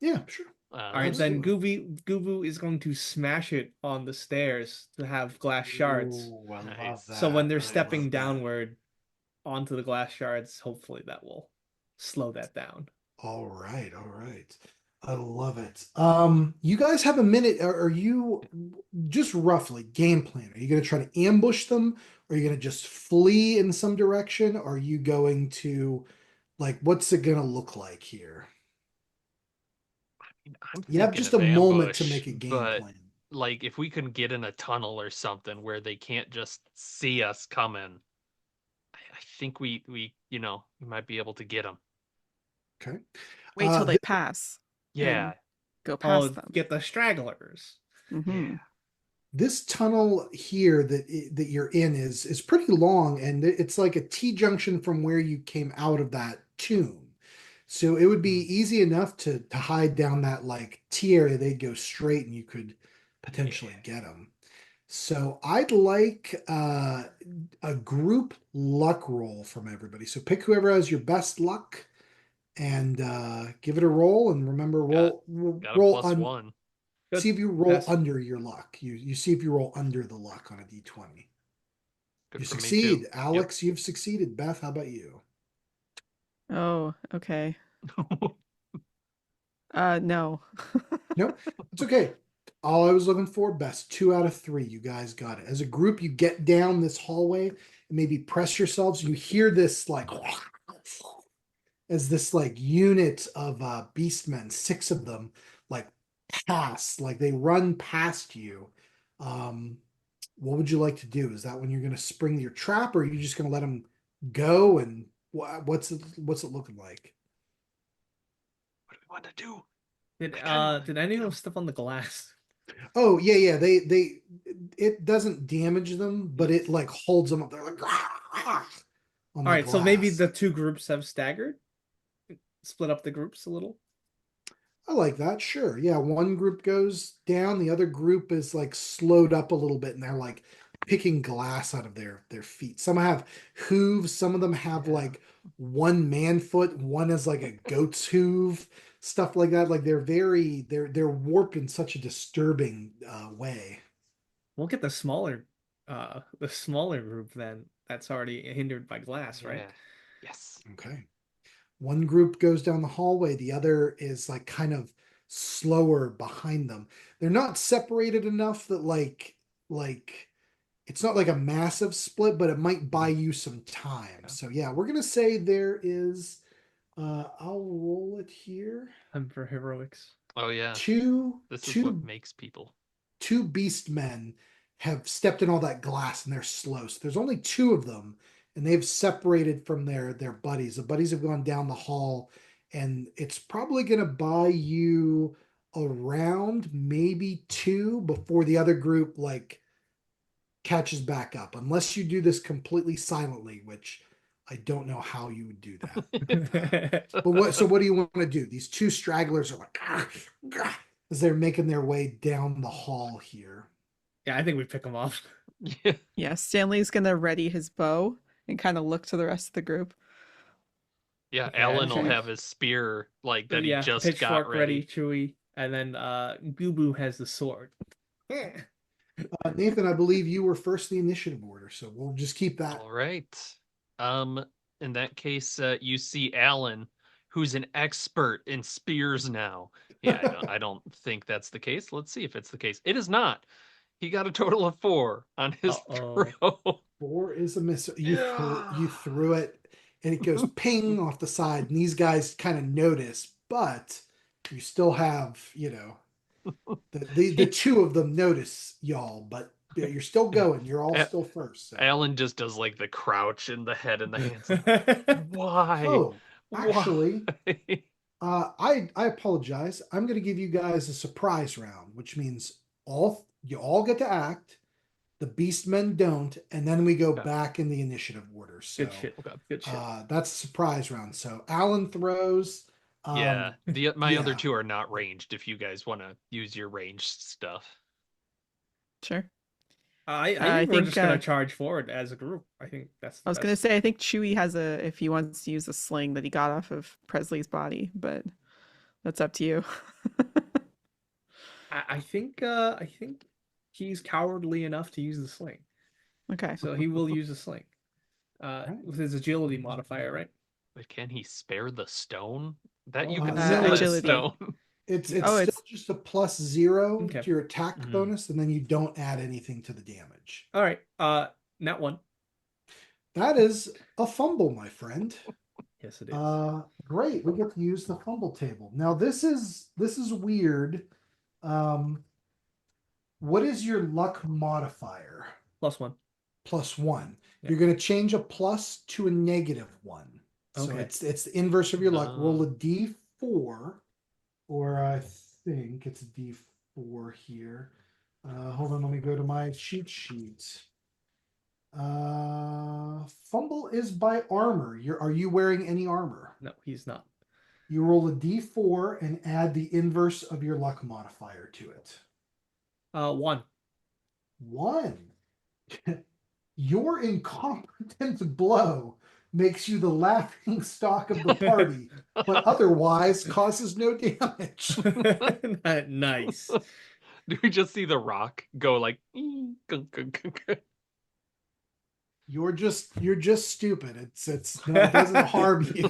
Yeah, sure. All right, then Gubu is going to smash it on the stairs to have glass shards. Ooh, I love Nice. that. So when they're I stepping love that. downward onto the glass shards, hopefully that will slow that down. All right, all right. I love it. You guys have a minute. Are you just roughly game plan? Are you going to try to ambush them? Are you going to just flee in some direction? Are you going to like what's it going to look like here? I'm You have thinking just of a moment to ambush, make a game but plan. like if we can get in a tunnel or something where they can't just see us coming, I think we we might be able to get them. Okay. Wait till they Th- pass Yeah. and go Oh, past them. get the stragglers. Mm-hmm. Yeah. this tunnel here that you're in is pretty long, and it's like a T junction from where you came out of that tomb. So it would be easy enough to hide down that like T area. They'd go straight, and you could potentially get them. So I'd like a group luck roll from everybody. So pick whoever has your best luck and give it a roll. And remember, Got roll got a roll plus on. one. See Good. if you roll Pass. under your luck. You see if you roll under the luck on a d20. Good You for me too. succeed, Alex. You've succeeded. Beth, how about you? Oh, okay. Yep. No. No, it's okay. All I was looking for, best 2 out of 3. You guys got it. As a group, you get down this hallway and maybe press yourselves. You hear this like as this like unit of beastmen, 6 of them, like pass, like they run past you. Um, what would you like to do? Is that when you're going to spring your trap, or are you just going to let them go? And what's it looking like? want to do? Did any of them step on the glass? Oh yeah. They it doesn't damage them, but it like holds them up. They're like on All the right, so maybe glass. the two groups have staggered, split up the groups a little. I like that. Sure. Yeah. One group goes down, the other group is like slowed up a little bit and they're like picking glass out of their feet. Some have hooves, some of them have Yeah. like one man foot, one is like a goat's hoof, stuff like that. Like they're warped in such a disturbing way. We'll get the smaller group then. That's already hindered by glass, right? Yeah. Yes. Okay. One group goes down the hallway, the other is like kind of slower behind them. They're not separated enough that like it's not like a massive split, but it might buy you some time. So yeah, we're gonna say there is I'll roll it here. Time for heroics. Oh yeah. Two This is what two makes people. two beast men have stepped in all that glass and they're slow. So there's only two of them, and they've separated from their buddies. The buddies have gone down the hall, and it's probably going to buy you around maybe two before the other group like catches back up, unless you do this completely silently, which I don't know how you would do that. But what? So what do you want to do? These two stragglers are like as they're making their way down the hall here. Yeah, I think we pick them off. Yeah. Yeah, Stanley's gonna ready his bow and kind of look to the rest of the group. Yeah, Yeah, Alan will okay. have his spear like that he Yeah, just pitchfork got ready. Chewy, and then Boo Boo has the sword. Nathan, I believe you were first in the initiative order, so we'll just keep that. All right. In that case, you see Alan, who's an expert in spears now. Yeah, I don't think that's the case. Let's see if it's the case. It is not. He got a total of 4 on his Uh-oh. throw. Four is a miss. You Yeah. threw it, and it goes ping off the side, and these guys kind of notice, but you still have, the two of them notice y'all, but you're still going. You're all A- still first. So. Alan just does like the crouch in the head and the hands. Like, why? Oh, Why? actually, I apologize. I'm going to give you guys a surprise round, which means you all get to act. The Beastmen don't, and then we go Okay. back in the initiative order. So Good shit. Okay. Good shit. that's a surprise round. So Alan throws. Yeah, my other yeah. two are not ranged. If you guys want to use your ranged stuff, Sure. I I think we're think, just gonna charge forward as a group. I think that's the I was gonna best. say I think Chewie has if he wants to use a sling that he got off of Presley's body, but that's up to you. I think he's cowardly enough to use the sling, Okay. so he will use the sling. Right. With his agility modifier, right? but can he spare the stone? That you Uh, can no, spare the agility. stone. It's Oh, still it's just a +0 Okay. to your attack Mhm. bonus, and then you don't add anything to the damage. All right. Not one. That is a fumble, my friend. Yes, it is. Great. We get to use the fumble table. Now this is weird. What is your luck modifier? +1. +1. Yeah. You're going to change a plus to a -1. So Okay. it's the inverse of your luck. Roll a Oh. d4, or I think it's a d4 here. Hold on, let me go to my cheat sheet. Fumble is by armor. Are you wearing any armor? No, he's not. You roll a d4 and add the inverse of your luck modifier to it. 1. 1. Your incompetent blow makes you the laughing stock of the party, but otherwise causes no damage. Nice. Do we just see the rock go like? Gunk, gunk, gunk? You're just stupid. It doesn't harm you.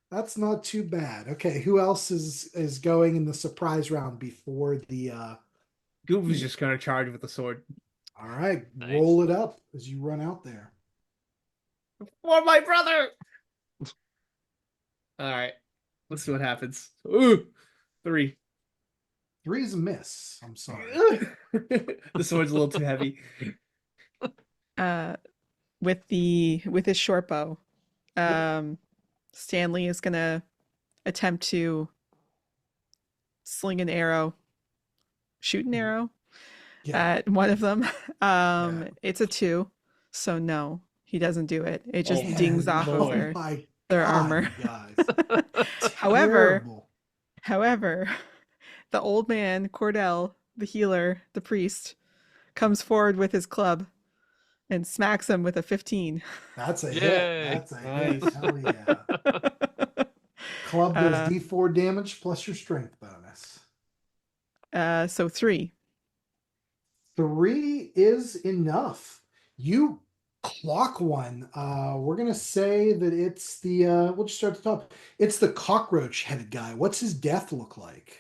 That's not too bad. Okay, who else is going in the surprise round before the Goof is just gonna charge with the sword. all right, Nice. roll it up as you run out there. For my brother. All right. Let's see what happens. Ooh, 3. 3 is a miss. I'm sorry. The sword's a little too heavy. With his short bow, Stanley is gonna attempt to sling an arrow, shoot an arrow Yeah. at one of them. Yeah. It's a 2, so no, he doesn't do it. It just Oh, dings off of Lord. Oh my their God, armor. you guys. However, Terrible. however, the old man, Cordell, the healer, the priest, comes forward with his club and smacks him with a 15. That's a hit. Yay. That's a hit. Nice. Hell yeah. Club does D4 damage plus your strength bonus. So 3. 3 is enough. You clock one. We're gonna say that it's the we'll just start at the top. It's the cockroach headed guy. What's his death look like?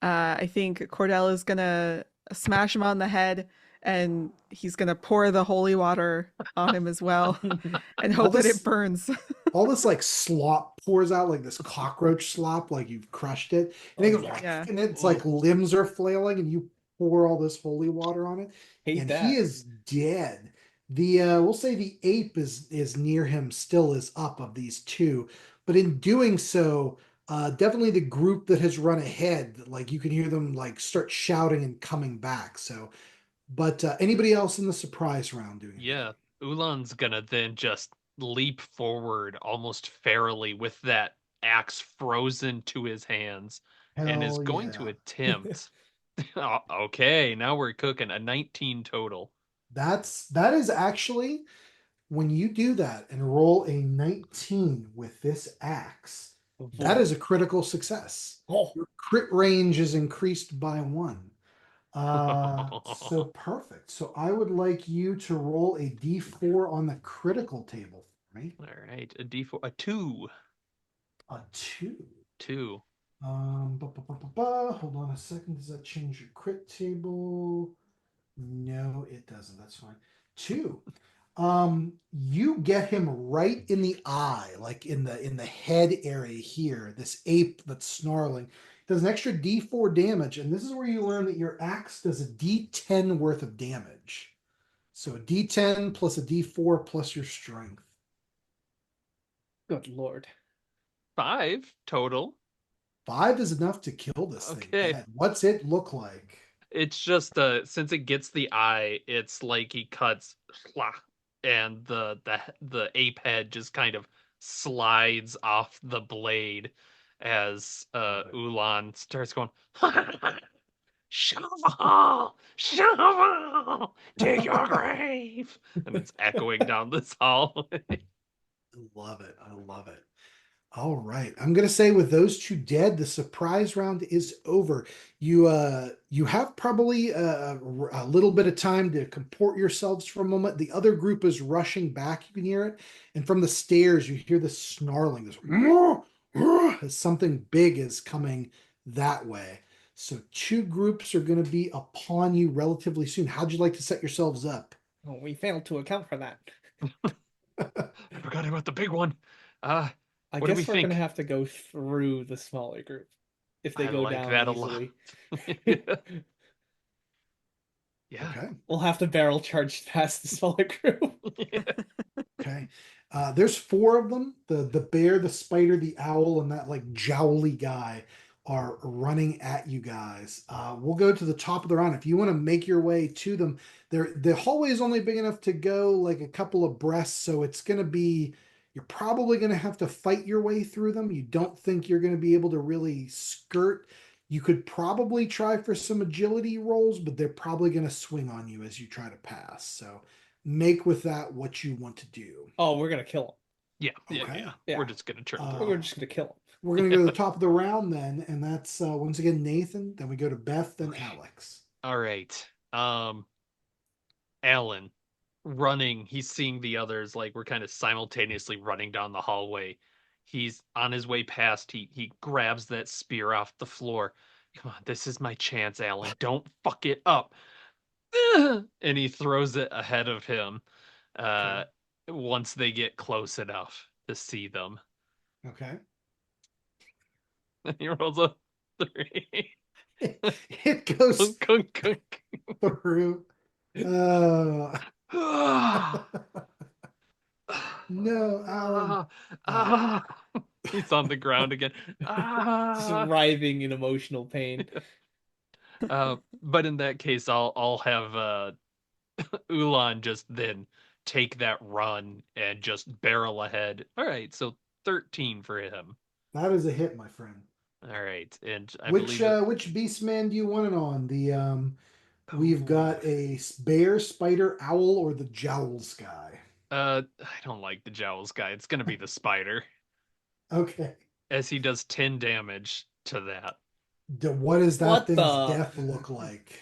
I think Cordell is gonna smash him on the head, and he's gonna pour the holy water on him as well, and All hope that this- it burns. All this like slop pours out, like this cockroach slop, like you've crushed it. And, it goes, Yeah. and it's like limbs are flailing, and you pour all this holy water on it. Hate And that. he is dead. The we'll say the ape is near him, still is up of these two, but in doing so, definitely the group that has run ahead, like you can hear them like start shouting and coming back. So, but anybody else in the surprise round doing anything? Yeah, Ulan's gonna then just leap forward almost ferally with that axe frozen to his hands and is Hell going to yeah. attempt. Okay, now we're cooking a 19 total. That is actually when you do that and roll a 19 with this axe, that is a critical success. Oh, Your crit range is increased by 1. So perfect. So I would like you to roll a d4 on the critical table for me. All right, a D4, a 2. A 2. 2. Hold on a second. Does that change your crit table? No, it doesn't. That's fine. 2. You get him right in the eye, like in the head area here. This ape that's snarling does an extra D4 damage, and this is where you learn that your axe does a D10 worth of damage. So a D10 plus a D4 plus your strength. good Lord. 5 total. 5 is enough to kill this thing Okay. dead. What's it look like? It's just since it gets the eye, it's like he cuts and the ape head just kind of slides off the blade as Ulan starts going shovel, shovel, dig your grave, and it's echoing down this hall. Love it. I love it. All right. I'm gonna say with those two dead, the surprise round is over. You have probably a little bit of time to comport yourselves for a moment. The other group is rushing back. You can hear it, and from the stairs you hear this snarling, this as something big is coming that way. So 2 groups are going to be upon you relatively soon. How'd you like to set yourselves up? Oh, we failed to account for that. I forgot about the big one. I What do guess we we're think? gonna have to go through the smaller group if they I go like down that a lot. easily. Yeah. Okay. We'll have to barrel charge past the smaller group. Okay. There's 4 of them. The bear, the spider, the owl, and that like jowly guy are running at you guys. We'll go to the top of the round. If you want to make your way to them, the hallway is only big enough to go like a couple of breaths, so it's gonna be you're probably gonna have to fight your way through them. You don't think you're gonna be able to really skirt. You could probably try for some agility rolls, but they're probably gonna swing on you as you try to pass. So make with that what you want to do. Oh, we're gonna kill Yeah. Okay. Yeah. We're just gonna turn Uh, him. through. We're just gonna kill him. We're going to go to the top of the round then, and that's once again Nathan. Then we go to Beth, then Okay. Alex. All right. Alan running, he's seeing the others like we're kind of simultaneously running down the hallway. He's on his way past. He grabs that spear off the floor. Come on, this is my chance, Alan. Don't fuck it up. And he throws it ahead of him. Once they get close enough to see them. Okay. And he rolls a 3. It goes Kunk, kunk, kunk. through. No, Alan. He's on the ground again. Ah! writhing in emotional pain. But in that case, I'll have Ulan just then take that run and just barrel ahead. All right, so 13 for him. That is a hit, my friend. All right, and I Which believe it... which beast man do you want it on? We've Ooh. got a bear, spider, owl, or the jowls guy. I don't like the Jowls guy. It's gonna be the spider, Okay. as he does 10 damage to that. What does that What thing's the- death look like?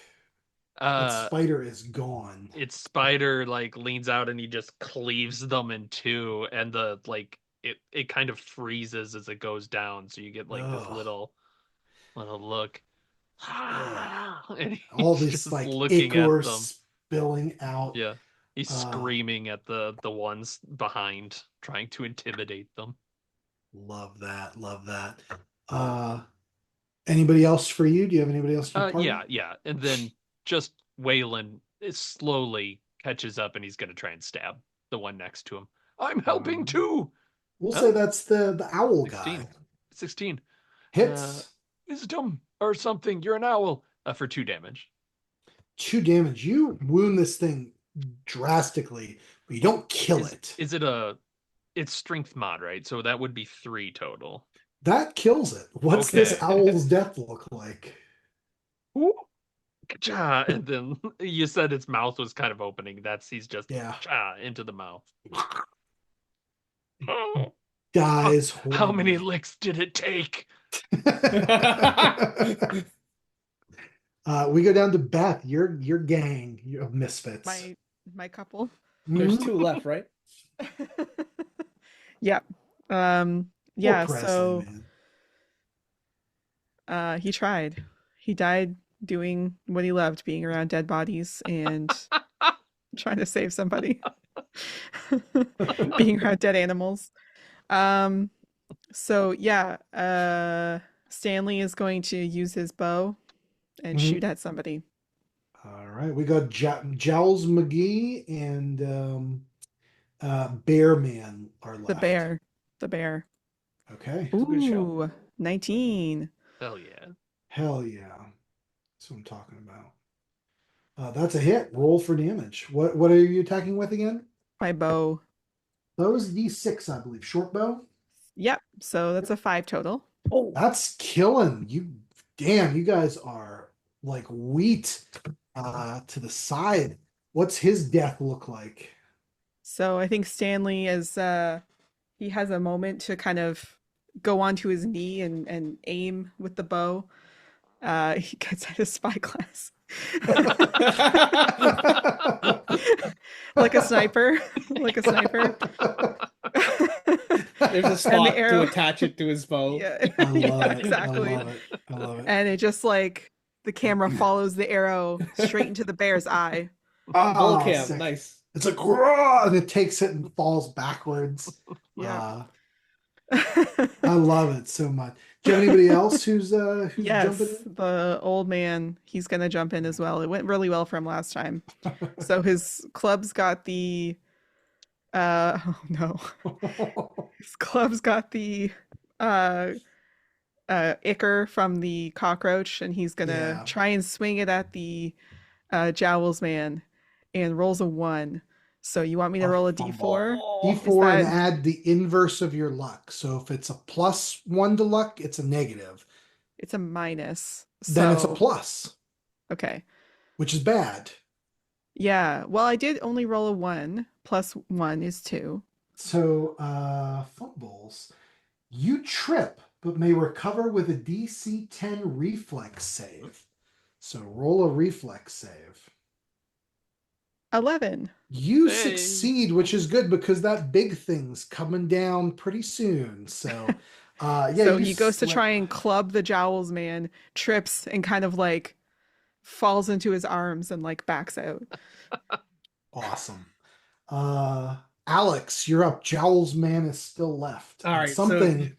That Uh, spider is gone. its spider like leans out and he just cleaves them in two, and the like it kind of freezes as it goes down, so you get like this Ugh. little look. Ugh. And All he's this just like looking at ichor them. spilling out. Yeah. He's Uh, screaming at the ones behind, trying to intimidate them. Love that. Love that. Anybody else for you? Do you have anybody else for your party? Yeah. And then just Waylon is slowly catches up and he's gonna try and stab the one next to him. I'm helping too. We'll Huh? say that's the owl 16. guy. 16. Hits. Wisdom or something. You're an owl. For 2 damage. 2 damage. You wound this thing drastically, but you don't kill it. Is it it's strength mod, right? So that would be 3 total. That kills it. What's this Okay. owl's death look like? Ooh. Ka-cha! And then you said its mouth was kind of opening. He's just Yeah. cha into the mouth. Dies How many horribly. licks did it take? We go down to Beth, your gang of misfits. My couple. There's Mhm. 2 left, right? Yep. Poor Yeah, Presley, so man. he tried. He died doing what he loved, being around dead bodies and trying to save somebody. Being around dead animals. So yeah, Stanley is going to use his bow and Mhm. shoot at somebody. All right, we got Jowls McGee and Bear Man are left. The bear. Okay. a good show. Ooh, 19. Hell yeah. Hell yeah. That's what I'm talking about. That's a hit. Roll for damage. What are you attacking with again? My bow. Those D6, I believe. Short bow? Yep. So that's a 5 total. Oh, That's killing. You guys are like wheat to the side. What's his death look like? So I think Stanley is he has a moment to kind of go onto his knee and aim with the bow. He gets at his spyglass. Like a sniper. Like a sniper. there's a And spot the arrow. to attach it to his bow. Yeah, I love yeah, it. exactly. I love it. I love it. And it just like the camera follows the arrow straight into the bear's eye. Bull Ah, cam, sick. nice. It's like, "Grah," and it takes it and falls backwards. Yeah. I love it so much. Do you have anybody else who's Yes, jumping in? the old man, he's gonna jump in as well. It went really well for him last time. So his club's got the oh no. His club's got the ichor from the cockroach, and he's gonna Yeah. try and swing it at the Jowls man and rolls a 1. So you want me to A roll a fumble. D4? D4 and that- add the inverse of your luck. So if it's a +1 to luck, it's a negative. It's a minus. Then it's a So- plus, Okay. which is bad. Yeah. Well, I did only roll a 1. Plus 1 is 2. So fumbles. You trip, but may recover with a DC 10 reflex save. So roll a reflex save. 11. You Hey. succeed, which is good because that big thing's coming down pretty soon. So, yeah. So you he goes to slip. try and club the Jowls man, trips, and kind of like falls into his arms and like backs out. Awesome. Alex, you're up. Jowls man is still left. All And right, so- something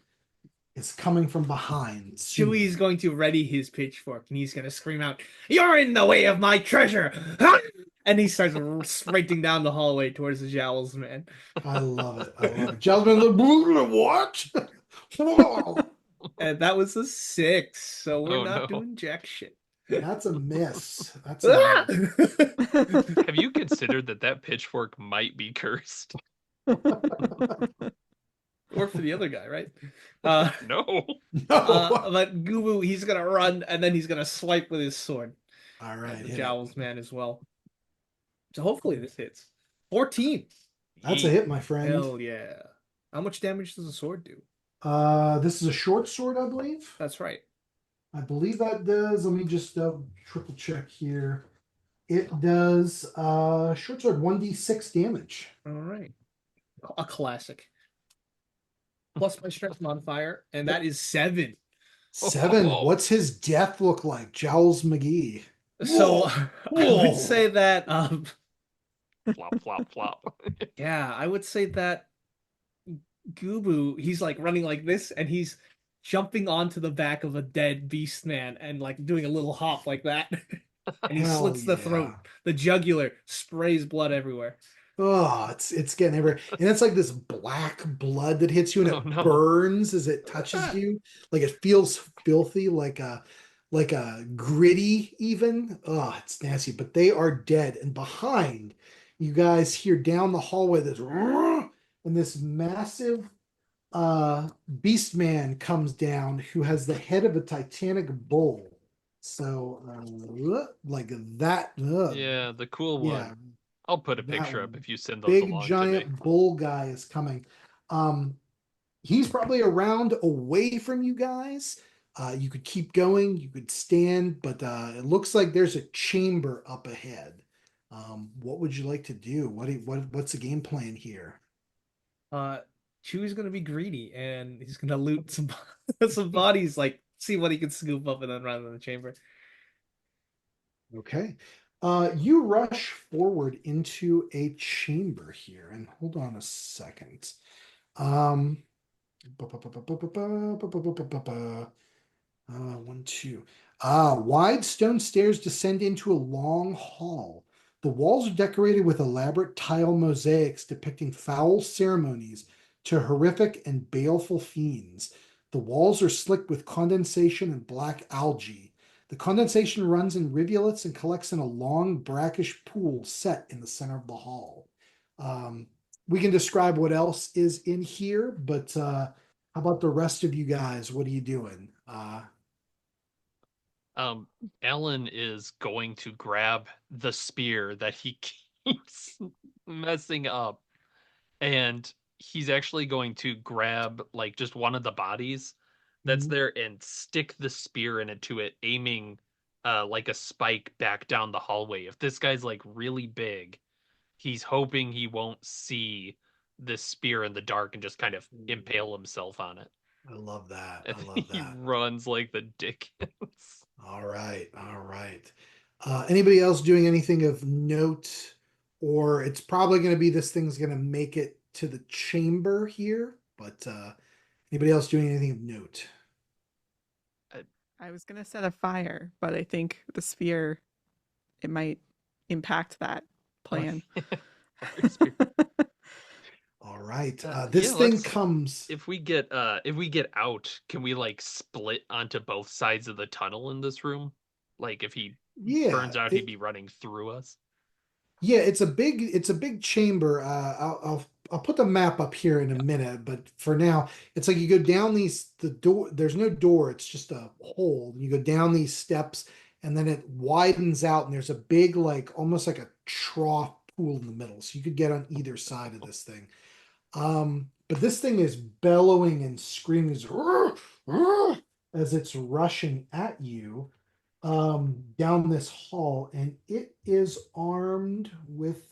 is coming from behind. soon. Chewie's going to ready his pitchfork and he's going to scream out, "You're in the way of my treasure!" And he starts sprinting down the hallway towards the Jowls man. I love it. I love it. Jowls man, what? Whoa, And that was a 6, so we're Oh, not no. doing jack shit. that's a miss. That's a miss. Have you considered that pitchfork might be cursed? Or for the other guy, right? Uh, No. No. but Gubu, he's gonna run and then he's gonna swipe with his sword All at right, the hit it. Jowls man as well. So hopefully this hits. 14. That's a hit, my friend. Hell yeah. How much damage does a sword do? This is a short sword, I believe. That's right. I believe that does. Let me just triple check here. It does short sword 1d6 damage. All right. A classic. Plus my strength modifier, and that is 7. 7. Oh. What's his death look like? Jowls McGee. So Whoa. I would Whoa. say that Flop, flop, flop. yeah, I would say that Gubu, he's like running like this, and he's jumping onto the back of a dead beast man and like doing a little hop like that. And he Hell slits the yeah. throat. The jugular sprays blood everywhere. Oh, it's getting everywhere. And it's like this black blood that hits you and Oh, it no. burns as it touches you. Like it feels filthy, like a gritty even. Oh, it's nasty. But they are dead. And behind, you guys hear down the hallway this and this massive beast man comes down who has the head of a titanic bull. So like that. Yeah, the cool Yeah, one. I'll put a that picture up one. if you send those Big along to me. giant bull guy is coming. He's probably around away from you guys. You could keep going, you could stand, but it looks like there's a chamber up ahead. What would you like to do? What's the game plan here? Chewie's gonna be greedy and he's gonna loot some some bodies, like see what he can scoop up and then run in the chamber. Okay. You rush forward into a chamber here, and hold on a second. Um, 1, 2. Wide stone stairs descend into a long hall. The walls are decorated with elaborate tile mosaics depicting foul ceremonies to horrific and baleful fiends. The walls are slick with condensation and black algae. The condensation runs in rivulets and collects in a long, brackish pool set in the center of the hall. We can describe what else is in here, but how about the rest of you guys? What are you doing? Alan is going to grab the spear that he keeps messing up, and he's actually going to grab like just one of the bodies that's Mhm. there and stick the spear into it, aiming like a spike back down the hallway. If this guy's like really big, he's hoping he won't see this spear in the dark and just kind of impale himself on it. I love that. And I love he that. runs like the Dickens. All right. All right. Anybody else doing anything of note? Or it's probably going to be this thing's going to make it to the chamber here. But anybody else doing anything of note? I was gonna set a fire, but I think the sphere it might impact that plan. Fire spear. All right. Yeah, This thing let's comes. if we get out, can we like split onto both sides of the tunnel in this room? Like if he Yeah. burns out, he'd be running through us. Yeah, it's a big chamber. I'll put the map up here in a minute, but for now, it's like you go down the door. There's no door; it's just a hole. You go down these steps, and then it widens out, and there's a big, like almost like a trough pool in the middle. So you could get on either side of this thing. But this thing is bellowing and screaming as it's rushing at you down this hall, and it is armed with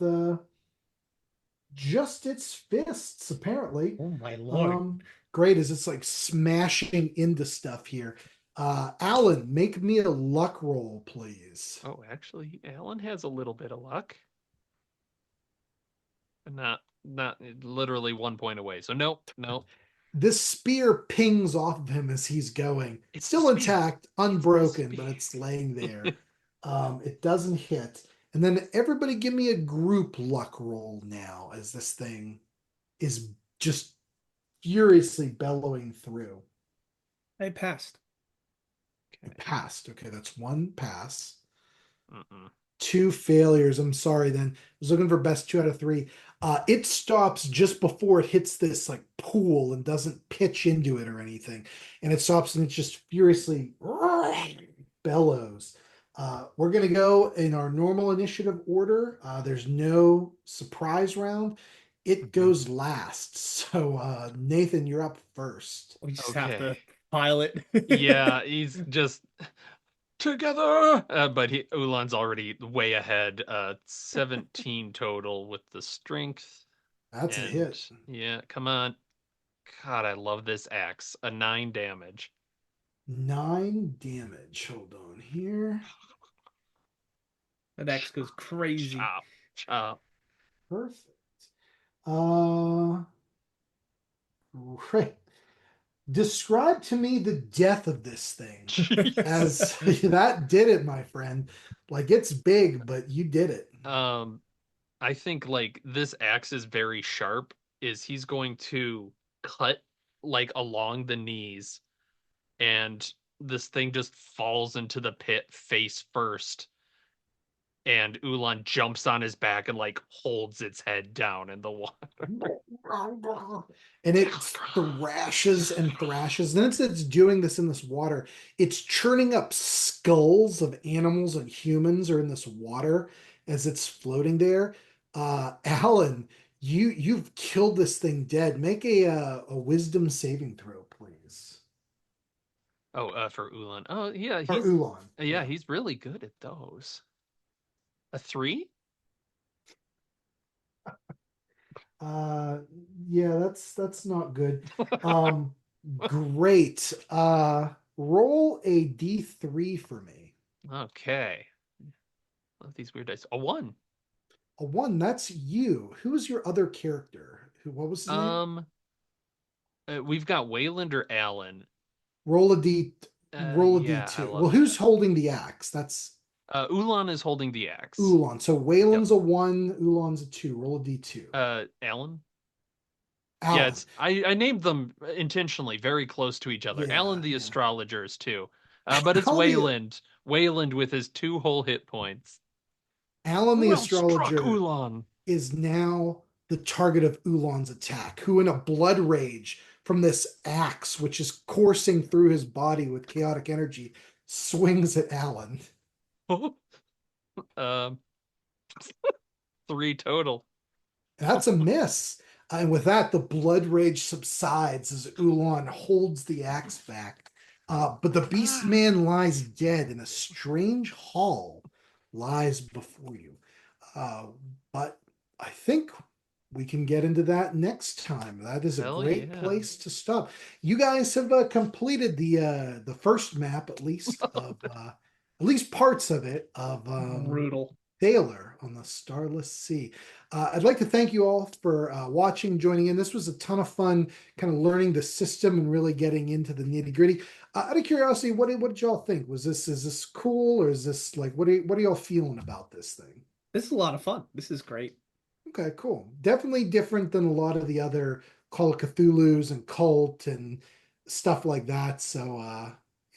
just its fists, apparently. Oh my lord. Great as it's like smashing into stuff here. Alan, make me a luck roll, please. Oh, actually, Alan has a little bit of luck. Not literally 1 point away. So nope. This spear pings off of him as he's going. It's Still the spear. intact, unbroken, but it's laying there. It doesn't hit. And then everybody give me a group luck roll now as this thing is just furiously bellowing through. I passed. It passed. Okay, that's one pass. Mm-mm. Two failures. I'm sorry then. I was looking for best 2 out of 3. It stops just before it hits this like pool and doesn't pitch into it or anything. And it stops and it just furiously bellows. We're gonna go in our normal initiative order. There's no surprise round. It Mhm. goes last. So Nathan, you're up first. We just have Okay. to pile it. Yeah, he's just together. But Ulan's already way ahead. 17 total with the strength. That's a And hit. yeah, come on. God, I love this axe. A 9 damage. 9 damage. Hold on here. That X goes crazy. Chop, chop. Perfect. Uh, right. Describe to me the death of this thing. Jeez. As that did it, my friend. Like it's big, but you did it. Um, I think like this axe is very sharp. Is he's going to cut like along the knees, and this thing just falls into the pit face first, and Ulan jumps on his back and like holds its head down in the water. And it thrashes and thrashes. Then it's doing this in this water. It's churning up skulls of animals and humans are in this water as it's floating there. Alan, you've killed this thing dead. Make a wisdom saving throw, please. Oh, for Ulan. Oh, yeah, Or he's Ulan. yeah, he's really good at those. A 3? Uh, yeah, that's not good. Um, great. Roll a D3 for me. Okay. Love these weird dice. A 1. A one, that's you. Who's your other character? What was his name? Um, we've got Wayland or Alan. Roll a D. Roll a Yeah, I D2. Well, love who's that. holding the axe? That's Ulan is holding the axe. Ulan. So Yep. Waylon's a one, Ulan's a two. Roll a D2. Alan. Yeah, Alan. it's I named them intentionally very close to each other. Alan Yeah, the yeah. astrologers too. But it's Alan the Wayland. Wayland with his 2 whole hit points. Alan the Well struck, astrologer Ulan. is now the target of Ulan's attack, who in a blood rage from this axe, which is coursing through his body with chaotic energy, swings at Alan. um, 3 total. That's a miss. And with that, the blood rage subsides as Ulan holds the axe back. But the beast man lies dead in a strange hall, lies before you. Uh, but I think we can get into that next time. That is a Hell great yeah. place to stop. You guys have completed the first map, at least of at least parts of it of Brutal. Sailor on the Starless Sea. I'd like to thank you all for watching, joining in. This was a ton of fun, kind of learning the system and really getting into the nitty gritty. Out of curiosity, what did y'all think? Is this cool or is this like what are y'all feeling about this thing? This is a lot of fun. This is great. Okay, cool. Definitely different than a lot of the other Call of Cthulhu's and Cult and stuff like that. So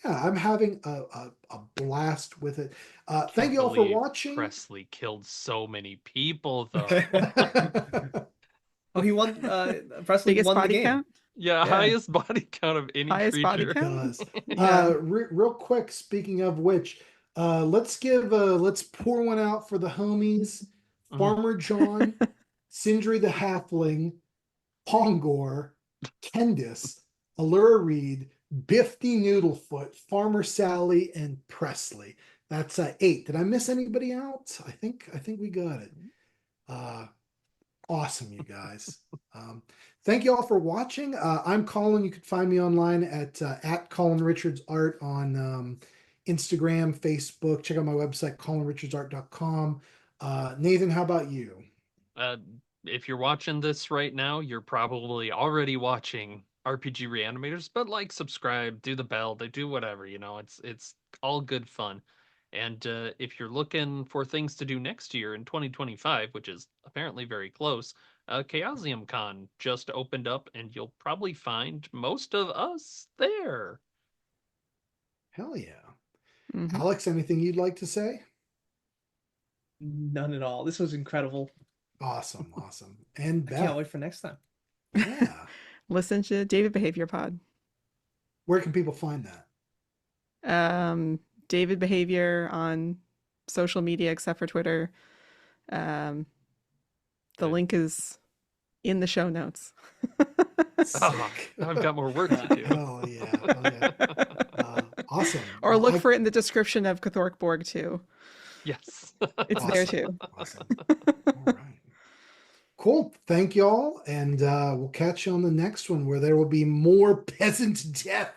yeah, I'm having a blast with it. Thank Can't you all for believe watching. Presley killed so many people though. Oh, he won. Presley Biggest won the body game. count? Yeah, Yeah. highest body count of any Highest body creature. count? Does. Yeah. Real quick, speaking of which, let's pour one out for the homies, Mhm. Farmer John, Sindri the Halfling, Pongor, Kendis, Allura Reed, Bifty Noodlefoot, Farmer Sally, and Presley. That's 8. Did I miss anybody out? I think we got it. Awesome, you guys. Thank you all for watching. I'm Colin. You can find me online at Colin Richards Art on Instagram, Facebook. Check out my website, colinrichardsart.com. Nathan, how about you? Uh, if you're watching this right now, you're probably already watching RPG Reanimators, but like, subscribe, do the bell, they do whatever, it's all good fun. And if you're looking for things to do next year in 2025, which is apparently very close, Chaosium Con just opened up, and you'll probably find most of us there. Hell yeah. Mhm. Alex, anything you'd like to say? None at all. This was incredible. Awesome. And I can't Beth, wait for next time. yeah. Listen to David Behavior Pod. Where can people find that? David Behavior on social media except for Twitter. The link is in the show notes. Oh, Sick. now I've got more work to do. Hell yeah. Awesome. Or Well, look for it in the description of Cathorkborg too. Yes. It's there too. Awesome. All right. Cool. Thank y'all. And we'll catch you on the next one where there will be more peasant death.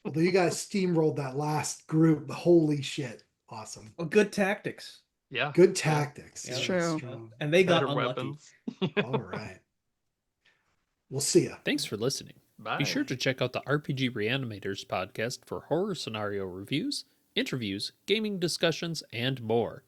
Although you guys steamrolled that last group. Holy shit. Awesome. Well, good tactics. Yeah. Good tactics. It's Yeah, true. strong. And they got Better unlucky. weapons. All right. We'll see ya. Thanks for listening. Bye. Be sure to check out the RPG Reanimators podcast for horror scenario reviews, interviews, gaming discussions, and more.